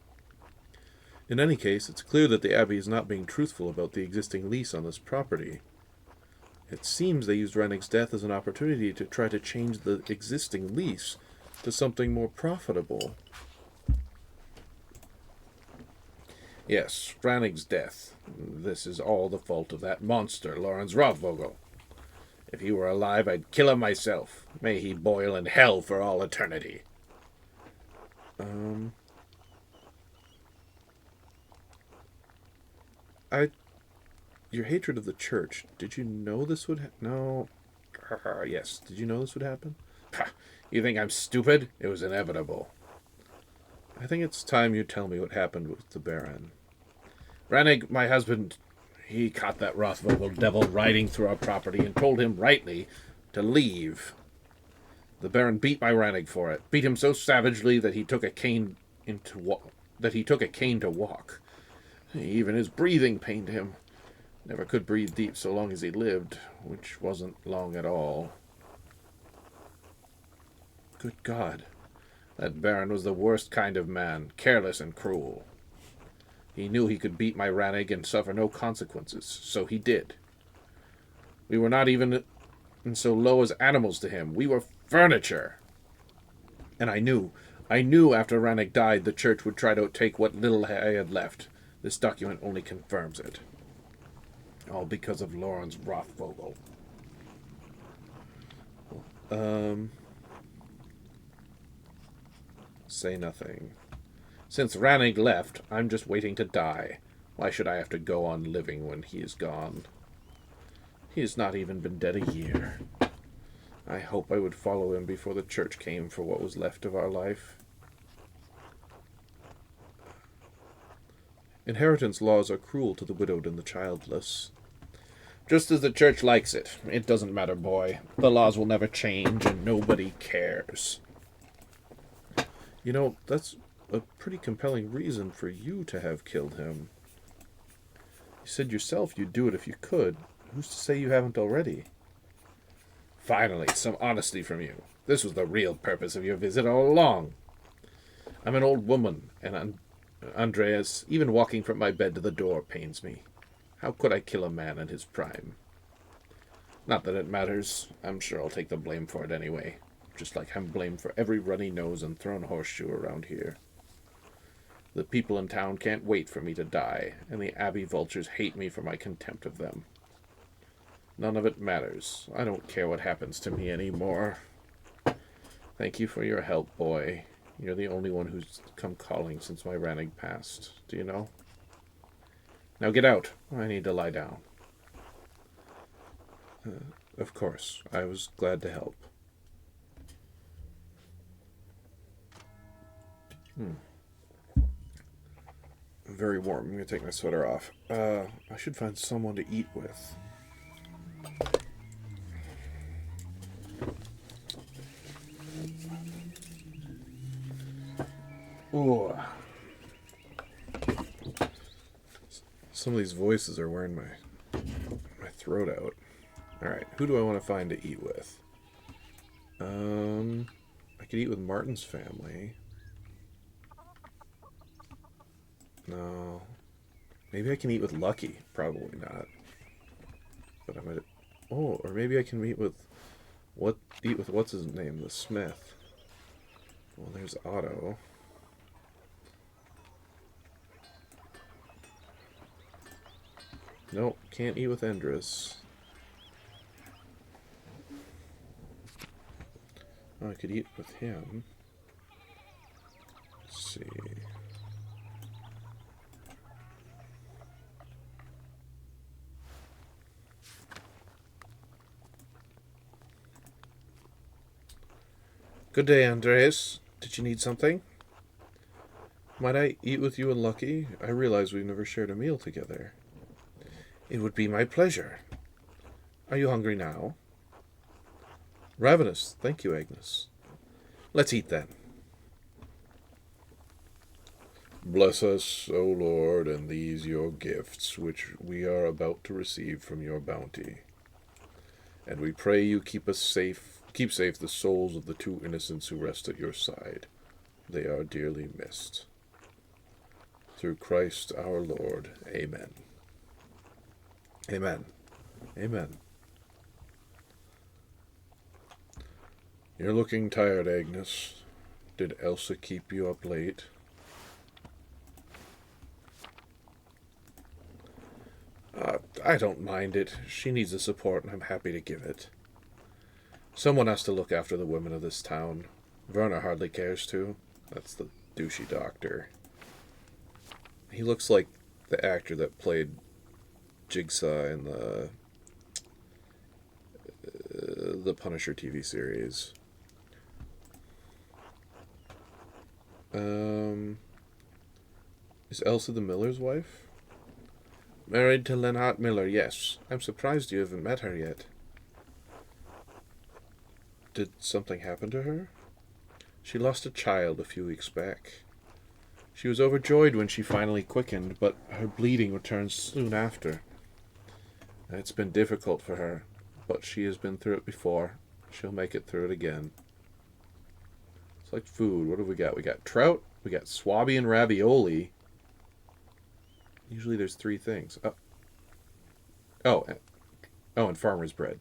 In any case, it's clear that the Abbey is not being truthful about the existing lease on this property. It seems they used Rennig's death as an opportunity to try to change the existing lease to something more profitable.
Yes, Ranig's death. This is all the fault of that monster, Lawrence Rothvogel. If he were alive, I'd kill him myself. May he boil in hell for all eternity.
I Your hatred of the church, did you know this would no. Yes, did you know this would happen?
Pah, you think I'm stupid? It was inevitable.
I think it's time you tell me what happened with the Baron.
Ranig, my husband, he caught that Rothvogel devil riding through our property and told him rightly to leave. The Baron beat my Ranig for it. Beat him so savagely that he took a cane to walk. Even his breathing pained him. Never could breathe deep so long as he lived, which wasn't long at all. Good God. That Baron was the worst kind of man, careless and cruel. He knew he could beat my Ranig and suffer no consequences, so he did. We were not even so low as animals to him. We were furniture. And I knew after Ranig died, the church would try to take what little I had left. This document only confirms it. All because of Lawrence Rothvogel.
Say nothing.
Since Ranig left, I'm just waiting to die. Why should I have to go on living when he is gone? He has not even been dead a year. I hope I would follow him before the church came for what was left of our life.
Inheritance laws are cruel to the widowed and the childless.
Just as the church likes it. It doesn't matter, boy. The laws will never change, and nobody cares.
You know, that's a pretty compelling reason for you to have killed him. You said yourself you'd do it if you could. Who's to say you haven't already?
Finally, some honesty from you. This was the real purpose of your visit all along. I'm an old woman, and Andreas, even walking from my bed to the door pains me. How could I kill a man in his prime? Not that it matters. I'm sure I'll take the blame for it anyway. Just like I'm blamed for every runny nose and thrown horseshoe around here. The people in town can't wait for me to die, and the Abbey vultures hate me for my contempt of them. None of it matters. I don't care what happens to me anymore. Thank you for your help, boy. You're the only one who's come calling since my Ranig passed. Do you know? Now get out. I need to lie down.
Of course. I was glad to help. Very warm. I'm going to take my sweater off. I should find someone to eat with. Ooh. Some of these voices are wearing my throat out. Alright, who do I want to find to eat with? I could eat with Martin's family. No. Maybe I can eat with Lucky. Probably not. But I might... Oh, or maybe I can eat with what's his name? The Smith. Well, there's Otto. Nope, can't eat with Endris. Oh, I could eat with him. Let's see. Good day, Andreas. Did you need something? Might I eat with you and Lucky? I realize we've never shared a meal together. It would be my pleasure. Are you hungry now? Ravenous. Thank you, Agnes. Let's eat then. Bless us, O Lord, and these your gifts, which we are about to receive from your bounty. And we pray you keep safe the souls of the two innocents who rest at your side. They are dearly missed. Through Christ our Lord. Amen. Amen. Amen. You're looking tired, Agnes. Did Elsa keep you up late?
I don't mind it. She needs the support, and I'm happy to give it. Someone has to look after the women of this town. Werner hardly cares to. That's the douchey doctor. He looks like the actor that played Jigsaw in the Punisher TV series. Is Elsa the Miller's wife? Married to Lennart Miller, yes. I'm surprised you haven't met her yet. Did something happen to her? She lost a child a few weeks back. She was overjoyed when she finally quickened, but her bleeding returned soon after. It's been difficult for her, but she has been through it before. She'll make it through it again. It's like food. What have we got? We got trout, we got Swabian ravioli. Usually there's three things. Oh, and farmer's bread.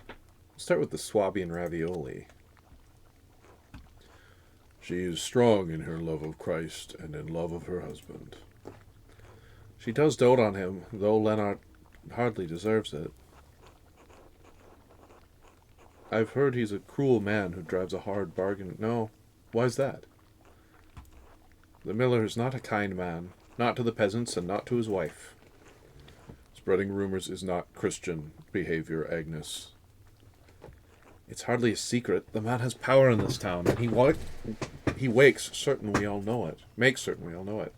We'll start with the Swabian ravioli. She is strong in her love of Christ and in love of her husband. She does dote on him, though Lennart hardly deserves it. I've heard he's a cruel man who drives a hard bargain. No, why's that? The miller is not a kind man, not to the peasants and not to his wife. Spreading rumors is not Christian behavior, Agnes. It's hardly a secret. The man has power in this town, and he makes certain we all know it.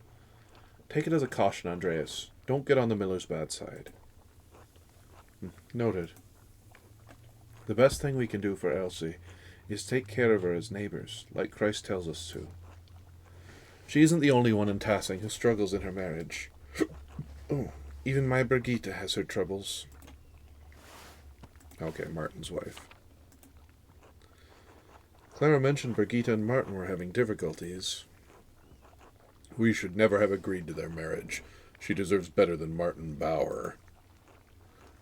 Take it as a caution, Andreas. Don't get on the miller's bad side. Noted. The best thing we can do for Elsie is take care of her as neighbors, like Christ tells us to. She isn't the only one in Tassing who struggles in her marriage. Oh, even my Brigitte has her troubles. Okay, Martin's wife. Clara mentioned Brigitte and Martin were having difficulties. We should never have agreed to their marriage. She deserves better than Martin Bauer.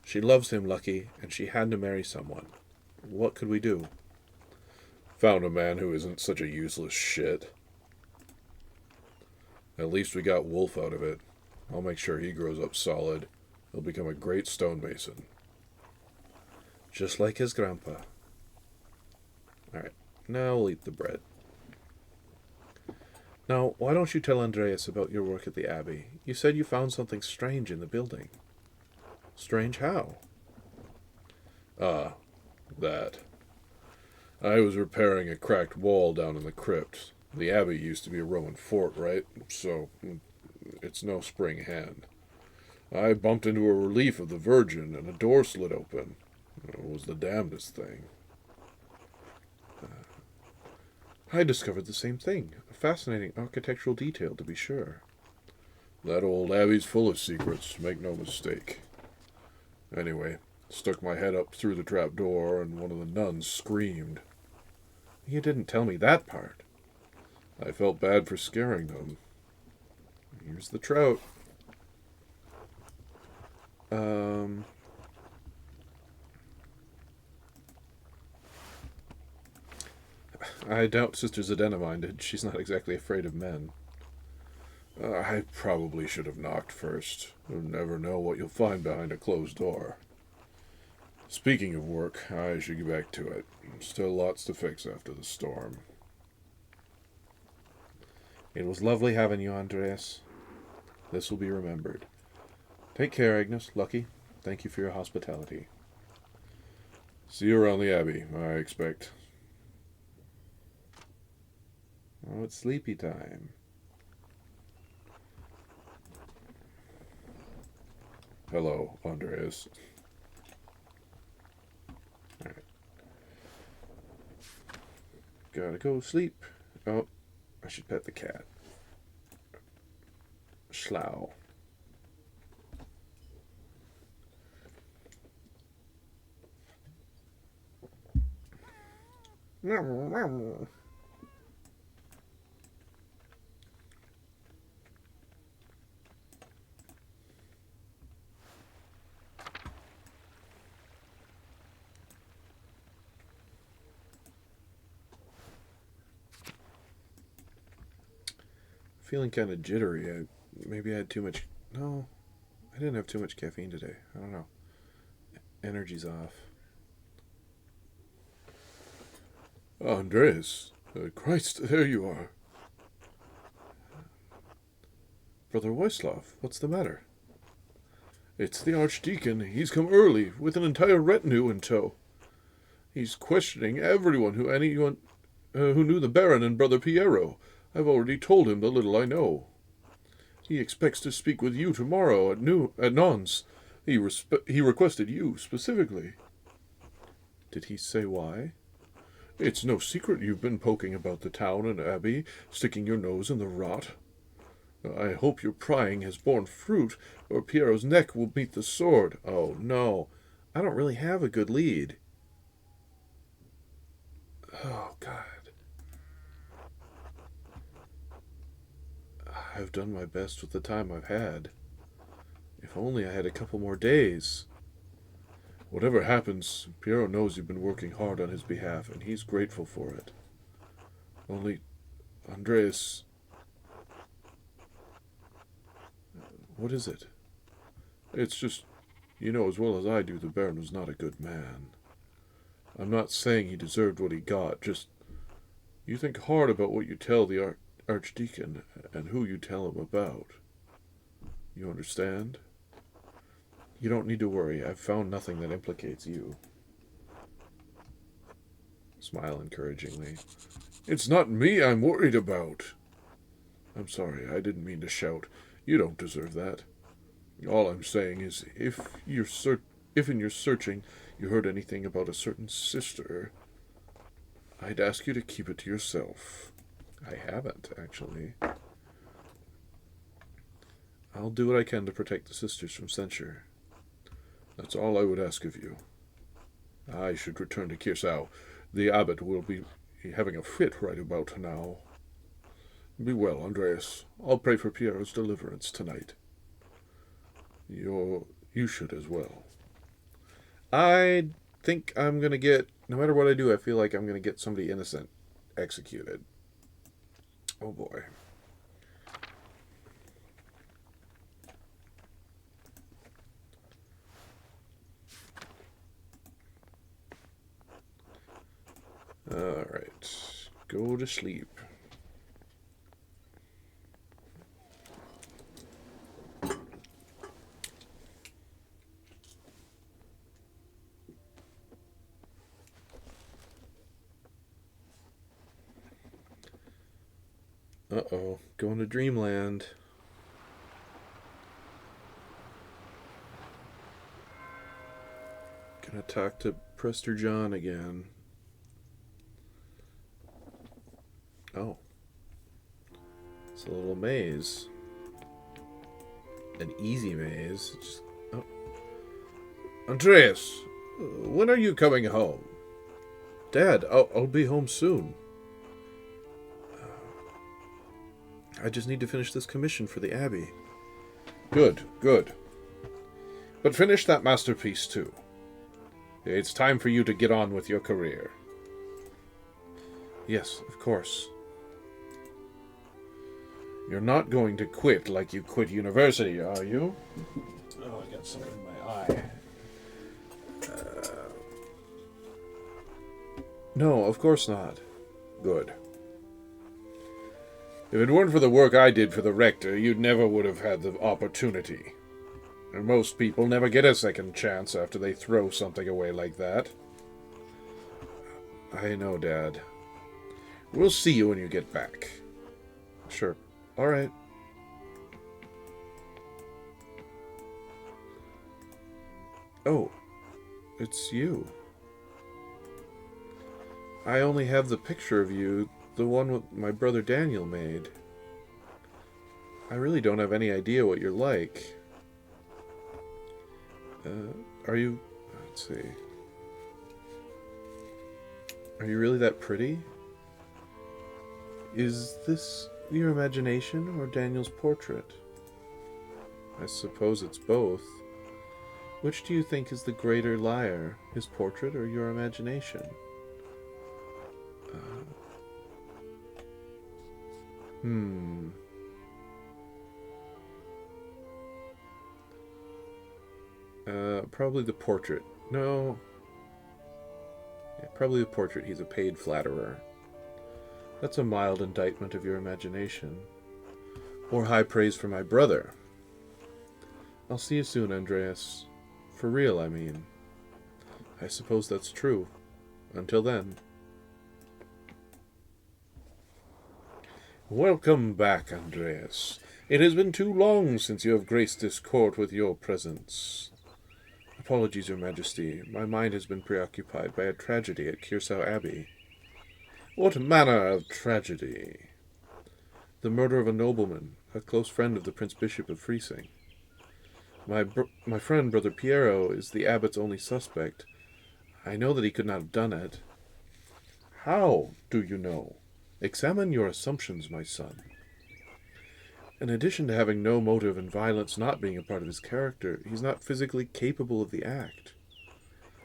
She loves him, Lucky, and she had to marry someone. What could we do? Found a man who isn't such a useless shit. At least we got Wolf out of it. I'll make sure he grows up solid. He'll become a great stonemason. Just like his grandpa. Alright, now we'll eat the bread. Now, why don't you tell Andreas about your work at the Abbey? You said you found something strange in the building. Strange how? That. I was repairing a cracked wall down in the crypt. The Abbey used to be a Roman fort, right? So, it's no spring hand. I bumped into a relief of the Virgin, and a door slid open. It was the damnedest thing. I discovered the same thing. A fascinating architectural detail, to be sure. That old Abbey's full of secrets, make no mistake. Anyway, stuck my head up through the trap door, and one of the nuns screamed. You didn't tell me that part. I felt bad for scaring them. Here's the trout. I doubt Sister Zedena minded. She's not exactly afraid of men. I probably should have knocked first. You'll never know what you'll find behind a closed door. Speaking of work, I should get back to it. Still lots to fix after the storm. It was lovely having you, Andreas. This will be remembered. Take care, Agnes. Lucky. Thank you for your hospitality. See you around the Abbey, I expect. Oh, it's sleepy time. Hello, Andreas. Alright. Gotta go sleep. Oh, I should pet the cat. Schlau. Feeling kind of jittery. Maybe I had too much. No,
I didn't have too much caffeine today. I don't know. Energy's off. Andreas. Christ, there you are. Brother Waislav, what's the matter? It's the Archdeacon. He's come early, with an entire retinue in tow. He's questioning anyone who knew the Baron and Brother Piero. I've already told him the little I know. He expects to speak with you tomorrow at Nons. He requested you specifically. Did he say why? It's no secret you've been poking about the town and abbey, sticking your nose in the rot. I hope your prying has borne fruit, or Piero's neck will meet the sword. Oh, no. I don't really have a good lead. Oh, God. I've done my best with the time I've had. If only I had a couple more days. Whatever happens, Piero knows you've been working hard on his behalf, and he's grateful for it. Only, Andreas... What is it? It's just, you know as well as I do the Baron was not a good man. I'm not saying he deserved what he got, just... You think hard about what you tell the Archdeacon, and who you tell him about. You understand? You don't need to worry. I've found nothing that implicates you. Smile encouragingly. It's not me I'm worried about. I'm sorry, I didn't mean to shout. You don't deserve that. All I'm saying is, if in your searching you heard anything about a certain sister, I'd ask you to keep it to yourself. I haven't, actually. I'll do what I can to protect the sisters from censure. That's all I would ask of you. I should return to Kirsau. The abbot will be having a fit right about now. Be well, Andreas. I'll pray for Piero's deliverance tonight. You should as well. I think I'm going to get, no matter what I do, I feel like I'm going to get somebody innocent executed. Oh boy. Alright. Go to sleep. Uh-oh. Going to dreamland. Gonna talk to Prester John again. Oh. It's a little maze. An easy maze. Just, oh.
Andreas, when are you coming home?
Dad, I'll be home soon. I just need to finish this commission for the Abbey.
Good, good. But finish that masterpiece too. It's time for you to get on with your career.
Yes, of course.
You're not going to quit like you quit university, are you? Oh, I got something in my eye.
No, of course not.
Good. If it weren't for the work I did for the rector, you never would have had the opportunity. And most people never get a second chance after they throw something away like that.
I know, Dad.
We'll see you when you get back.
Sure. All right. Oh, it's you. I only have the picture of you, the one with my brother Daniel made. I really don't have any idea what you're like. Are you... Let's see. Are you really that pretty? Is this your imagination or Daniel's portrait? I suppose it's both. Which do you think is the greater liar, his portrait or your imagination? Probably the portrait. No. Yeah, probably the portrait. He's a paid flatterer. That's a mild indictment of your imagination. Or high praise for my brother. I'll see you soon, Andreas. For real, I mean. I suppose that's true. Until then. Welcome back, Andreas. It has been too long since you have graced this court with your presence. Apologies, Your Majesty. My mind has been preoccupied by a tragedy at Kearsau Abbey. What manner of tragedy? The murder of a nobleman, a close friend of the Prince Bishop of Freising. My friend, Brother Piero, is the abbot's only suspect. I know that he could not have done it. How do you know? Examine your assumptions, my son. In addition to having no motive and violence not being a part of his character, he's not physically capable of the act.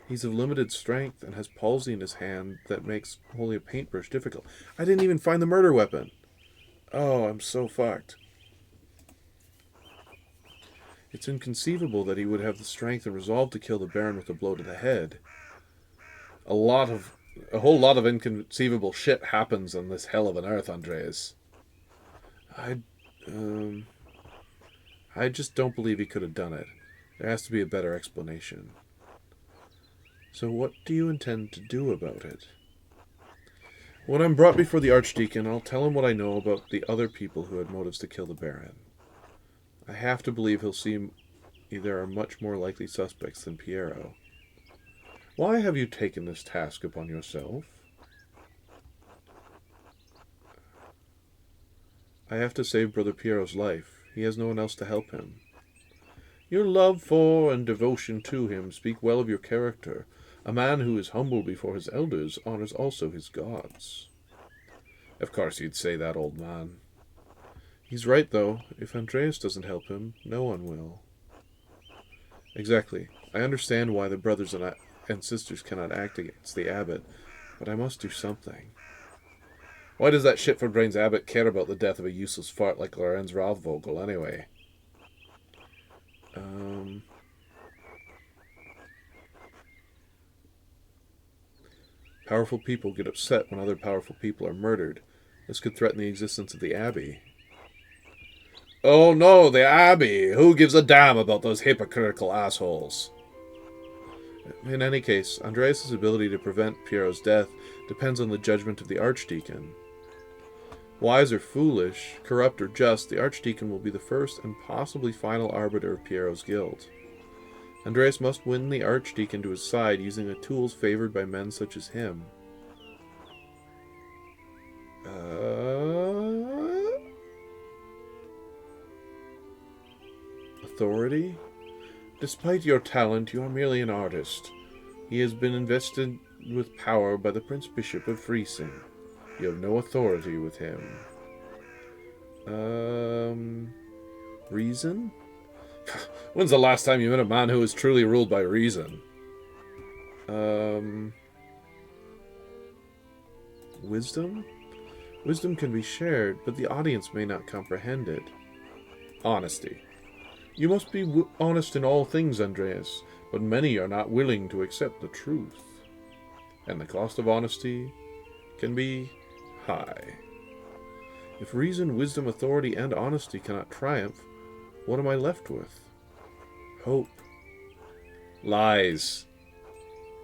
He's of limited strength and has palsy in his hand that makes holding a paintbrush difficult. I didn't even find the murder weapon. Oh, I'm so fucked. It's inconceivable that he would have the strength and resolve to kill the Baron with a blow to the head. A whole lot of inconceivable shit happens on this hell of an earth, Andreas. I just don't believe he could have done it. There has to be a better explanation. So what do you intend to do about it? When I'm brought before the Archdeacon, I'll tell him what I know about the other people who had motives to kill the Baron. I have to believe he'll see there are much more likely suspects than Piero. Why have you taken this task upon yourself? I have to save Brother Piero's life. He has no one else to help him. Your love for and devotion to him speak well of your character. A man who is humble before his elders honors also his gods. Of course you'd say that, old man. He's right, though. If Andreas doesn't help him, no one will. Exactly. I understand why the brothers and sisters cannot act against the abbot, but I must do something. Why does that shit-for-brains abbot care about the death of a useless fart like Lorenz Rathvogel, anyway? Powerful people get upset when other powerful people are murdered. This could threaten the existence of the Abbey. Oh no, the Abbey! Who gives a damn about those hypocritical assholes? In any case, Andreas' ability to prevent Piero's death depends on the judgment of the Archdeacon. Wise or foolish, corrupt or just, the Archdeacon will be the first and possibly final arbiter of Piero's guilt. Andreas must win the Archdeacon to his side using the tools favored by men such as him. Authority? Despite your talent, you are merely an artist. He has been invested with power by the Prince Bishop of Freising. You have no authority with him. Reason? When's the last time you met a man who was truly ruled by reason? Wisdom? Wisdom can be shared, but the audience may not comprehend it. Honesty. You must be honest in all things, Andreas, but many are not willing to accept the truth. And the cost of honesty can be high. If reason, wisdom, authority, and honesty cannot triumph, what am I left with? Hope. Lies.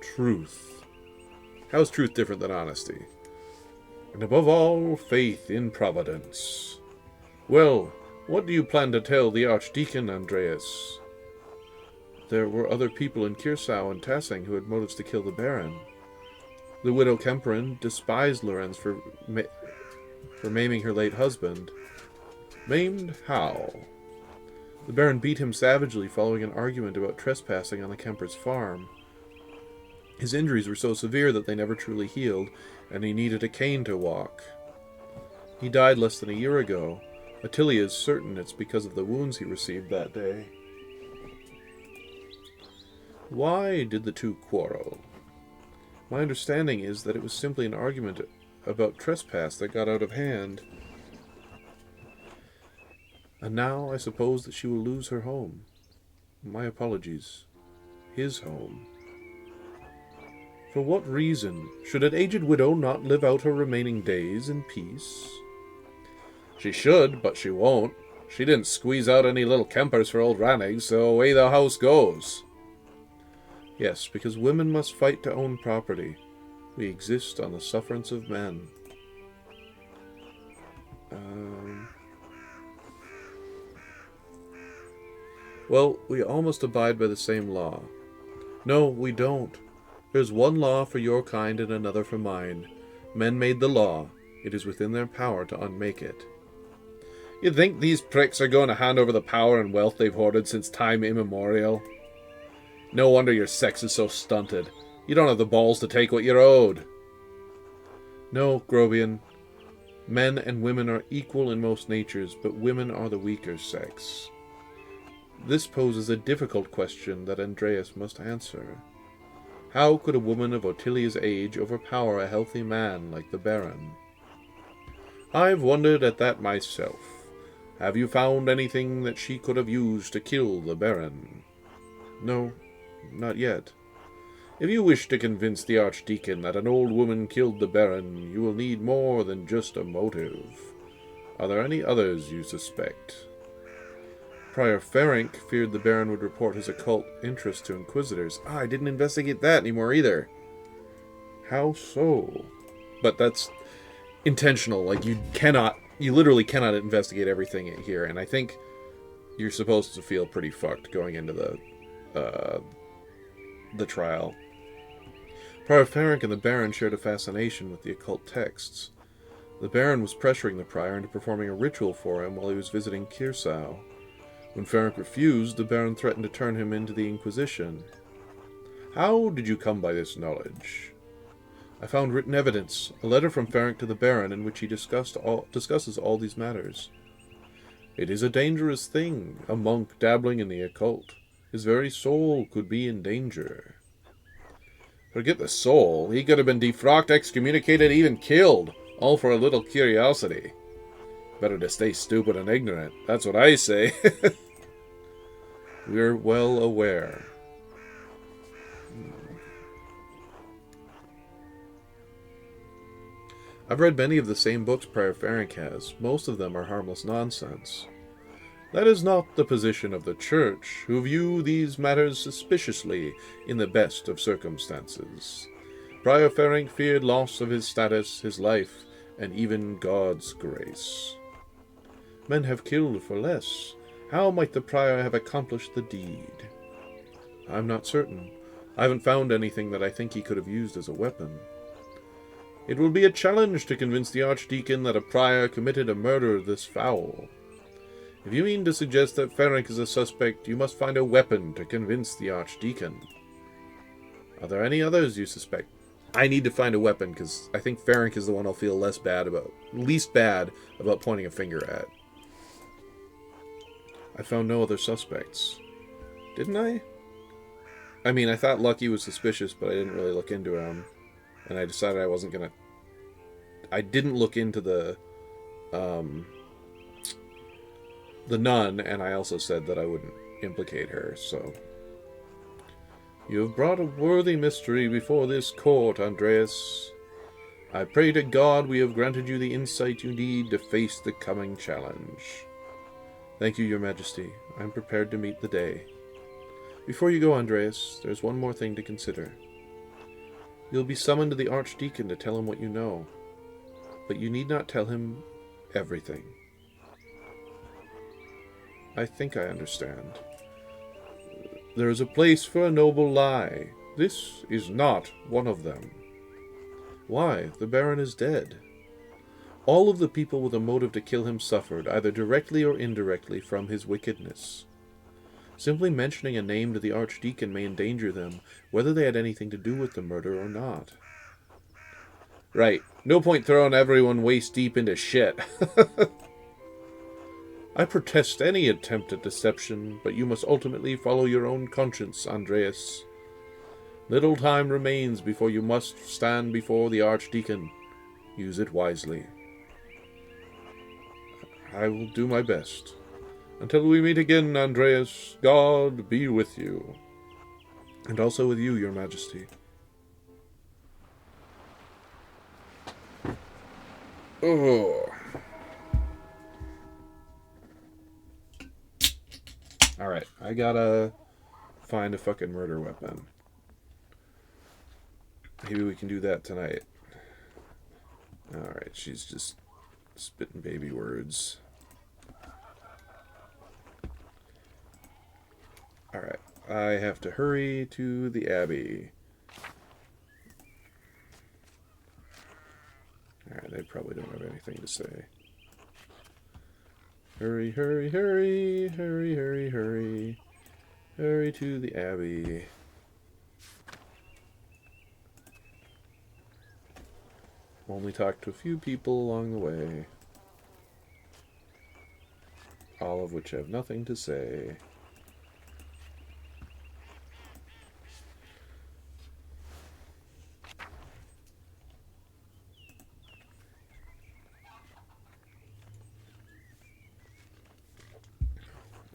Truth. How is truth different than honesty? And above all, faith in Providence. Well, what do you plan to tell the Archdeacon, Andreas? There were other people in Kearsau and Tassing who had motives to kill the Baron. The widow Kemperin despised Lorenz for maiming her late husband. Maimed how? The Baron beat him savagely following an argument about trespassing on the Kemper's farm. His injuries were so severe that they never truly healed, and he needed a cane to walk. He died less than a year ago. Attilia is certain it's because of the wounds he received that day. Why did the two quarrel? My understanding is that it was simply an argument about trespass that got out of hand. And now I suppose that she will lose her home. My apologies. his home. For what reason should an aged widow not live out her remaining days in peace?
She should, but she won't. She didn't squeeze out any little Kempers for old Rannigs, so away the house goes.
Yes, because women must fight to own property. We exist on the sufferance of men. Well, we all must abide by the same law. No, we don't. There's one law for your kind and another for mine. Men made the law. It is within their power to unmake it.
You think these pricks are going to hand over the power and wealth they've hoarded since time immemorial? No wonder your sex is so stunted. You don't have the balls to take what you're owed.
No, Grobian. Men and women are equal in most natures, but women are the weaker sex. This poses a difficult question that Andreas must answer. How could a woman of Ottilia's age overpower a healthy man like the Baron? I've wondered at that myself. Have you found anything that she could have used to kill the Baron? No, not yet. If you wish to convince the Archdeacon that an old woman killed the Baron, you will need more than just a motive. Are there any others you suspect? Prior Ferenc feared the Baron would report his occult interest to Inquisitors. I didn't investigate that anymore either. How so? But that's intentional. Like, you literally cannot investigate everything here, and I think you're supposed to feel pretty fucked going into the trial. Prior Ferenc and the Baron shared a fascination with the occult texts. The Baron was pressuring the Prior into performing a ritual for him while he was visiting Kirsau. When Ferenc refused, the Baron threatened to turn him into the Inquisition. How did you come by this knowledge? I found written evidence, a letter from Ferenc to the Baron in which he discusses all these matters. It is a dangerous thing, a monk dabbling in the occult. His very soul could be in danger.
Forget the soul. He could have been defrocked, excommunicated, even killed, all for a little curiosity. Better to stay stupid and ignorant. That's what I say.
We're well aware. I've read many of the same books Prior Ferenc has. Most of them are harmless nonsense. That is not the position of the Church, who view these matters suspiciously in the best of circumstances. Prior Ferenc feared loss of his status, his life, and even God's grace. Men have killed for less. How might the Prior have accomplished the deed? I'm not certain. I haven't found anything that I think he could have used as a weapon. It will be a challenge to convince the Archdeacon that a Prior committed a murder this foul. If you mean to suggest that Ferenc is a suspect, you must find a weapon to convince the Archdeacon. Are there any others you suspect? I need to find a weapon, because I think Ferenc is the one I'll feel least bad about pointing a finger at. I found no other suspects. Didn't I? I mean, I thought Lucky was suspicious, but I didn't really look into him. And I decided I wasn't gonna... I didn't look into the nun, and I also said that I wouldn't implicate her, so... You have brought a worthy mystery before this court, Andreas. I pray to God we have granted you the insight you need to face the coming challenge. Thank you, Your Majesty. I am prepared to meet the day. Before you go, Andreas, there's one more thing to consider. You'll be summoned to the Archdeacon to tell him what you know, but you need not tell him everything. I think I understand. There is a place for a noble lie. This is not one of them. Why? The Baron is dead. All of the people with a motive to kill him suffered, either directly or indirectly, from his wickedness. Simply mentioning a name to the Archdeacon may endanger them, whether they had anything to do with the murder or not.
Right. No point throwing everyone waist-deep into shit.
I protest any attempt at deception, but you must ultimately follow your own conscience, Andreas. Little time remains before you must stand before the Archdeacon. Use it wisely. I will do my best. Until we meet again, Andreas, God be with you. And also with you, Your Majesty. Oh. Alright, I gotta find a fucking murder weapon. Maybe we can do that tonight. Alright, she's just spitting baby words. Alright, I have to hurry to the Abbey. Alright, they probably don't have anything to say. Hurry, hurry, hurry, hurry, hurry, hurry. Hurry to the Abbey. Only talked to a few people along the way. All of which have nothing to say.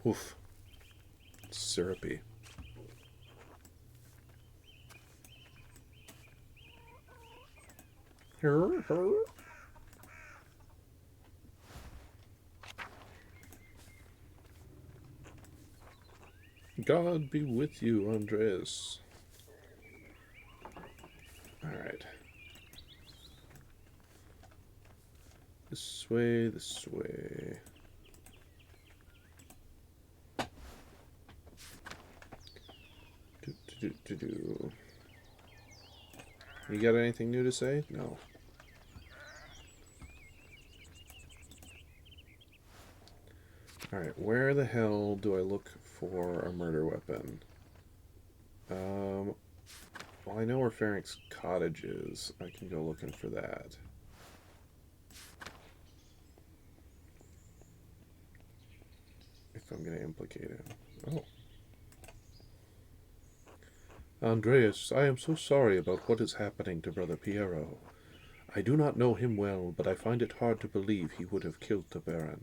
Oof. It's syrupy. God be with you, Andreas. Alright. This way, this way. Do. You got anything new to say? No. Alright, where the hell do I look for a murder weapon? Well, I know where Ferenx's cottage is. I can go looking for that. If I'm going to implicate him. Oh. Andreas, I am so sorry about what is happening to Brother Piero. I do not know him well, but I find it hard to believe he would have killed the Baron.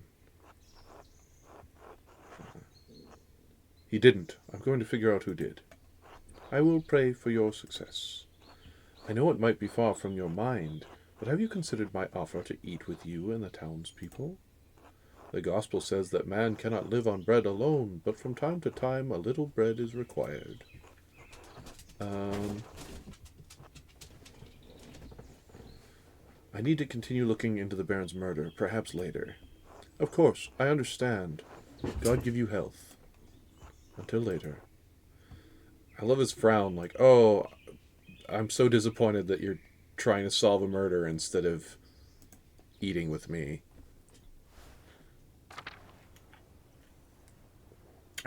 He didn't. I'm going to figure out who did. I will pray for your success. I know it might be far from your mind, but have you considered my offer to eat with you and the townspeople? The gospel says that man cannot live on bread alone, but from time to time a little bread is required. I need to continue looking into the Baron's murder, perhaps later. Of course, I understand. God give you health. Until later. I love his frown, like, oh, I'm so disappointed that you're trying to solve a murder instead of eating with me.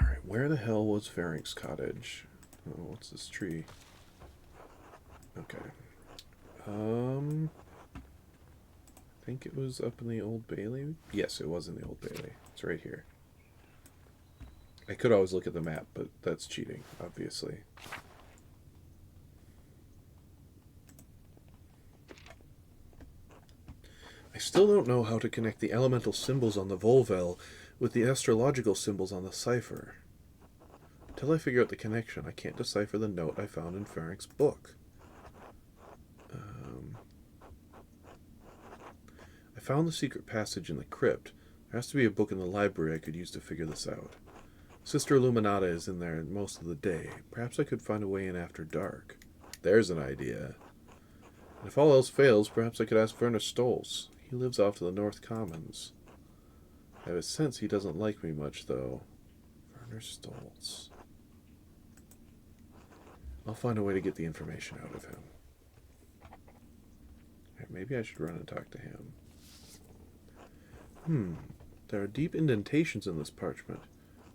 Alright, where the hell was Ferenx's cottage? Oh, what's this tree? Okay. I think it was up in the Old Bailey. Yes, it was in the Old Bailey. It's right here. I could always look at the map, but that's cheating, obviously. I still don't know how to connect the elemental symbols on the Volvel with the astrological symbols on the cipher. Until I figure out the connection, I can't decipher the note I found in Ferenx's book. I found the secret passage in the crypt. There has to be a book in the library I could use to figure this out. Sister Illuminata is in there most of the day. Perhaps I could find a way in after dark. There's an idea. And if all else fails, perhaps I could ask Werner Stolz. He lives off to the North Commons. I have a sense he doesn't like me much, though. Werner Stolz. I'll find a way to get the information out of him. Maybe I should run and talk to him. There are deep indentations in this parchment.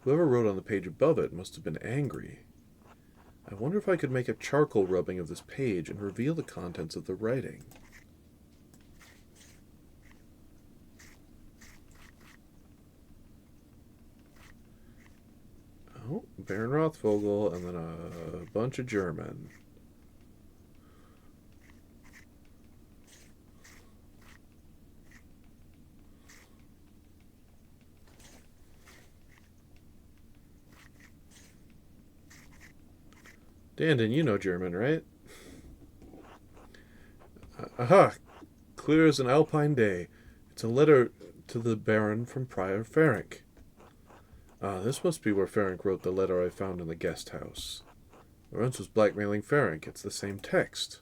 Whoever wrote on the page above it must have been angry. I wonder if I could make a charcoal rubbing of this page and reveal the contents of the writing. Oh, Baron Rothvogel and then a bunch of German.
Bandon, you know German, right? Aha! Clear as an alpine day. It's a letter to the Baron from Prior Ferenc. Ah, this must be where Ferenc wrote the letter I found in the guest house. Lorenz was blackmailing Ferenc. It's the same text.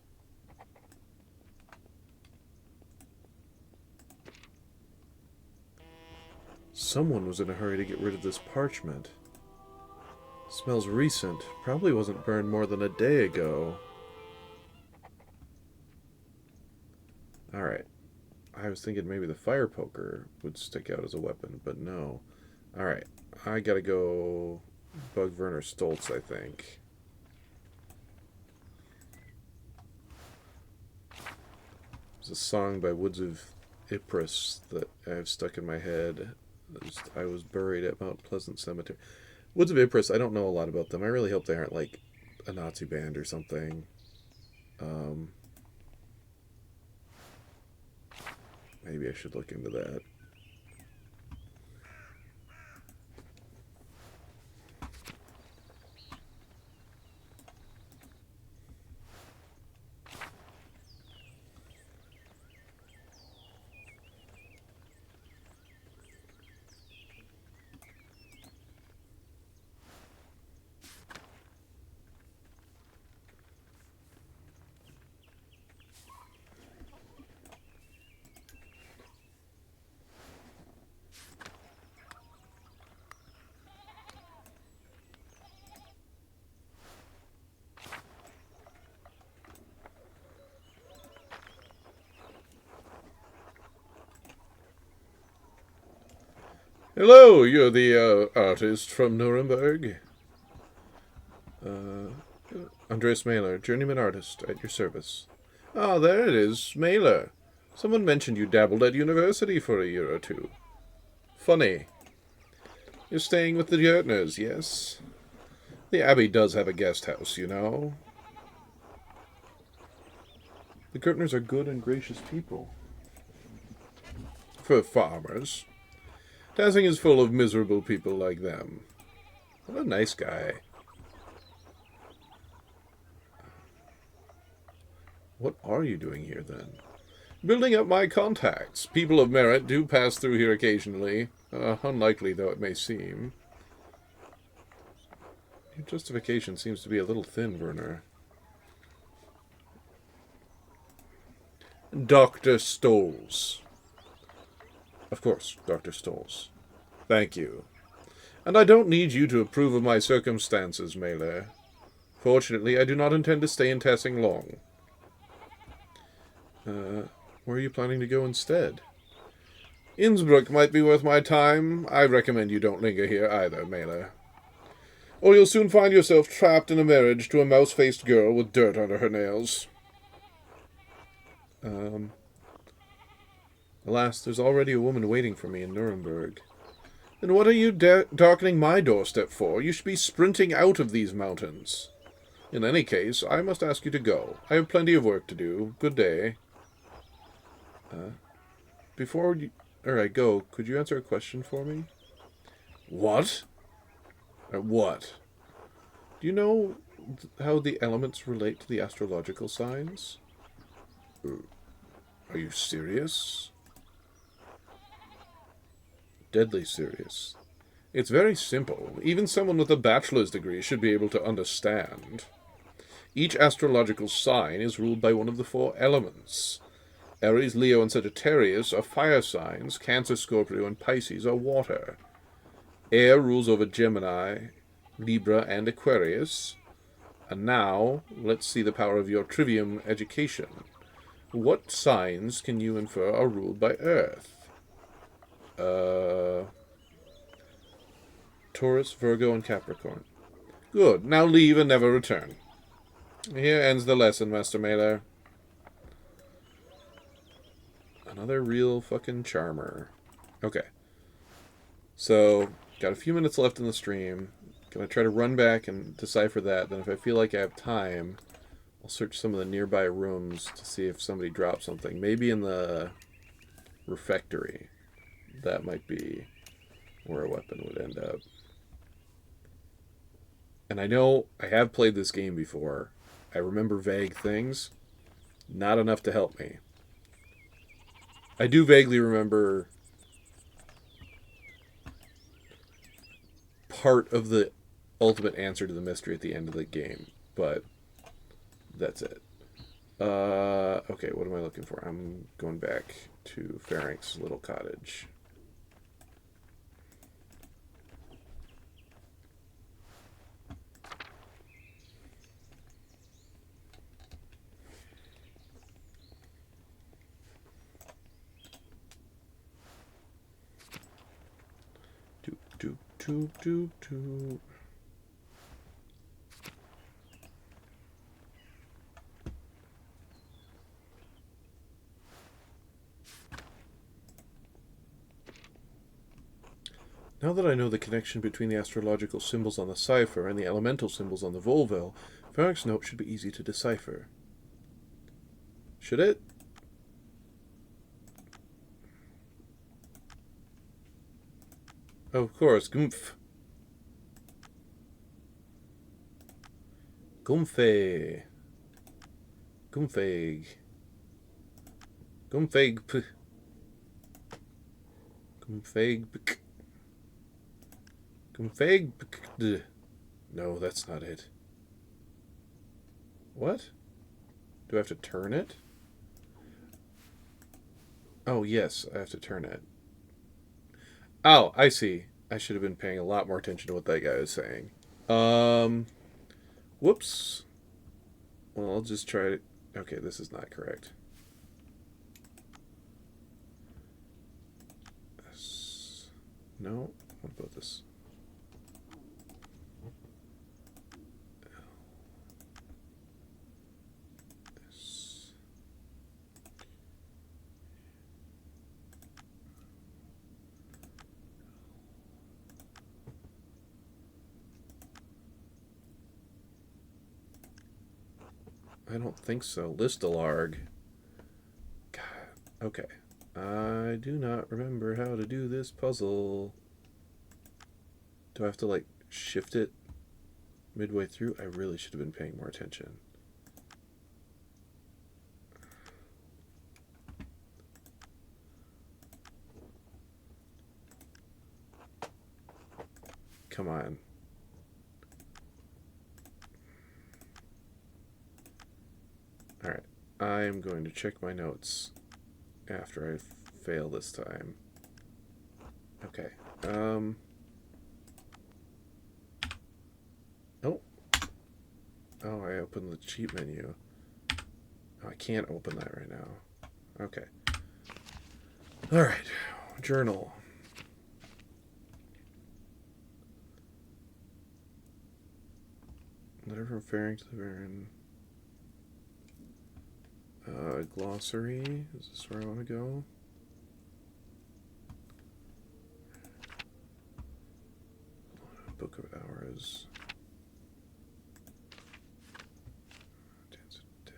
Someone was in a hurry to get rid of this parchment. Smells recent. Probably wasn't burned more than a day ago. Alright. I was thinking maybe the fire poker would stick out as a weapon, but no. Alright. I gotta go bug Werner Stoltz, I think. There's a song by Woods of Ypres that I've stuck in my head. I was buried at Mount Pleasant Cemetery. Woods of Ypres, I don't know a lot about them. I really hope they aren't like a Nazi band or something. Maybe I should look into that. Hello, you're the artist from Nuremberg? Andreas Mailer, journeyman artist, at your service. Ah, there it is, Mailer. Someone mentioned you dabbled at university for a year or two. Funny. You're staying with the Gertners, yes? The Abbey does have a guest house, you know. The Gertners are good and gracious people. For farmers. Tassing is full of miserable people like them. What a nice guy. What are you doing here, then? Building up my contacts. People of merit do pass through here occasionally. Unlikely though it may seem. Your justification seems to be a little thin, Werner. Dr. Stolz. Of course, Dr. Stolz. Thank you. And I don't need you to approve of my circumstances, Mailer. Fortunately, I do not intend to stay in Tassing long. Where are you planning to go instead? Innsbruck might be worth my time. I recommend you don't linger here either, Mailer. Or you'll soon find yourself trapped in a marriage to a mouse-faced girl with dirt under her nails. Alas, there's already a woman waiting for me in Nuremberg. Then what are you darkening my doorstep for? You should be sprinting out of these mountains. In any case, I must ask you to go. I have plenty of work to do. Good day. Before I go, could you answer a question for me? What? What? Do you know how the elements relate to the astrological signs? Are you serious? Deadly serious. It's very simple. Even someone with a bachelor's degree should be able to understand. Each astrological sign is ruled by one of the 4 elements. Aries, Leo, and Sagittarius are fire signs. Cancer, Scorpio, and Pisces are water. Air rules over Gemini, Libra, and Aquarius. And now, let's see the power of your trivium education. What signs can you infer are ruled by Earth? Taurus, Virgo, and Capricorn. Good. Now leave and never return. Here ends the lesson, Master Mailer. Another real fucking charmer. Okay. So, got a few minutes left in the stream. Gonna try to run back and decipher that. Then if I feel like I have time, I'll search some of the nearby rooms to see if somebody dropped something. Maybe in the refectory. That might be where a weapon would end up. And I know I have played this game before. I remember vague things, not enough to help me. I do vaguely remember part of the ultimate answer to the mystery at the end of the game, but that's it. Okay, what am I looking for? I'm going back to Ferenx's little cottage. Doop, doop, doop, doop, doop. Now that I know the connection between the astrological symbols on the cipher and the elemental symbols on the Volvel, Ferenx's note should be easy to decipher. Should it? Of course, Gumph. Gumphe. Gumfeg. Gumfeg. Gumfeg. Gumfeg. No, that's not it. What? Do I have to turn it? Oh, yes, I have to turn it. Oh, I see. I should have been paying a lot more attention to what that guy was saying. Whoops. Well, I'll just try it. Okay, this is not correct. No? What about this? This. I don't think so. Listalarg. God. Okay. I do not remember how to do this puzzle. Do I have to, like, shift it midway through? I really should have been paying more attention. Come on. Alright. I am going to check my notes after I fail this time. Okay. Oh. Oh, I opened the cheat menu. Oh, I can't open that right now. Okay. Alright. Journal. Letter from Faring to the Baron. Glossary. Is this where I want to go? Book of Hours. Dance of Death.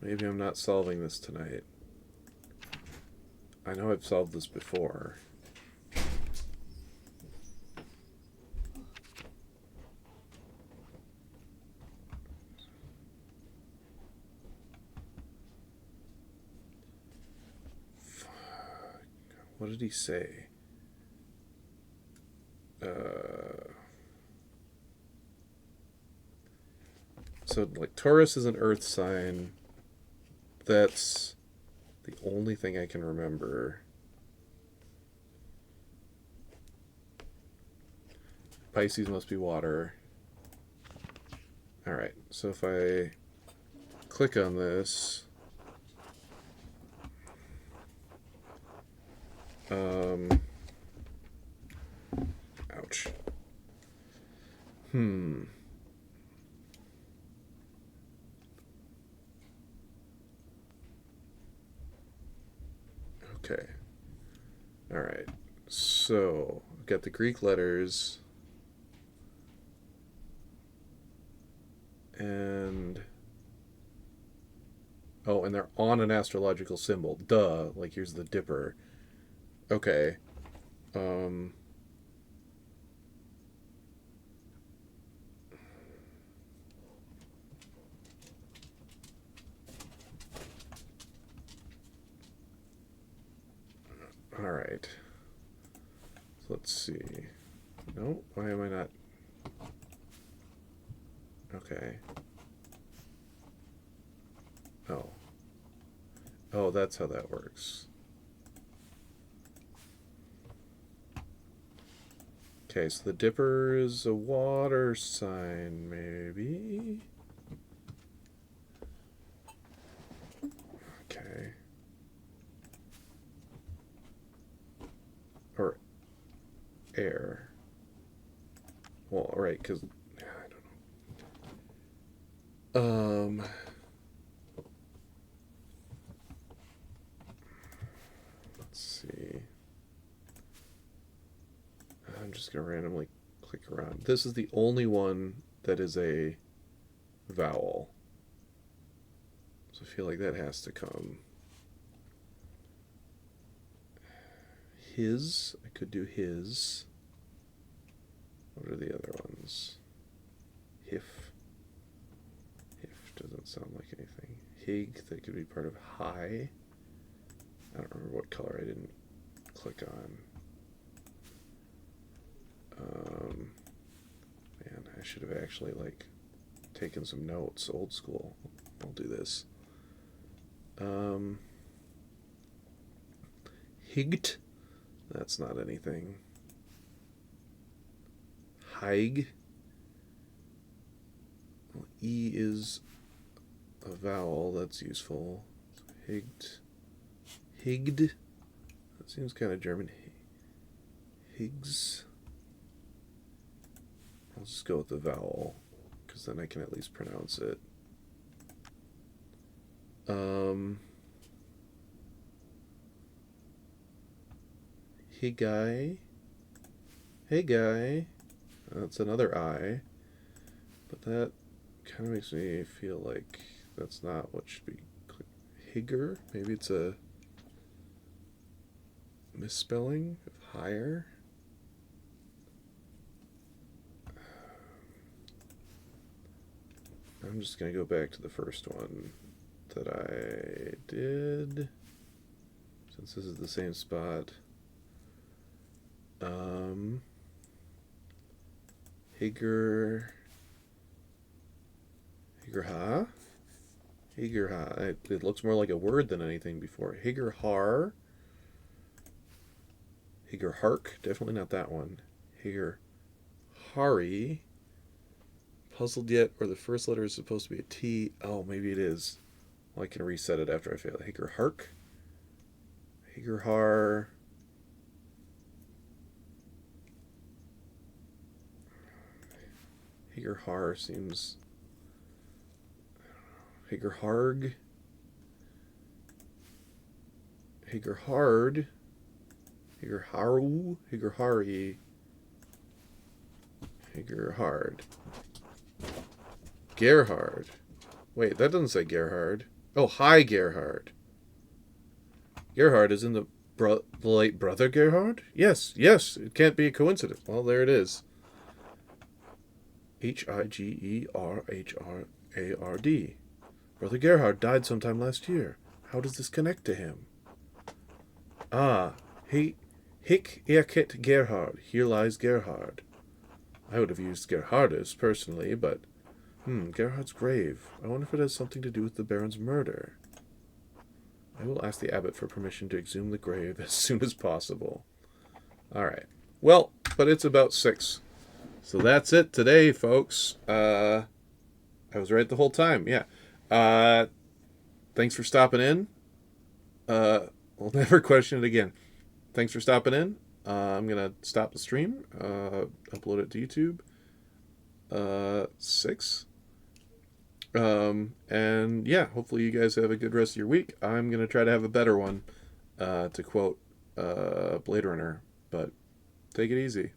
Maybe I'm not solving this tonight. I know I've solved this before. Fuck. What did he say? So, like, Taurus is an earth sign. That's the only thing I can remember. Pisces must be water. Alright, so if I click on this, ouch. Okay. Alright. So, I've got the Greek letters. And oh, and they're on an astrological symbol. Duh. Like here's the Dipper. Okay. Um. All right. So let's see. No, why am I not? Okay. Oh. Oh, that's how that works. Okay, so the Dipper is a water sign, maybe? Okay. Or air. Well, right, because I don't know. Let's see. I'm just gonna randomly click around. This is the only one that is a vowel, so I feel like that has to come. His. I could do his. What are the other ones? Hif. Hif doesn't sound like anything. Hig, that could be part of high. I don't remember what color I didn't click on. Man, I should have actually taken some notes. Old school. I'll do this. Higt. That's not anything. Haig. Well, E is a vowel. That's useful. Higt. Higd. That seems kind of German. Higgs. I'll just go with the vowel, because then I can at least pronounce it. Hey guy. Hey guy. That's another I. But that kind of makes me feel like that's not what should be. Higger? Maybe it's a misspelling of higher? I'm just going to go back to the first one that I did, since this is the same spot. Higer ha? Higer ha. It looks more like a word than anything before. Higer har. Higer hark. Definitely not that one. Higer hari. Puzzled yet where the first letter is supposed to be a T. Oh, maybe it is. Well, I can reset it after I fail. Higer hark. Higer har. Higer har seems. Higer harg. Higer hard. Higer haru. Higer hari. Higer hard. Gerhard. Wait, that doesn't say Gerhard. Oh, hi, Gerhard. Gerhard is in the late brother Gerhard? Yes, it can't be a coincidence. Well, there it is. Higerhard. Brother Gerhard died sometime last year. How does this connect to him? Ah, Hic erket Gerhard. Here lies Gerhard. I would have used Gerhardus personally, but Gerhard's grave. I wonder if it has something to do with the Baron's murder. I will ask the abbot for permission to exhume the grave as soon as possible. Alright. Well, but it's about 6. So that's it today, folks. I was right the whole time, yeah. Thanks for stopping in. We'll never question it again. Thanks for stopping in. I'm going to stop the stream, upload it to YouTube. 6. And yeah, hopefully you guys have a good rest of your week. I'm going to try to have a better one, to quote Blade Runner, but take it easy.